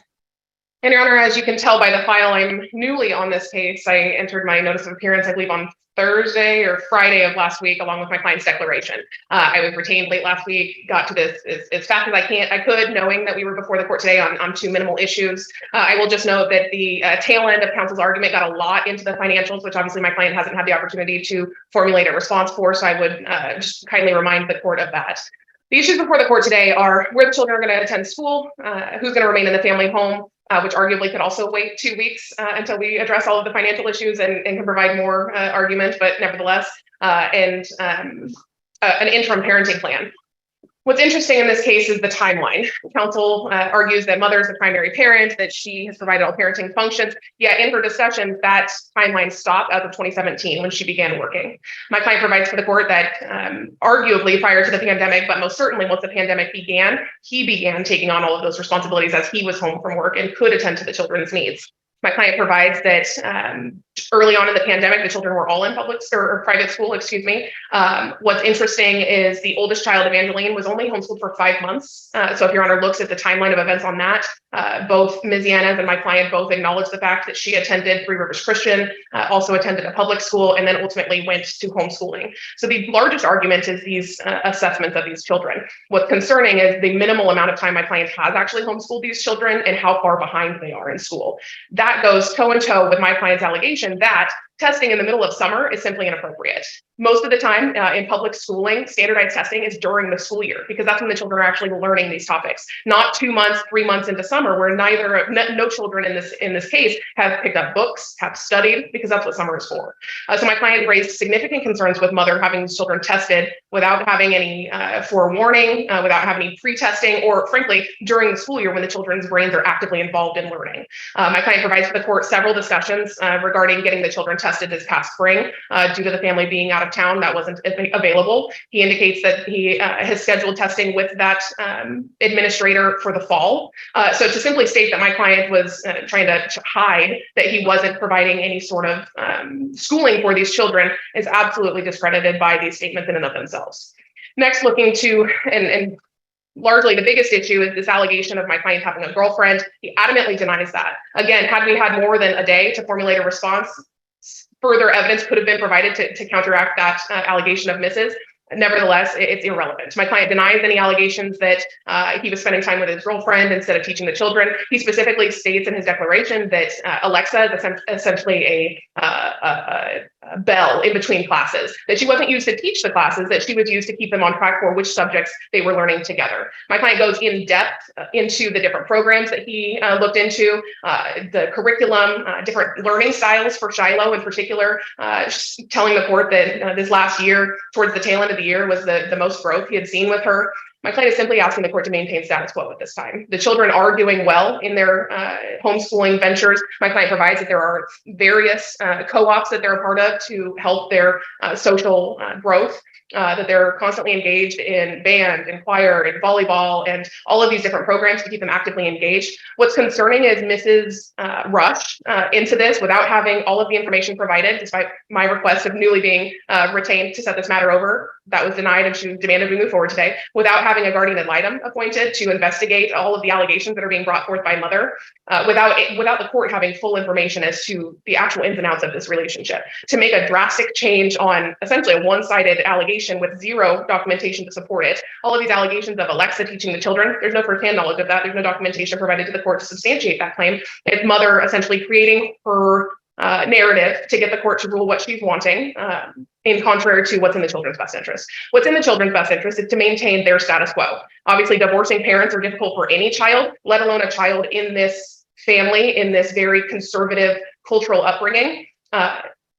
S2: And Your Honor, as you can tell by the file, I'm newly on this case. I entered my notice of appearance, I believe, on Thursday or Friday of last week, along with my client's declaration. I was retained late last week, got to this as fast as I could, knowing that we were before the court today on 2 minimal issues. I will just note that the tail end of counsel's argument got a lot into the financials, which obviously my client hasn't had the opportunity to formulate a response for. So I would just kindly remind the court of that. The issues before the court today are where the children are going to attend school, who's going to remain in the family home, which arguably could also wait 2 weeks until we address all of the financial issues and can provide more argument, but nevertheless, and an interim parenting plan. What's interesting in this case is the timeline. Counsel argues that mother is the primary parent, that she has provided all parenting functions, yet in her discussions, that timeline stopped as of 2017 when she began working. My client provides for the court that arguably prior to the pandemic, but most certainly once the pandemic began, he began taking on all of those responsibilities as he was home from work and could attend to the children's needs. My client provides that early on in the pandemic, the children were all in public or private school, excuse me. What's interesting is the oldest child, Evangeline, was only homeschooled for 5 months. So if Your Honor looks at the timeline of events on that, both Ms. Yanez and my client both acknowledged the fact that she attended Three Rivers Christian, also attended a public school, and then ultimately went to homeschooling. So the largest argument is these assessments of these children. What's concerning is the minimal amount of time my client has actually homeschooled these children and how far behind they are in school. That goes toe in toe with my client's allegation that testing in the middle of summer is simply inappropriate. Most of the time in public schooling, standardized testing is during the school year because that's when the children are actually learning these topics, not 2 months, 3 months into summer where no children in this case have picked up books, have studied, because that's what summer is for. So my client raised significant concerns with mother having these children tested without having any forewarning, without having any pre-testing, or frankly, during the school year when the children's brains are actively involved in learning. My client provides for the court several discussions regarding getting the children tested this past spring due to the family being out of town. That wasn't available. He indicates that he has scheduled testing with that administrator for the fall. So to simply state that my client was trying to hide that he wasn't providing any sort of schooling for these children is absolutely discredited by these statements in and of themselves. Next, looking to, and largely the biggest issue is this allegation of my client having a girlfriend. He adamantly denies that. Again, had we had more than a day to formulate a response, further evidence could have been provided to counteract that allegation of Mrs. Nevertheless, it's irrelevant. My client denies any allegations that he was spending time with his girlfriend instead of teaching the children. He specifically states in his declaration that Alexa is essentially a bell in between classes, that she wasn't used to teach the classes, that she was used to keep them on track for which subjects they were learning together. My client goes in depth into the different programs that he looked into, the curriculum, different learning styles for Shiloh in particular, telling the court that this last year, towards the tail end of the year, was the most growth he had seen with her. My client is simply asking the court to maintain status quo at this time. The children are doing well in their homeschooling ventures. My client provides that there are various co-ops that they're a part of to help their social growth. That they're constantly engaged in band and choir and volleyball and all of these different programs to keep them actively engaged. What's concerning is Mrs. Rush into this without having all of the information provided, despite my request of newly being retained to set this matter over. That was denied and she demanded we move forward today, without having a guardian ad litem appointed to investigate all of the allegations that are being brought forth by mother, without the court having full information as to the actual ins and outs of this relationship. To make a drastic change on essentially a one-sided allegation with zero documentation to support it. All of these allegations of Alexa teaching the children, there's no firsthand knowledge of that. There's no documentation provided to the court to substantiate that claim. It's mother essentially creating her narrative to get the court to rule what she's wanting, in contrary to what's in the children's best interest. What's in the children's best interest is to maintain their status quo. Obviously, divorcing parents are difficult for any child, let alone a child in this family, in this very conservative cultural upbringing.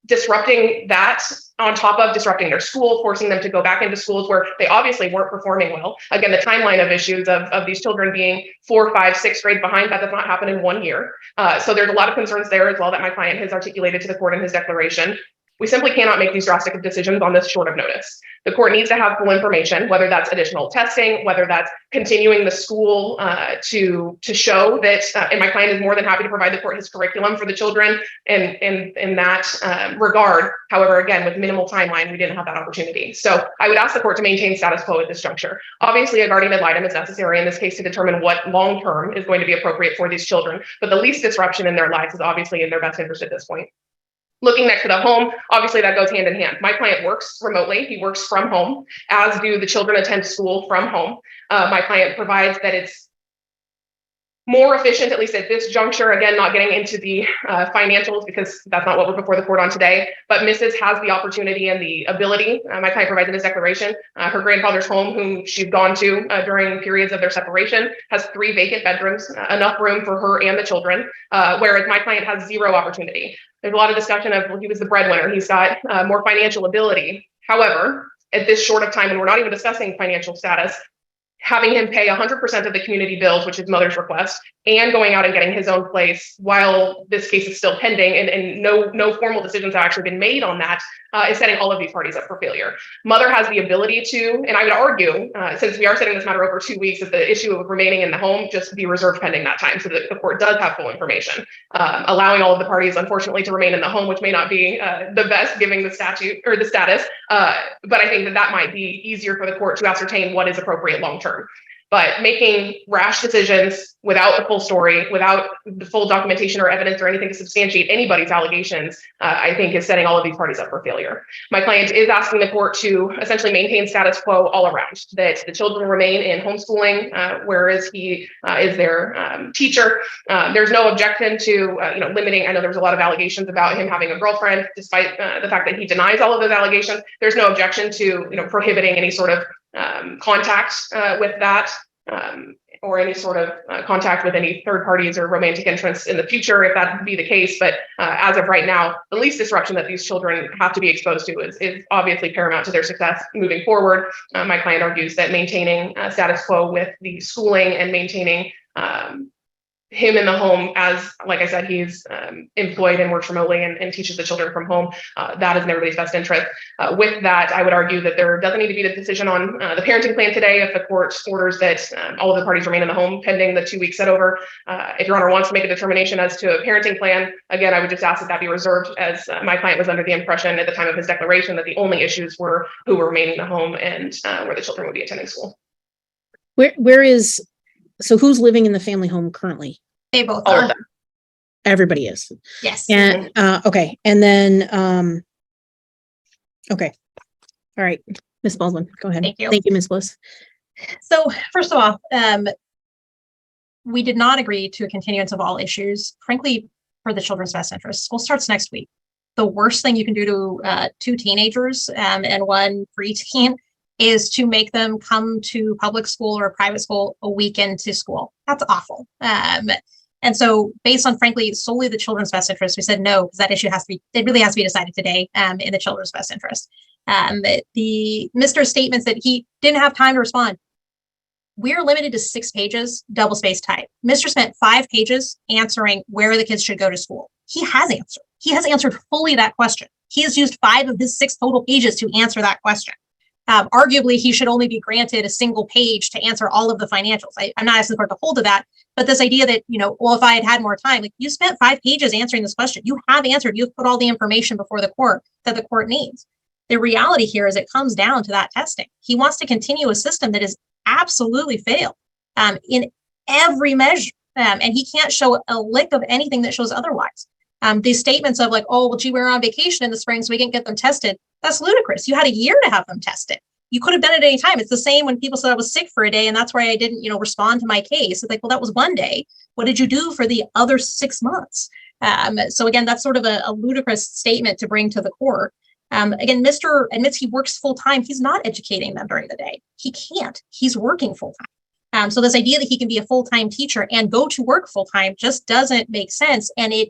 S2: Disrupting that on top of disrupting their school, forcing them to go back into schools where they obviously weren't performing well. Again, the timeline of issues of these children being 4, 5, 6 grades behind, that does not happen in 1 year. So there's a lot of concerns there as well that my client has articulated to the court in his declaration. We simply cannot make these drastic decisions on this short of notice. The court needs to have full information, whether that's additional testing, whether that's continuing the school to show that, and my client is more than happy to provide the court his curriculum for the children in that regard. However, again, with minimal timeline, we didn't have that opportunity. So I would ask the court to maintain status quo at this juncture. Obviously, a guardian ad litem is necessary in this case to determine what long-term is going to be appropriate for these children, but the least disruption in their lives is obviously in their best interest at this point. Looking next to the home, obviously that goes hand in hand. My client works remotely. He works from home, as do the children attend school from home. My client provides that it's more efficient, at least at this juncture, again, not getting into the financials because that's not what we're before the court on today, but Mrs. has the opportunity and the ability, my client provides in this declaration, her grandfather's home, whom she's gone to during periods of their separation, has 3 vacant bedrooms, enough room for her and the children, whereas my client has zero opportunity. There's a lot of discussion of, well, he was the breadwinner, he's got more financial ability. However, at this short of time, and we're not even discussing financial status, having him pay 100% of the community bills, which is mother's request, and going out and getting his own place while this case is still pending, and no formal decisions have actually been made on that, is setting all of these parties up for failure. Mother has the ability to, and I would argue, since we are setting this matter over 2 weeks, that the issue of remaining in the home just be reserved pending that time, so that the court does have full information, allowing all of the parties, unfortunately, to remain in the home, which may not be the best given the statute or the status, but I think that might be easier for the court to ascertain what is appropriate long-term. But making rash decisions without the full story, without the full documentation or evidence or anything to substantiate anybody's allegations, I think is setting all of these parties up for failure. My client is asking the court to essentially maintain status quo all around, that the children remain in homeschooling, whereas he is their teacher. There's no objection to limiting. I know there's a lot of allegations about him having a girlfriend, despite the fact that he denies all of those allegations. There's no objection to prohibiting any sort of contact with that, or any sort of contact with any third parties or romantic interests in the future, if that be the case. But as of right now, the least disruption that these children have to be exposed to is obviously paramount to their success moving forward. My client argues that maintaining status quo with the schooling and maintaining him in the home, as like I said, he's employed and works remotely and teaches the children from home. That is in everybody's best interest. With that, I would argue that there doesn't need to be the decision on the parenting plan today if the court orders that all of the parties remain in the home pending the 2 weeks set over. If Your Honor wants to make a determination as to a parenting plan, again, I would just ask that that be reserved, as my client was under the impression at the time of his declaration that the only issues were who were remaining in the home and where the children would be attending school.
S1: So who's living in the family home currently?
S19: They both
S2: All
S19: are.
S2: of them.
S1: Everybody is.
S19: Yes.
S1: And okay. And then okay. All right. Ms. Baldwin, go ahead.
S19: Thank you.
S1: Thank you, Ms. Bliss.
S19: So first of all, we did not agree to a continuance of all issues, frankly, for the children's best interest. School starts next week. The worst thing you can do to two teenagers and one preteen is to make them come to public school or private school a week into school. That's awful. And so based on, frankly, solely the children's best interest, we said no, because that issue it really has to be decided today in the children's best interest. The Mr. statements that he didn't have time to respond. We're limited to 6 pages, double space type. Mr. spent 5 pages answering where the kids should go to school. He has answered. He has answered fully that question. He has used 5 of his 6 total pages to answer that question. Arguably, he should only be granted a single page to answer all of the financials. I'm not asking the court to hold to that, but this idea that, well, if I had had more time, like you spent 5 pages answering this question, you have answered, you've put all the information before the court that the court needs. The reality here is it comes down to that testing. He wants to continue a system that is absolutely failed in every measure. And he can't show a lick of anything that shows otherwise. These statements of like, oh, well, gee, we're on vacation in the spring, so we didn't get them tested. That's ludicrous. You had a year to have them tested. You could have done it at any time. It's the same when people said I was sick for a day and that's why I didn't, respond to my case. It's like, well, that was one day. What did you do for the other 6 months? So again, that's sort of a ludicrous statement to bring to the court. Again, Mr. admits he works full time. He's not educating them during the day. He can't. He's working full time. So this idea that he can be a full-time teacher and go to work full time just doesn't make sense. And it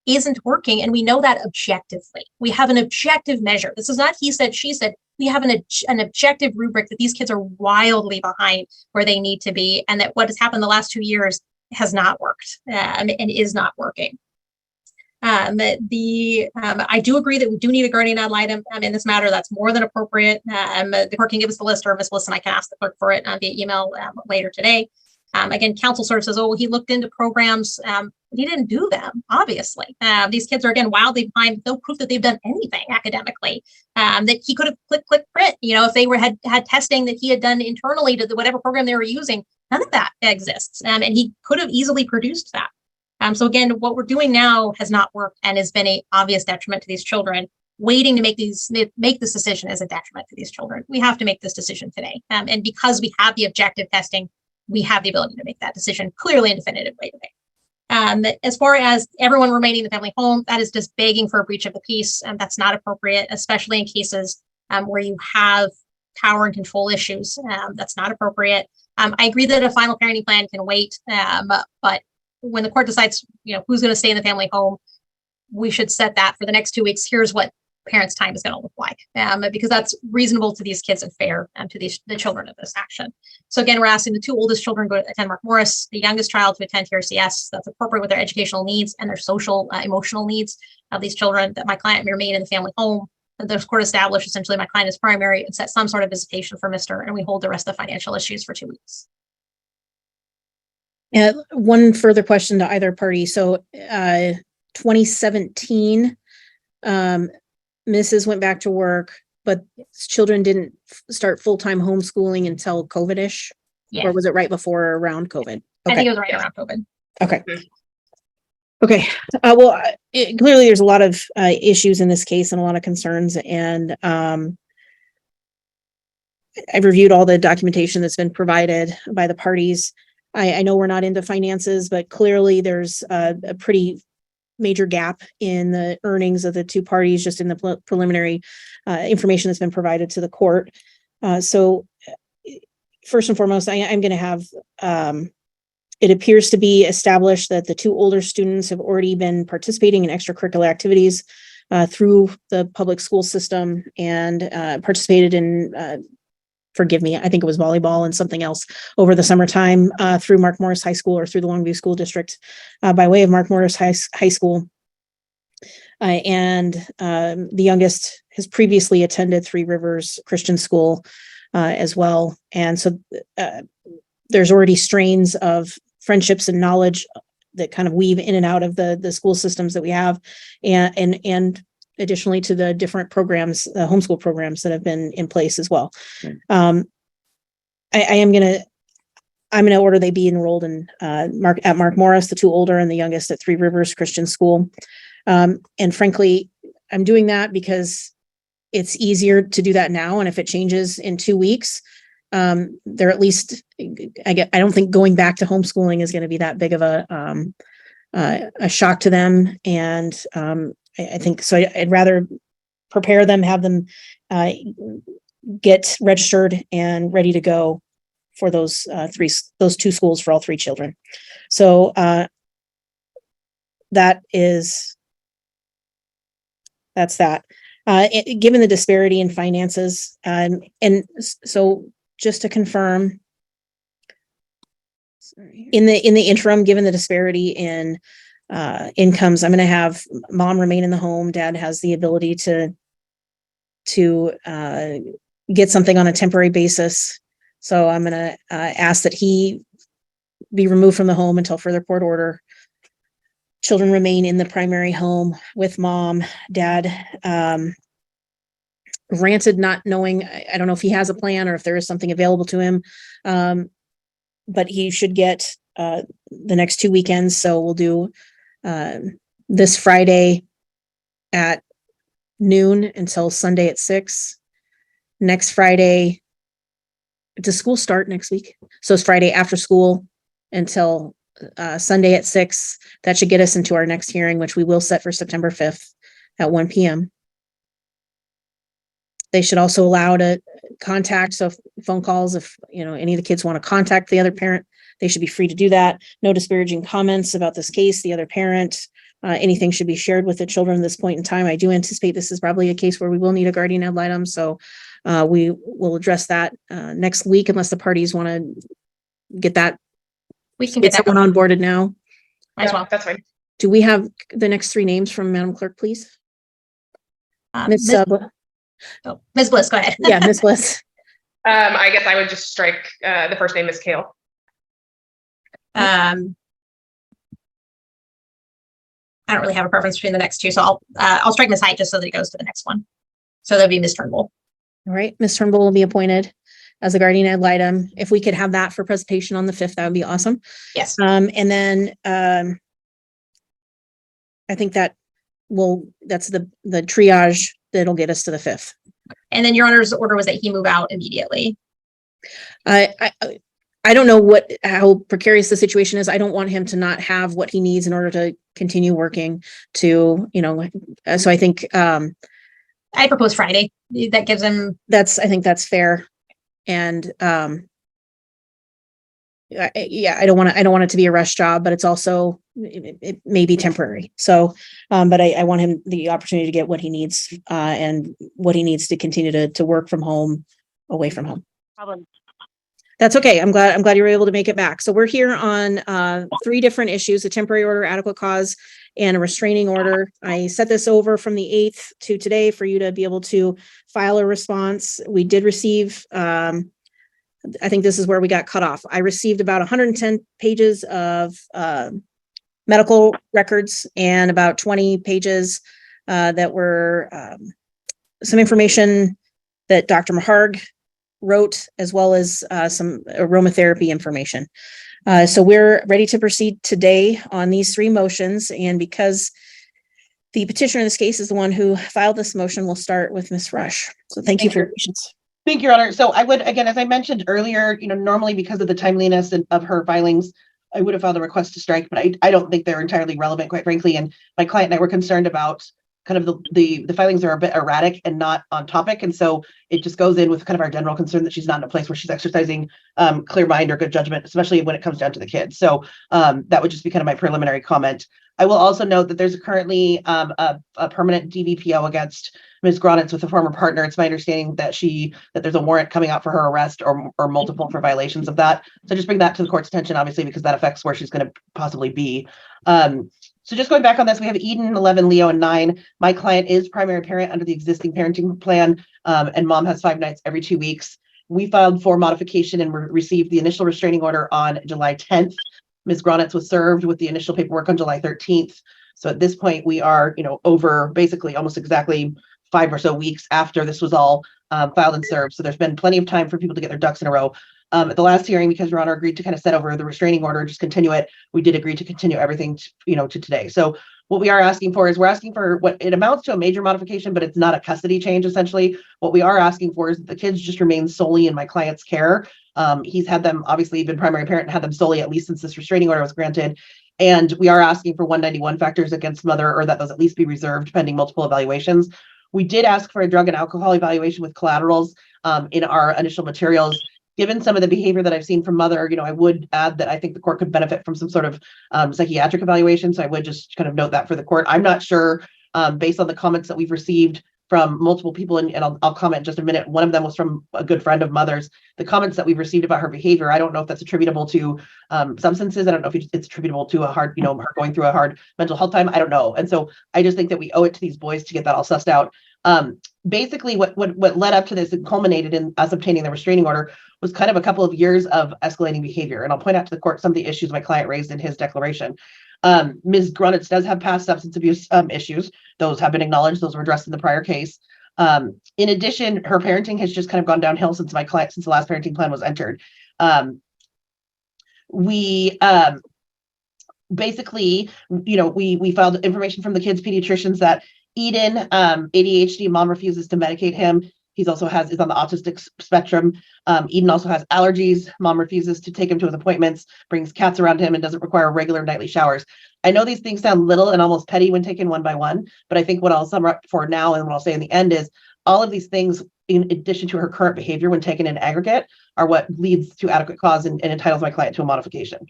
S19: isn't working. And we know that objectively. We have an objective measure. This is not he said, she said. We have an objective rubric that these kids are wildly behind where they need to be. And that what has happened the last 2 years has not worked and is not working. I do agree that we do need a guardian ad litem in this matter. That's more than appropriate. The court can give us the list, or Ms. Bliss and I can ask the clerk for it via email later today. Again, counsel sort of says, oh, he looked into programs, but he didn't do them, obviously. These kids are, again, wildly behind, no proof that they've done anything academically, that he could have click, print, if they had testing that he had done internally to whatever program they were using. None of that exists, and he could have easily produced that. So again, what we're doing now has not worked and has been an obvious detriment to these children. Waiting to make this decision is a detriment to these children. We have to make this decision today. And because we have the objective testing, we have the ability to make that decision clearly and definitively today. As far as everyone remaining in the family home, that is just begging for a breach of the peace. And that's not appropriate, especially in cases where you have power and control issues. That's not appropriate. I agree that a final parenting plan can wait, but when the court decides, who's going to stay in the family home, we should set that for the next 2 weeks. Here's what parents' time is going to look like, because that's reasonable to these kids and fair to the children of this action. So again, we're asking the two oldest children to attend Mark Morris, the youngest child to attend TRCS. That's appropriate with their educational needs and their social, emotional needs of these children, that my client may remain in the family home. And the court established essentially my client is primary and set some sort of visitation for Mr. and we hold the rest of the financial issues for 2 weeks.
S1: One further question to either party. So 2017, Mrs. went back to work, but children didn't start full-time homeschooling until COVID-ish?
S19: Yeah.
S1: Or was it right before or around COVID?
S19: I think it was right around COVID.
S1: Okay. Okay. Well, clearly there's a lot of issues in this case and a lot of concerns, and I've reviewed all the documentation that's been provided by the parties. I know we're not into finances, but clearly there's a pretty major gap in the earnings of the two parties, just in the preliminary information that's been provided to the court. So first and foremost, I'm going to have, it appears to be established that the two older students have already been participating in extracurricular activities through the public school system and participated in, forgive me, I think it was volleyball and something else over the summertime through Mark Morris High School or through the Longview School District by way of Mark Morris High School. And the youngest has previously attended Three Rivers Christian School as well. And so there's already strains of friendships and knowledge that kind of weave in and out of the school systems that we have, and additionally to the different programs, the homeschool programs that have been in place as well. I'm gonna order they be enrolled in Mark Morris, the two older and the youngest at Three Rivers Christian School. And frankly, I'm doing that because it's easier to do that now. And if it changes in 2 weeks, they're at least, I don't think going back to homeschooling is going to be that big of a shock to them. And I think so. I'd rather prepare them, have them get registered and ready to go for those two schools for all three children. So that's that. Given the disparity in finances, and so just to confirm, in the interim, given the disparity in incomes, I'm going to have mom remain in the home. Dad has the ability to get something on a temporary basis. So I'm going to ask that he be removed from the home until further court order. Children remain in the primary home with mom. Dad, granted, not knowing, I don't know if he has a plan or if there is something available to him, but he should get the next 2 weekends. So we'll do this Friday at noon until Sunday at 6. Next Friday, does school start next week? So it's Friday after school until Sunday at 6. That should get us into our next hearing, which we will set for September 5th at 1 p.m. They should also allow to contact, so phone calls, if any of the kids want to contact the other parent, they should be free to do that. No disparaging comments about this case, the other parent. Anything should be shared with the children at this point in time. I do anticipate this is probably a case where we will need a guardian ad litem, so we will address that next week, unless the parties want to get that.
S19: We can get
S1: someone onboarded now.
S19: Might as well.
S2: That's fine.
S1: Do we have the next 3 names from Madam Clerk, please? Ms.
S19: Bliss, go ahead.
S1: Yeah, Ms. Bliss.
S2: I guess I would just strike the first name is Kale.
S19: I don't really have a preference between the next two, so I'll strike Ms. Height just so that it goes to the next one. So that'd be Ms. Turnbull.
S1: All right, Ms. Turnbull will be appointed as a guardian ad litem. If we could have that for presentation on the 5th, that would be awesome.
S19: Yes.
S1: And then I think that's the triage that'll get us to the 5th.
S19: And then Your Honor's order was that he move out immediately.
S1: I don't know how precarious the situation is. I don't want him to not have what he needs in order to continue working so I think
S19: I propose Friday. That gives him.
S1: I think that's fair. And yeah, I don't want it to be a rush job, but it's also, it may be temporary. So, but I want him the opportunity to get what he needs, and what he needs to continue to work from home, away from home.
S15: Problem.
S1: That's okay. I'm glad you were able to make it back. So we're here on 3 different issues: a temporary order, adequate cause, and a restraining order. I set this over from the 8th to today for you to be able to file a response. We did receive, I think this is where we got cut off. I received about 110 pages of medical records and about 20 pages that were some information that Dr. Maharg wrote, as well as some aromatherapy information. So we're ready to proceed today on these 3 motions. And because the petitioner in this case is the one who filed this motion, we'll start with Ms. Rush. So thank you for your patience.
S16: Thank you, Your Honor. So I would, again, as I mentioned earlier, normally because of the timeliness of her filings, I would have filed a request to strike, but I don't think they're entirely relevant, quite frankly. And my client and I were concerned about kind of the filings are a bit erratic and not on topic. And so it just goes in with kind of our general concern that she's not in a place where she's exercising clear mind or good judgment, especially when it comes down to the kids. So that would just be kind of my preliminary comment. I will also note that there's currently a permanent DVPO against Ms. Gronitz with a former partner. It's my understanding that there's a warrant coming out for her arrest or multiple for violations of that. So just bring that to the court's attention, obviously, because that affects where she's going to possibly be. So just going back on this, we have Eden, 11, Leo, and 9. My client is primary parent under the existing parenting plan, and mom has 5 nights every 2 weeks. We filed for modification and received the initial restraining order on July 10th. Ms. Gronitz was served with the initial paperwork on July 13th. So at this point, we are, over basically almost exactly 5 or so weeks after this was all filed and served. So there's been plenty of time for people to get their ducks in a row. At the last hearing, because Your Honor agreed to kind of set over the restraining order and just continue it, we did agree to continue everything to today. So what we are asking for is we're asking for what it amounts to a major modification, but it's not a custody change, essentially. What we are asking for is that the kids just remain solely in my client's care. He's had them, obviously, been primary parent and had them solely at least since this restraining order was granted. And we are asking for 191 factors against mother, or that those at least be reserved pending multiple evaluations. We did ask for a drug and alcohol evaluation with collaterals in our initial materials. Given some of the behavior that I've seen from mother, I would add that I think the court could benefit from some sort of psychiatric evaluation. So I would just kind of note that for the court. I'm not sure, based on the comments that we've received from multiple people, and I'll comment in just a minute. One of them was from a good friend of mother's. The comments that we've received about her behavior, I don't know if that's attributable to substances. I don't know if it's attributable to her going through a hard mental health time. I don't know. And so I just think that we owe it to these boys to get that all sussed out. Basically, what led up to this and culminated in us obtaining the restraining order was kind of a couple of years of escalating behavior. And I'll point out to the court some of the issues my client raised in his declaration. Ms. Gronitz does have past substance abuse issues. Those have been acknowledged. Those were addressed in the prior case. In addition, her parenting has just kind of gone downhill since the last parenting plan was entered. We basically, we filed information from the kids' pediatricians that Eden, ADHD, mom refuses to medicate him. He's also is on the autistic spectrum. Eden also has allergies. Mom refuses to take him to his appointments, brings cats around him, and doesn't require regular nightly showers. I know these things sound little and almost petty when taken one by one, but I think what I'll sum up for now and what I'll say in the end is all of these things, in addition to her current behavior when taken in aggregate, are what leads to adequate cause and entitles my client to a modification.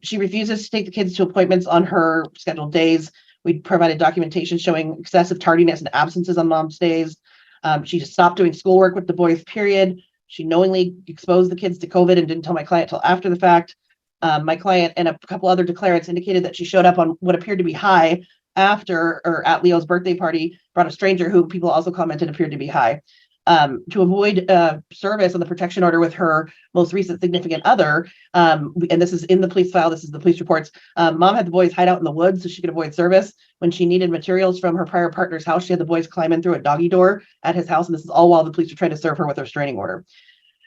S16: She refuses to take the kids to appointments on her scheduled days. We provided documentation showing excessive tardiness and absences on mom's days. She just stopped doing schoolwork with the boys, period. She knowingly exposed the kids to COVID and didn't tell my client till after the fact. My client and a couple other declarants indicated that she showed up on what appeared to be high after or at Leo's birthday party, brought a stranger who people also commented appeared to be high. To avoid service on the protection order with her most recent significant other, and this is in the police file, this is the police reports, mom had the boys hide out in the woods so she could avoid service. When she needed materials from her prior partner's house, she had the boys climb in through a doggy door at his house, and this is all while the police were trying to serve her with a restraining order.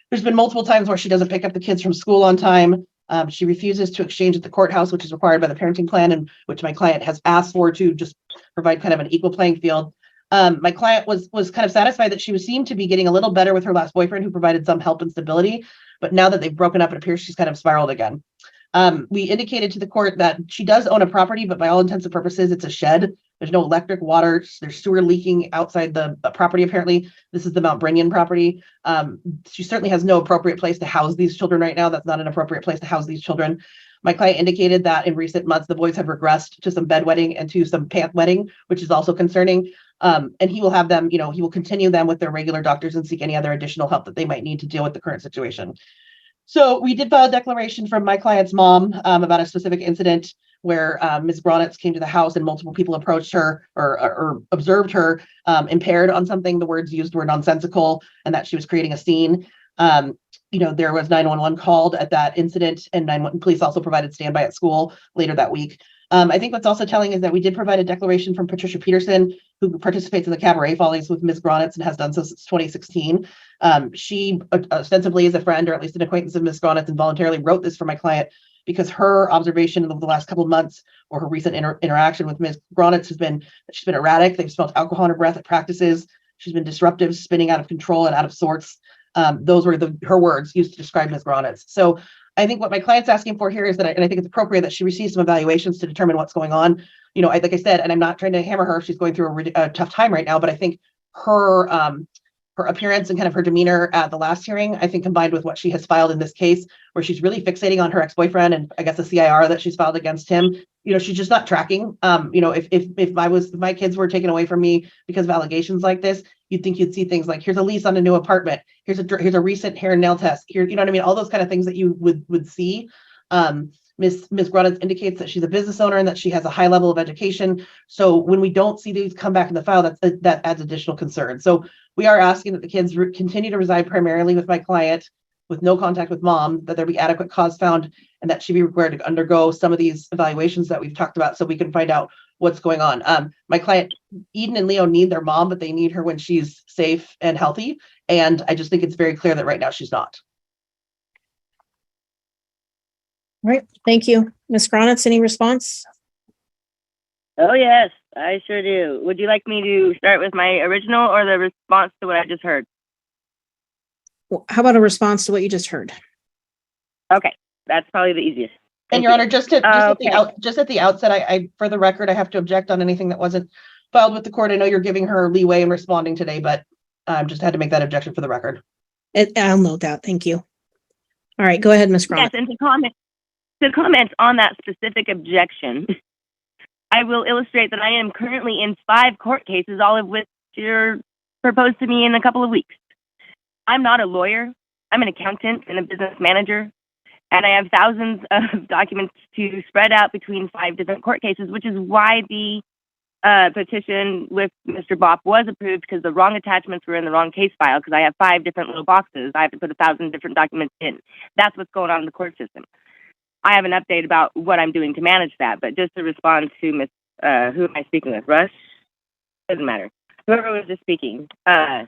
S16: There's been multiple times where she doesn't pick up the kids from school on time. She refuses to exchange at the courthouse, which is required by the parenting plan, and which my client has asked for to just provide kind of an equal playing field. My client was kind of satisfied that she seemed to be getting a little better with her last boyfriend, who provided some help and stability. But now that they've broken up, it appears she's kind of spiraled again. We indicated to the court that she does own a property, but by all intents and purposes, it's a shed. There's no electric, water. There's sewer leaking outside the property. Apparently, this is the Mount Brinion property. She certainly has no appropriate place to house these children right now. That's not an appropriate place to house these children. My client indicated that in recent months, the boys have regressed to some bedwetting and to some pant wetting, which is also concerning. And he will have them, he will continue them with their regular doctors and seek any other additional help that they might need to deal with the current situation. So we did file a declaration from my client's mom about a specific incident where Ms. Gronitz came to the house and multiple people approached her or observed her impaired on something. The words used were nonsensical and that she was creating a scene. There was 911 called at that incident, and police also provided standby at school later that week. I think what's also telling is that we did provide a declaration from Patricia Peterson, who participates in the Cabaret Follies with Ms. Gronitz and has done so since 2016. She ostensibly is a friend or at least an acquaintance of Ms. Gronitz and voluntarily wrote this for my client because her observation of the last couple of months or her recent interaction with Ms. Gronitz she's been erratic. They've smelled alcohol in her breath at practices. She's been disruptive, spinning out of control and out of sorts. Those were her words used to describe Ms. Gronitz. So I think what my client's asking for here is that, and I think it's appropriate that she receives some evaluations to determine what's going on. Like I said, and I'm not trying to hammer her. She's going through a tough time right now, but I think her appearance and kind of her demeanor at the last hearing, I think combined with what she has filed in this case, where she's really fixating on her ex-boyfriend and I guess the CIR that she's filed against him, she's just not tracking. If my kids were taken away from me because of allegations like this, you'd think you'd see things like, here's a lease on a new apartment, here's a recent hair and nail test, here, you know what I mean? All those kind of things that you would see. Ms. Gronitz indicates that she's a business owner and that she has a high level of education. So when we don't see these come back in the file, that adds additional concern. So we are asking that the kids continue to reside primarily with my client with no contact with mom, that there be adequate cause found, and that she be required to undergo some of these evaluations that we've talked about so we can find out what's going on. My client, Eden and Leo, need their mom, but they need her when she's safe and healthy. And I just think it's very clear that right now she's not.
S1: All right, thank you. Ms. Gronitz, any response?
S15: Oh, yes, I sure do. Would you like me to start with my original or the response to what I just heard?
S1: How about a response to what you just heard?
S15: Okay, that's probably the easiest.
S16: And Your Honor, just at the outset, I for the record, I have to object on anything that wasn't filed with the court. I know you're giving her leeway in responding today, but I just had to make that objection for the record.
S1: I'll note that. Thank you. All right, go ahead, Ms. Gronitz.
S15: Yes, and to comment on that specific objection, I will illustrate that I am currently in 5 court cases, all of which are proposed to me in a couple of weeks. I'm not a lawyer. I'm an accountant and a business manager, and I have thousands of documents to spread out between 5 different court cases, which is why the petition with Mr. Bopp was approved, because the wrong attachments were in the wrong case file, because I have 5 different little boxes. I have to put 1,000 different documents in. That's what's going on in the court system. I have an update about what I'm doing to manage that, but just to respond to Miss, who am I speaking with? Rush? Doesn't matter. Whoever was just speaking. The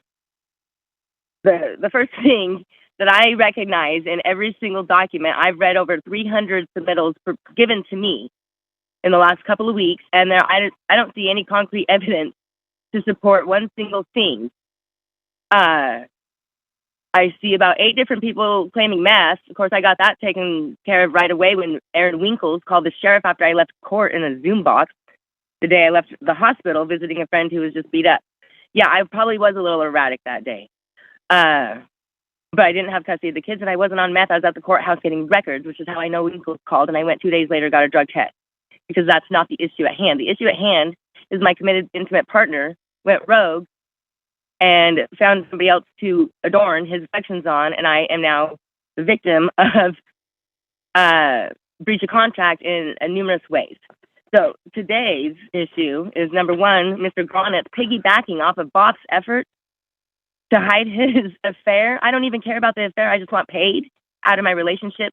S15: first thing that I recognize in every single document, I've read over 300 submittals given to me in the last couple of weeks, and I don't see any concrete evidence to support one single thing. I see about 8 different people claiming mass. Of course, I got that taken care of right away when Aaron Winkles called the sheriff after I left court in a Zoom box the day I left the hospital visiting a friend who was just beat up. Yeah, I probably was a little erratic that day. But I didn't have custody of the kids, and I wasn't on meth. I was at the courthouse getting records, which is how I know Winkles called, and I went 2 days later, got a drug test, because that's not the issue at hand. The issue at hand is my committed intimate partner went rogue and found somebody else to adorn his affections on, and I am now the victim of breach of contract in numerous ways. So today's issue is, number one, Mr. Gronitz piggybacking off of Bopp's effort to hide his affair. I don't even care about the affair. I just want paid out of my relationship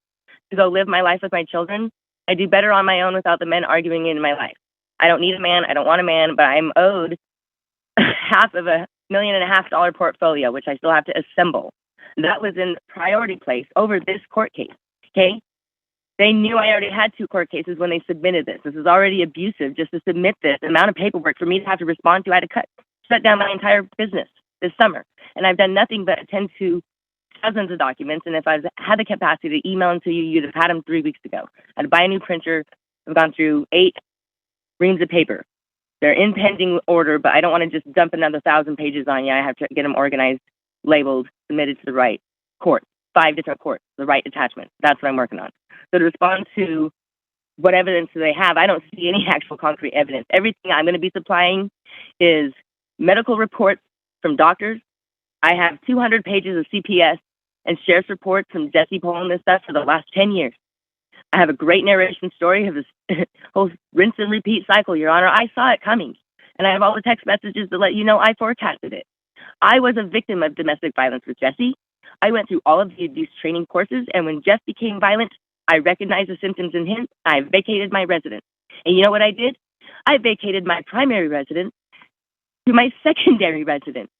S15: to go live my life with my children. I do better on my own without the men arguing in my life. I don't need a man. I don't want a man, but I'm owed half of $1.5 million portfolio, which I still have to assemble. That was in priority place over this court case. Okay. They knew I already had 2 court cases when they submitted this. This is already abusive just to submit this amount of paperwork for me to have to respond to. I had to shut down my entire business this summer. And I've done nothing but attend to dozens of documents. And if I've had the capacity to email them to you, you'd have had them 3 weeks ago. I had to buy a new printer. I've gone through 8 reams of paper. They're in pending order, but I don't want to just dump another 1,000 pages on you. I have to get them organized, labeled, submitted to the right court, 5 different courts, the right attachment. That's what I'm working on. So to respond to what evidence do they have, I don't see any actual concrete evidence. Everything I'm going to be supplying is medical reports from doctors. I have 200 pages of CPS and sheriff's reports from Jesse polling this stuff for the last 10 years. I have a great narration story of this whole rinse and repeat cycle, Your Honor. I saw it coming, and I have all the text messages to let you know I forecasted it. I was a victim of domestic violence with Jesse. I went through all of the abuse training courses, and when Jeff became violent, I recognized the symptoms in him. I vacated my residence. And you know what I did? I vacated my primary residence to my secondary residence.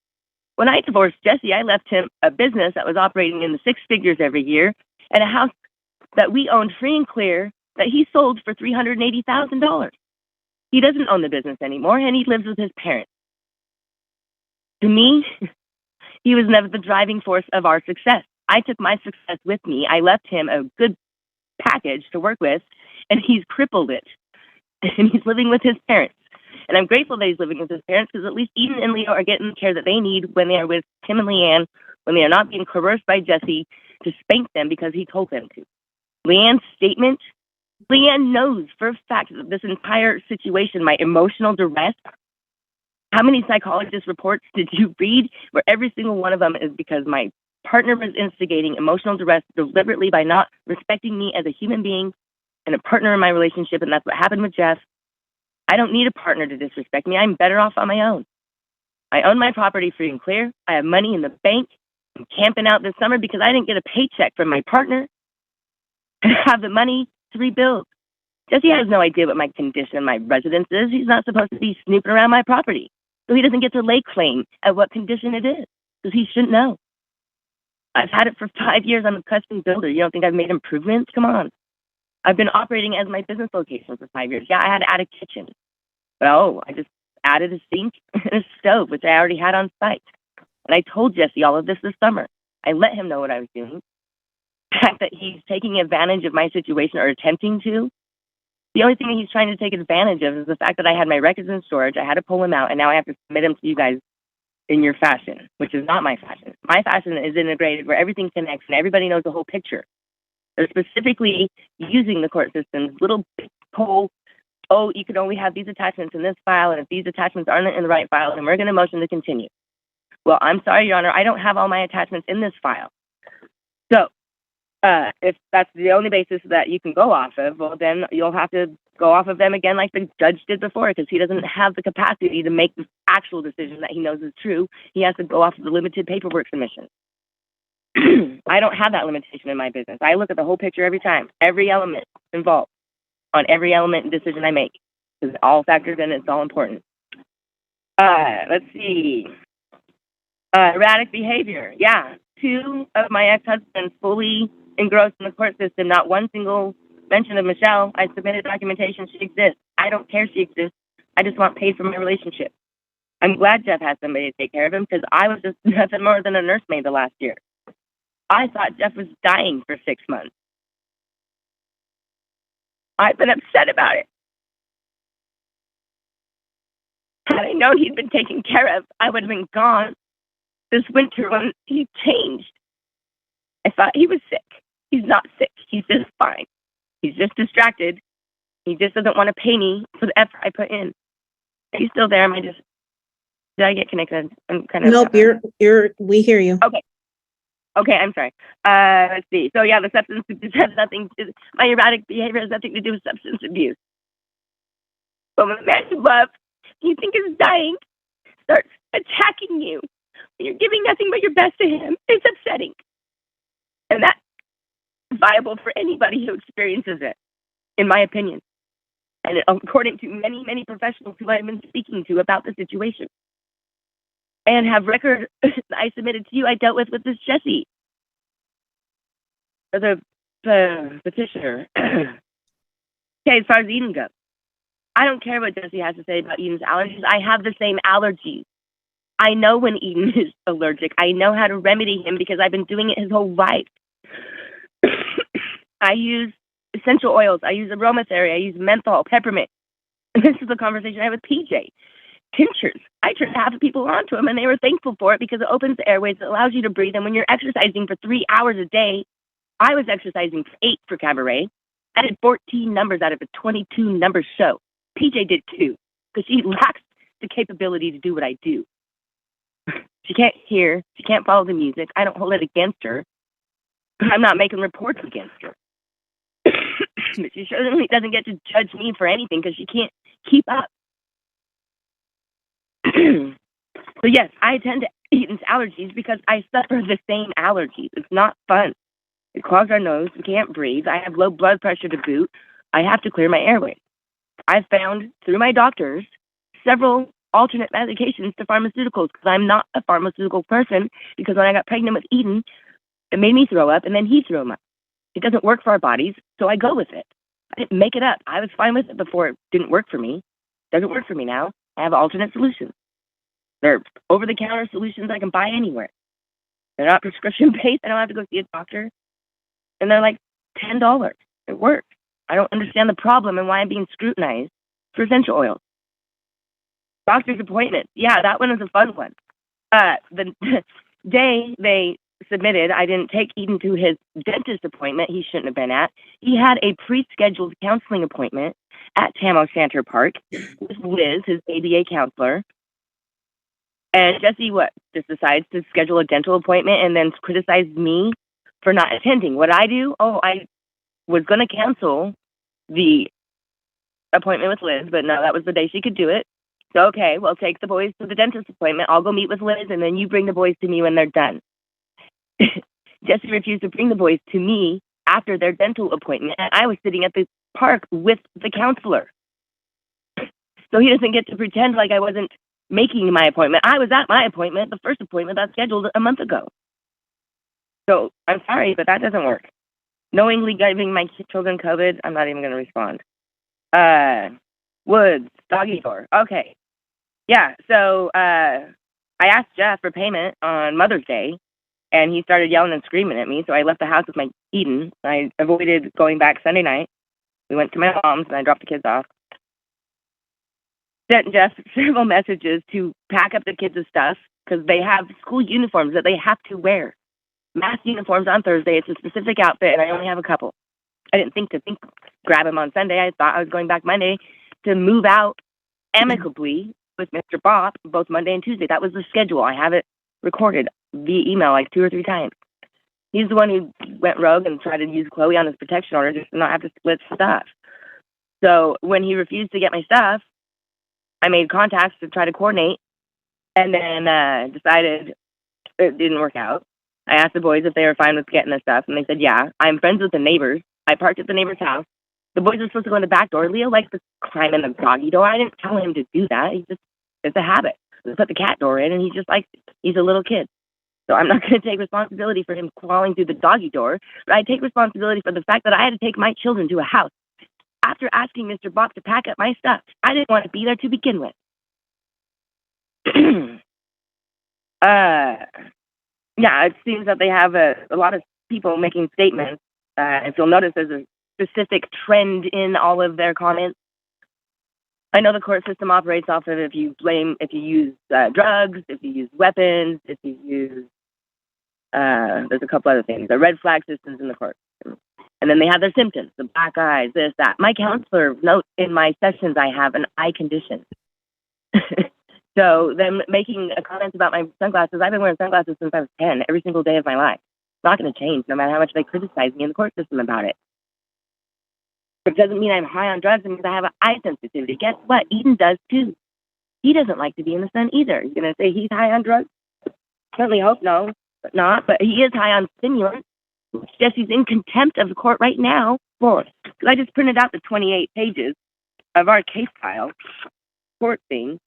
S15: When I divorced Jesse, I left him a business that was operating in the 6 figures every year and a house that we owned free and clear that he sold for $380,000. He doesn't own the business anymore, and he lives with his parents. To me, he was never the driving force of our success. I took my success with me. I left him a good package to work with, and he's crippled it. And he's living with his parents. And I'm grateful that he's living with his parents, because at least Eden and Leo are getting the care that they need when they are with Tim and Leanne, when they are not being coerced by Jesse to spank them because he told them to. Leanne's statement, Leanne knows for a fact that this entire situation, my emotional duress, how many psychologist reports did you read where every single one of them is because my partner was instigating emotional duress deliberately by not respecting me as a human being and a partner in my relationship, and that's what happened with Jeff. I don't need a partner to disrespect me. I'm better off on my own. I own my property free and clear. I have money in the bank. I'm camping out this summer because I didn't get a paycheck from my partner. I have the money to rebuild. Jesse has no idea what my condition in my residence is. He's not supposed to be snooping around my property. So he doesn't get to lay claim at what condition it is, because he shouldn't know. I've had it for 5 years. I'm a custom builder. You don't think I've made improvements? Come on. I've been operating as my business location for 5 years. Yeah, I had to add a kitchen. But I just added a sink and a stove, which I already had on site. And I told Jesse all of this summer. I let him know what I was doing. The fact that he's taking advantage of my situation, or attempting to, the only thing that he's trying to take advantage of is the fact that I had my records in storage. I had to pull them out, and now I have to submit them to you guys in your fashion, which is not my fashion. My fashion is integrated where everything connects and everybody knows the whole picture. They're specifically using the court system's little poll. Oh, you can only have these attachments in this file, and if these attachments aren't in the right file, then we're going to motion to continue. Well, I'm sorry, Your Honor, I don't have all my attachments in this file. So if that's the only basis that you can go off of, well, then you'll have to go off of them again like the judge did before, because he doesn't have the capacity to make the actual decision that he knows is true. He has to go off of the limited paperwork submission. I don't have that limitation in my business. I look at the whole picture every time, every element involved on every element and decision I make, because it all factors in, it's all important. Let's see. Erratic behavior. Yeah. 2 of my ex-husbands fully engrossed in the court system. Not one single mention of Michelle. I submitted documentation. She exists. I don't care she exists. I just want paid for my relationship. I'm glad Jeff has somebody to take care of him, because I was just nothing more than a nursemaid the last year. I thought Jeff was dying for 6 months. I've been upset about it. Had I known he'd been taken care of, I would have been gone this winter when he changed. I thought he was sick. He's not sick. He's just fine. He's just distracted. He just doesn't want to pay me for the effort I put in. Are you still there? Did I get connected? I'm kind of.
S1: Nope, we hear you.
S15: Okay, I'm sorry. Let's see. So yeah, the substance abuse has my erratic behavior has nothing to do with substance abuse. But when a man you love, you think is dying, starts attacking you, when you're giving nothing but your best to him, it's upsetting. And that's viable for anybody who experiences it, in my opinion. And according to many, many professionals who I've been speaking to about the situation. And have record I submitted to you, I dealt with this Jesse, the petitioner. Okay, as far as Eden goes, I don't care what Jesse has to say about Eden's allergies. I have the same allergies. I know when Eden is allergic. I know how to remedy him because I've been doing it his whole life. I use essential oils. I use aromatherapy. I use menthol, peppermint. And this is the conversation I had with PJ. Tinctures. I turned half the people onto them, and they were thankful for it because it opens the airways. It allows you to breathe. And when you're exercising for 3 hours a day, I was exercising for 8 for cabaret. I did 14 numbers out of a 22 number show. PJ did 2 because she lacks the capability to do what I do. She can't hear. She can't follow the music. I don't hold it against her. I'm not making reports against her. But she certainly doesn't get to judge me for anything because she can't keep up. So yes, I attend to Eaton's allergies because I suffer the same allergies. It's not fun. It clogs our nose. We can't breathe. I have low blood pressure to boot. I have to clear my airways. I've found through my doctors several alternate medications to pharmaceuticals because I'm not a pharmaceutical person, because when I got pregnant with Eden, it made me throw up and then he threw him up. It doesn't work for our bodies, so I go with it. I didn't make it up. I was fine with it before it didn't work for me. It doesn't work for me now. I have alternate solutions. They're over-the-counter solutions I can buy anywhere. They're not prescription-based. I don't have to go see a doctor. And they're like $10. It works. I don't understand the problem and why I'm being scrutinized for essential oils. Doctor's appointment. Yeah, that one was a fun one. The day they submitted, I didn't take Eden to his dentist appointment he shouldn't have been at. He had a pre-scheduled counseling appointment at Tam O'Shanter Park with Liz, his ABA counselor. And Jesse, just decides to schedule a dental appointment and then criticize me for not attending. What I do? I was going to cancel the appointment with Liz, but no, that was the day she could do it. So, okay, well, take the boys to the dentist appointment. I'll go meet with Liz, and then you bring the boys to me when they're done. Jesse refused to bring the boys to me after their dental appointment, and I was sitting at the park with the counselor. So he doesn't get to pretend like I wasn't making my appointment. I was at my appointment, the first appointment that's scheduled a month ago. So I'm sorry, but that doesn't work. Knowingly giving my children COVID, I'm not even going to respond. Woods, doggy door. Okay. Yeah, so I asked Jeff for payment on Mother's Day, and he started yelling and screaming at me, so I left the house with my Eden. I avoided going back Sunday night. We went to my mom's, and I dropped the kids off. Sent Jeff several messages to pack up the kids' stuff, because they have school uniforms that they have to wear. Mass uniforms on Thursday. It's a specific outfit, and I only have a couple. I didn't think to grab them on Sunday. I thought I was going back Monday to move out amicably with Mr. Bob both Monday and Tuesday. That was the schedule. I have it recorded via email like 2 or 3 times. He's the one who went rogue and tried to use Chloe on his protection order just to not have to split stuff. So when he refused to get my stuff, I made contacts to try to coordinate, and then decided it didn't work out. I asked the boys if they were fine with getting their stuff, and they said, yeah. I'm friends with the neighbors. I parked at the neighbor's house. The boys are supposed to go in the back door. Leo likes to climb in the doggy door. I didn't tell him to do that. It's a habit. We put the cat door in, and he just likes it. He's a little kid. So I'm not going to take responsibility for him crawling through the doggy door, but I take responsibility for the fact that I had to take my children to a house. After asking Mr. Bob to pack up my stuff, I didn't want to be there to begin with. Yeah, it seems that they have a lot of people making statements. If you'll notice, there's a specific trend in all of their comments. I know the court system operates off of if you use drugs, if you use weapons, if you use, there's a couple other things, the red flag systems in the court. And then they have their symptoms, the black eyes, this, that. My counselor notes in my sessions I have an eye condition. So them making comments about my sunglasses, I've been wearing sunglasses since I was 10, every single day of my life. It's not going to change, no matter how much they criticize me in the court system about it. It doesn't mean I'm high on drugs. It means I have an eye sensitivity. Guess what? Eden does too. He doesn't like to be in the sun either. You're going to say he's high on drugs? Certainly hope no, but not. But he is high on stimulants. Jesse's in contempt of the court right now for. Because I just printed out the 28 pages of our case file, court thing,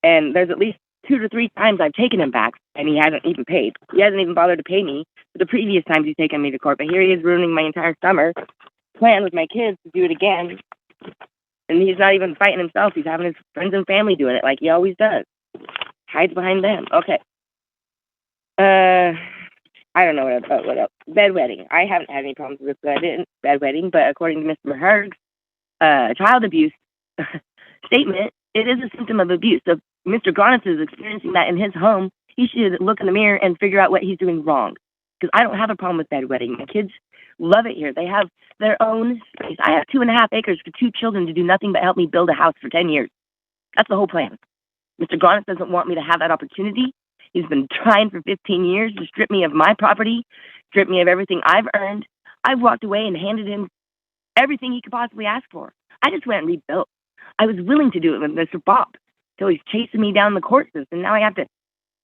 S15: and there's at least 2 to 3 times I've taken him back, and he hasn't even paid. He hasn't even bothered to pay me for the previous times he's taken me to court. But here he is ruining my entire summer plan with my kids to do it again. And he's not even fighting himself. He's having his friends and family doing it like he always does. Hides behind them. Okay. I don't know what else. Bedwetting. I haven't had any problems with bedwetting, but according to Mr. Maherg, child abuse statement, it is a symptom of abuse. So if Mr. Gronitz is experiencing that in his home, he should look in the mirror and figure out what he's doing wrong. Because I don't have a problem with bedwetting. My kids love it here. They have their own space. I have 2.5 acres for 2 children to do nothing but help me build a house for 10 years. That's the whole plan. Mr. Gronitz doesn't want me to have that opportunity. He's been trying for 15 years to strip me of my property, strip me of everything I've earned. I've walked away and handed him everything he could possibly ask for. I just went and rebuilt. I was willing to do it with Mr. Bob until he's chasing me down the court system. Now I have to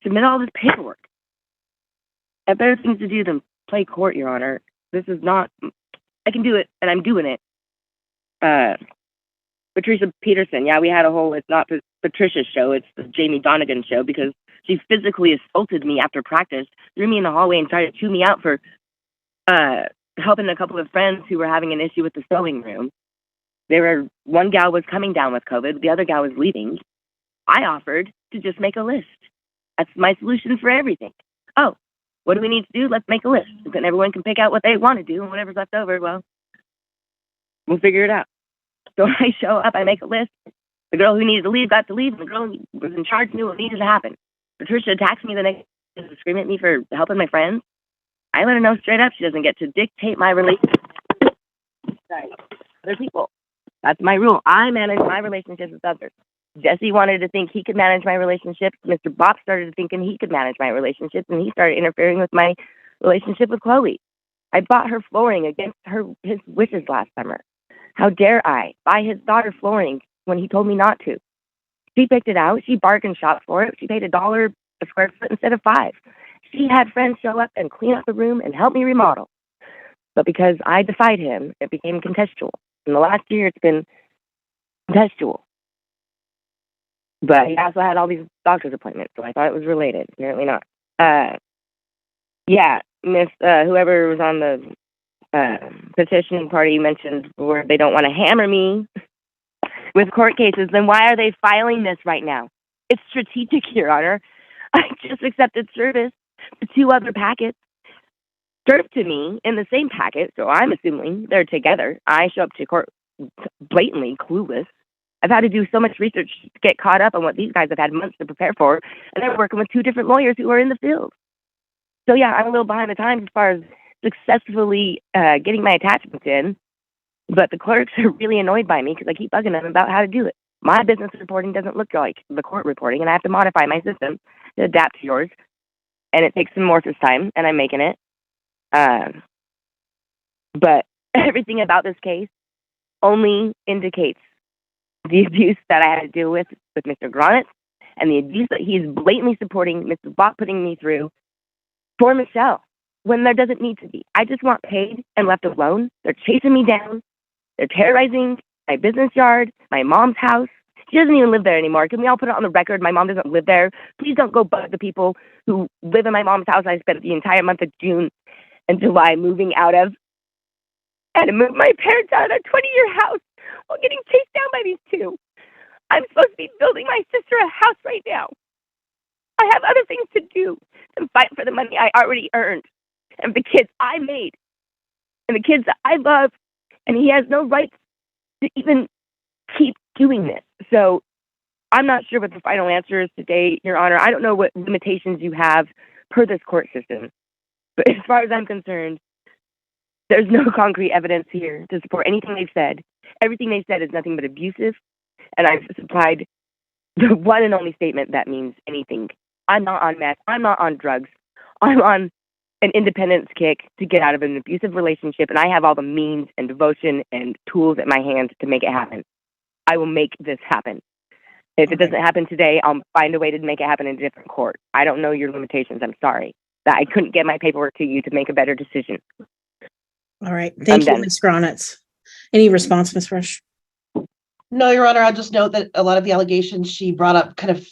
S15: submit all this paperwork. I have better things to do than play court, Your Honor. This is not, I can do it, and I'm doing it. Patricia Peterson, yeah, we had a whole, it's not Patricia's show, it's the Jamie Donegan show, because she physically assaulted me after practice, threw me in the hallway and tried to chew me out for helping a couple of friends who were having an issue with the sewing room. One gal was coming down with COVID, the other gal was leaving. I offered to just make a list. That's my solution for everything. Oh, what do we need to do? Let's make a list. And then everyone can pick out what they want to do, and whatever's left over, well, we'll figure it out. So I show up, I make a list. The girl who needed to leave got to leave, and the girl who was in charge knew what needed to happen. Patricia attacks me the next day to scream at me for helping my friends. I let her know straight up she doesn't get to dictate my relationship. Sorry, other people. That's my rule. I manage my relationships with others. Jesse wanted to think he could manage my relationships. Mr. Bob started thinking he could manage my relationships, and he started interfering with my relationship with Chloe. I bought her flooring against his wishes last summer. How dare I buy his daughter flooring when he told me not to? She picked it out. She bargain shopped for it. She paid $1 a square foot instead of $5. She had friends show up and clean up the room and help me remodel. But because I defied him, it became contextual. In the last year, it's been contextual. But he also had all these doctor's appointments, so I thought it was related. Apparently not. Yeah, Miss, whoever was on the petition party mentioned where they don't want to hammer me with court cases. Then why are they filing this right now? It's strategic, Your Honor. I just accepted service to 2 other packets served to me in the same packet, so I'm assuming they're together. I show up to court blatantly clueless. I've had to do so much research to get caught up on what these guys have had months to prepare for, and they're working with 2 different lawyers who are in the field. So yeah, I'm a little behind the times as far as successfully getting my attachments in, but the clerks are really annoyed by me because I keep bugging them about how to do it. My business reporting doesn't look like the court reporting, and I have to modify my system to adapt to yours, and it takes some more time, and I'm making it. But everything about this case only indicates the abuse that I had to deal with Mr. Gronitz, and the abuse that he's blatantly supporting Mr. Bach putting me through for Michelle when there doesn't need to be. I just want paid and left alone. They're chasing me down. They're terrorizing my business yard, my mom's house. She doesn't even live there anymore. Can we all put it on the record? My mom doesn't live there. Please don't go bug the people who live in my mom's house. I spent the entire month of June and July moving out of. I had to move my parents out of their 20-year house while getting chased down by these 2. I'm supposed to be building my sister a house right now. I have other things to do than fight for the money I already earned and the kids I made and the kids that I love, and he has no right to even keep doing this. So I'm not sure what the final answer is today, Your Honor. I don't know what limitations you have per this court system, but as far as I'm concerned, there's no concrete evidence here to support anything they've said. Everything they've said is nothing but abusive, and I've supplied the one and only statement that means anything. I'm not on meth. I'm not on drugs. I'm on an independence kick to get out of an abusive relationship, and I have all the means and devotion and tools at my hand to make it happen. I will make this happen. If it doesn't happen today, I'll find a way to make it happen in a different court. I don't know your limitations. I'm sorry that I couldn't get my paperwork to you to make a better decision.
S1: All right. Thank you, Ms. Gronitz. Any response, Ms. Rush?
S16: No, Your Honor, I'll just note that a lot of the allegations she brought up kind of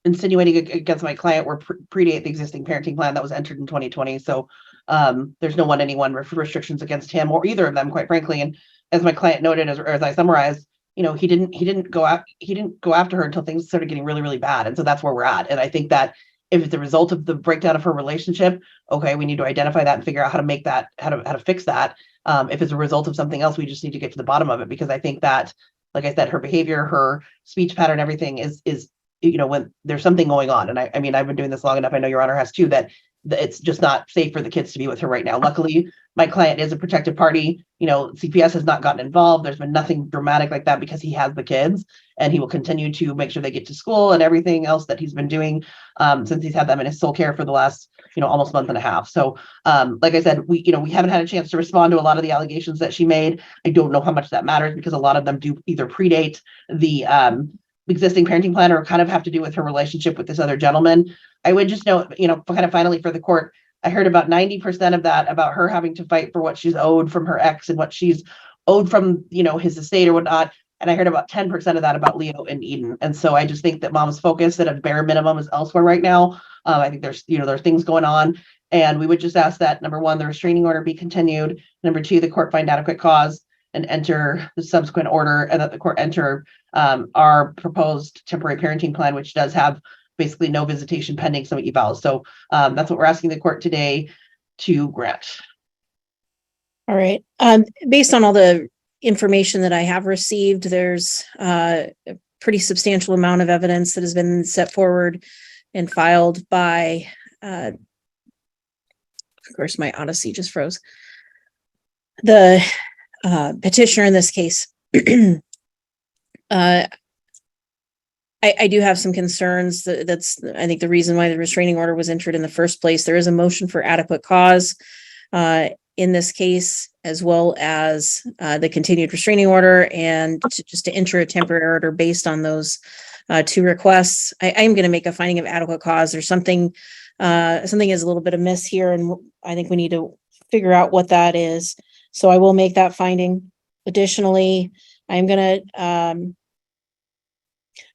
S16: insinuating against my client were predate the existing parenting plan that was entered in 2020. So there's no one-to-one restrictions against him or either of them, quite frankly. And as my client noted, as I summarized, he didn't go after her until things started getting really, really bad. And so that's where we're at. And I think that if it's a result of the breakdown of her relationship, okay, we need to identify that and figure out how to make that, how to fix that. If it's a result of something else, we just need to get to the bottom of it, because I think that like I said, her behavior, her speech pattern, everything is, when there's something going on. And I mean, I've been doing this long enough. I know Your Honor has too, that it's just not safe for the kids to be with her right now. Luckily, my client is a protected party. CPS has not gotten involved. There's been nothing dramatic like that because he has the kids, and he will continue to make sure they get to school and everything else that he's been doing since he's had them in his sole care for the last, almost month and a half. So, like I said, we haven't had a chance to respond to a lot of the allegations that she made. I don't know how much that matters because a lot of them do either predate the existing parenting plan or kind of have to do with her relationship with this other gentleman. I would just note, kind of finally for the court, I heard about 90% of that about her having to fight for what she's owed from her ex and what she's owed from, his estate or whatnot. And I heard about 10% of that about Leo and Eden. And so I just think that mom's focus at a bare minimum is elsewhere right now. I think there's things going on. And we would just ask that, number one, the restraining order be continued. Number two, the court find adequate cause and enter the subsequent order, and that the court enter our proposed temporary parenting plan, which does have basically no visitation pending some evals. So that's what we're asking the court today to grant.
S1: All right. Based on all the information that I have received, there's a pretty substantial amount of evidence that has been set forward and filed by, of course, my Odyssey just froze. The petitioner in this case. I do have some concerns. That's, I think, the reason why the restraining order was entered in the first place. There is a motion for adequate cause in this case, as well as the continued restraining order, and just to enter a temporary order based on those two requests. I am going to make a finding of adequate cause. There's something is a little bit amiss here, and I think we need to figure out what that is. So I will make that finding. Additionally, I'm going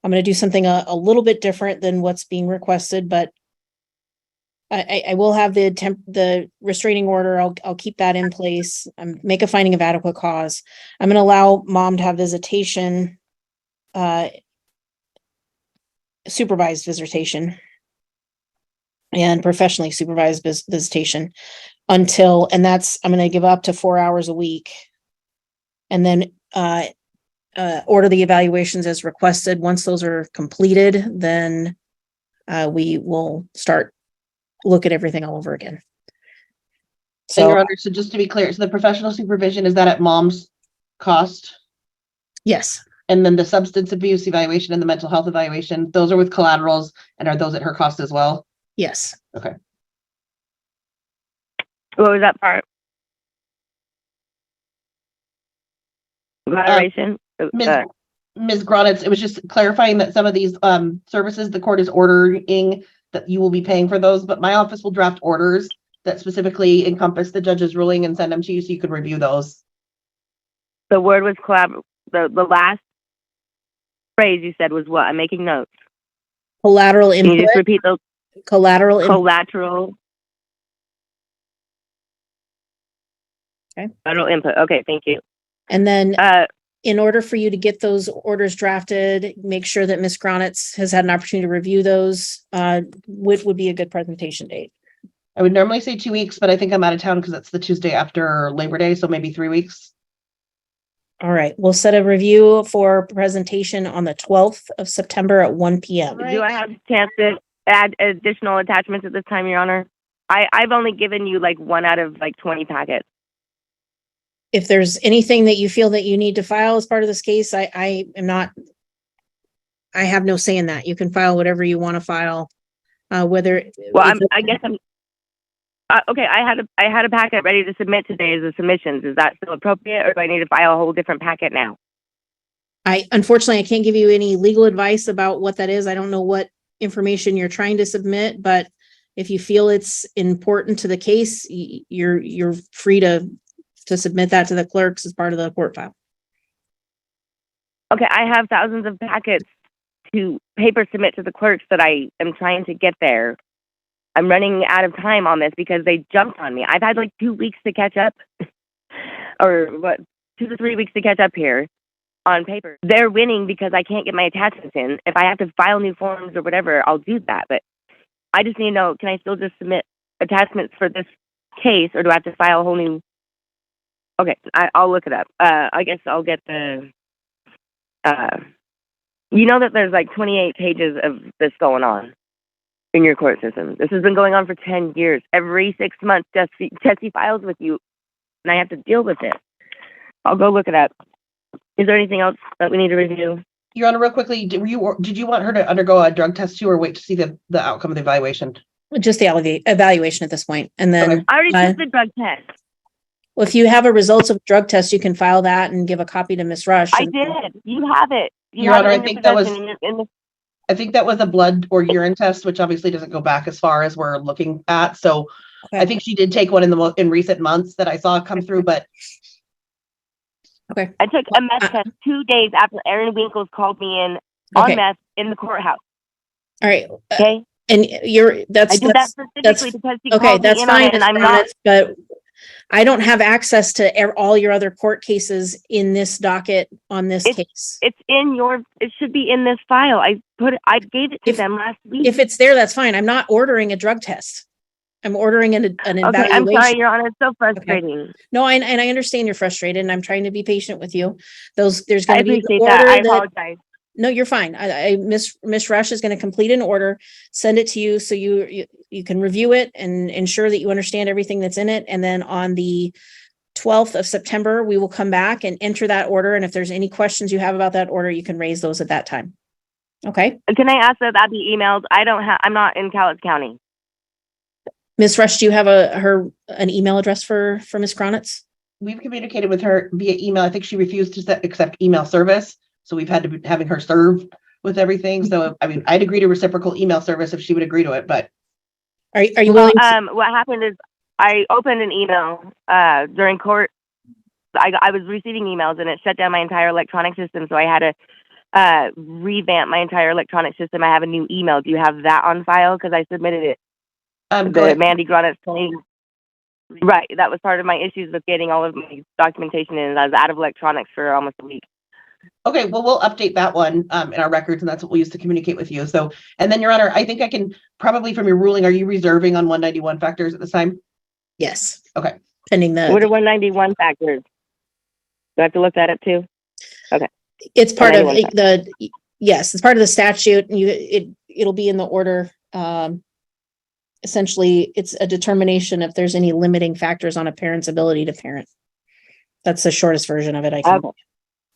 S1: to do something a little bit different than what's being requested, but I will have the restraining order. I'll keep that in place. Make a finding of adequate cause. I'm going to allow mom to have visitation, supervised visitation, and professionally supervised visitation until, and that's, I'm going to give up to 4 hours a week, and then order the evaluations as requested. Once those are completed, then we will look at everything all over again.
S16: So, Your Honor, so just to be clear, so the professional supervision, is that at mom's cost?
S1: Yes.
S16: And then the substance abuse evaluation and the mental health evaluation, those are with collaterals, and are those at her cost as well?
S1: Yes.
S16: Okay.
S15: What was that part? Evaluation?
S16: Ms. Gronitz, it was just clarifying that some of these services the court is ordering that you will be paying for those, but my office will draft orders that specifically encompass the judge's ruling and send them to you so you can review those.
S15: The word was the last phrase you said was what? I'm making notes.
S1: Collateral input.
S15: Can you just repeat those?
S1: Collateral.
S15: Collateral.
S1: Okay.
S15: Collateral input. Okay, thank you.
S1: And then in order for you to get those orders drafted, make sure that Ms. Gronitz has had an opportunity to review those. What would be a good presentation date?
S16: I would normally say 2 weeks, but I think I'm out of town because it's the Tuesday after Labor Day, so maybe 3 weeks.
S1: All right, we'll set a review for presentation on the 12th of September at 1 p.m.
S15: Do I have a chance to add additional attachments at this time, Your Honor? I've only given you like 1 out of like 20 packets.
S1: If there's anything that you feel that you need to file as part of this case, I have no say in that. You can file whatever you want to file, whether.
S15: Well, I guess I'm okay. I had a packet ready to submit today as a submissions. Is that still appropriate, or do I need to file a whole different packet now?
S1: Unfortunately, I can't give you any legal advice about what that is. I don't know what information you're trying to submit, but if you feel it's important to the case, you're free to submit that to the clerks as part of the court file.
S15: Okay, I have thousands of packets to paper submit to the clerks that I am trying to get there. I'm running out of time on this because they jumped on me. I've had like 2 weeks to catch up, or what, 2 to 3 weeks to catch up here on paper. They're winning because I can't get my attachments in. If I have to file new forms or whatever, I'll do that. But I just need to know, can I still just submit attachments for this case, or do I have to file a whole new? Okay, I'll look it up. I guess I'll get the you know that there's like 28 pages of this going on in your court system. This has been going on for 10 years. Every 6 months, Tessie files with you, and I have to deal with it. I'll go look it up. Is there anything else that we need to review?
S16: Your Honor, real quickly, did you want her to undergo a drug test too, or wait to see the outcome of the evaluation?
S1: Just the evaluation at this point, and then
S15: I already took the drug test.
S1: well, if you have a results of drug test, you can file that and give a copy to Ms. Rush.
S15: I did. You have it.
S16: Your Honor, I think that was I think that was a blood or urine test, which obviously doesn't go back as far as we're looking at. So I think she did take one in recent months that I saw come through, but
S1: okay.
S15: I took a meth test 2 days after Aaron Winkles called me in on meth in the courthouse.
S1: All right.
S15: Okay.
S1: And that's
S15: I did that specifically because he
S1: okay.
S15: called
S1: That's
S15: me in on
S1: fine.
S15: it, and I'm not.
S1: But I don't have access to all your other court cases in this docket on this case.
S15: It's in your. It should be in this file. I gave it to them last week.
S1: If it's there, that's fine. I'm not ordering a drug test. I'm ordering an evaluation.
S15: Okay, I'm sorry, Your Honor. It's so frustrating.
S1: Okay. No, and I understand you're frustrated, and I'm trying to be patient with you. There's going to be an
S15: appreciate
S1: order
S15: that. I apologize.
S1: No, you're fine. Miss Rush is going to complete an order, send it to you so you can review it and ensure that you understand everything that's in it. And then on the 12th of September, we will come back and enter that order. And if there's any questions you have about that order, you can raise those at that time. Okay.
S15: Can I ask about the emails? I'm not in Cowlitz County.
S1: Miss Rush, do you have an email address for Miss Kronitz?
S16: We've communicated with her via email. I think she refused to accept email service. So we've had to be having her serve with everything. So, I mean, I'd agree to reciprocal email service if she would agree to it, but.
S1: Are you willing to?
S15: What happened is I opened an email during court. I was receiving emails and it shut down my entire electronic system. So I had to revamp my entire electronic system. I have a new email. Do you have that on file? Because I submitted it. The Mandy Gronitz claim. Right. That was part of my issues with getting all of my documentation in. I was out of electronics for almost a week.
S16: Okay, well, we'll update that one in our records, and that's what we'll use to communicate with you. So, and then, Your Honor, I think I can probably from your ruling, are you reserving on 191 factors at this time?
S1: Yes.
S16: Okay.
S1: Pending the.
S15: What are 191 factors? Do I have to look at it too? Okay.
S1: It's part of yes, it's part of the statute. It'll be in the order. Essentially, it's a determination if there's any limiting factors on a parent's ability to parent. That's the shortest version of it. I can.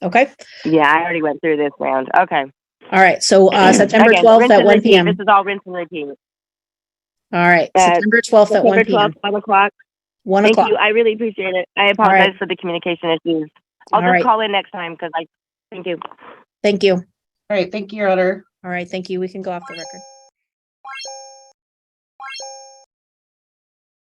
S1: Okay.
S15: Yeah, I already went through this round. Okay.
S1: All right. So September
S15: Again,
S1: 12th
S15: rinse
S1: at
S15: and
S1: 1
S15: repeat.
S1: p.m.
S15: This is all rinse and repeat.
S1: All right. September 12th at 1 p.m.
S15: 1 o'clock.
S1: 1
S15: Thank
S1: o'clock.
S15: you. I really appreciate it. I apologize for the communication issues. I'll
S1: All
S15: just
S1: right.
S15: call in next time because thank you.
S1: Thank you. All
S16: right. Thank you, Your Honor.
S1: All right. Thank you. We can go off the record.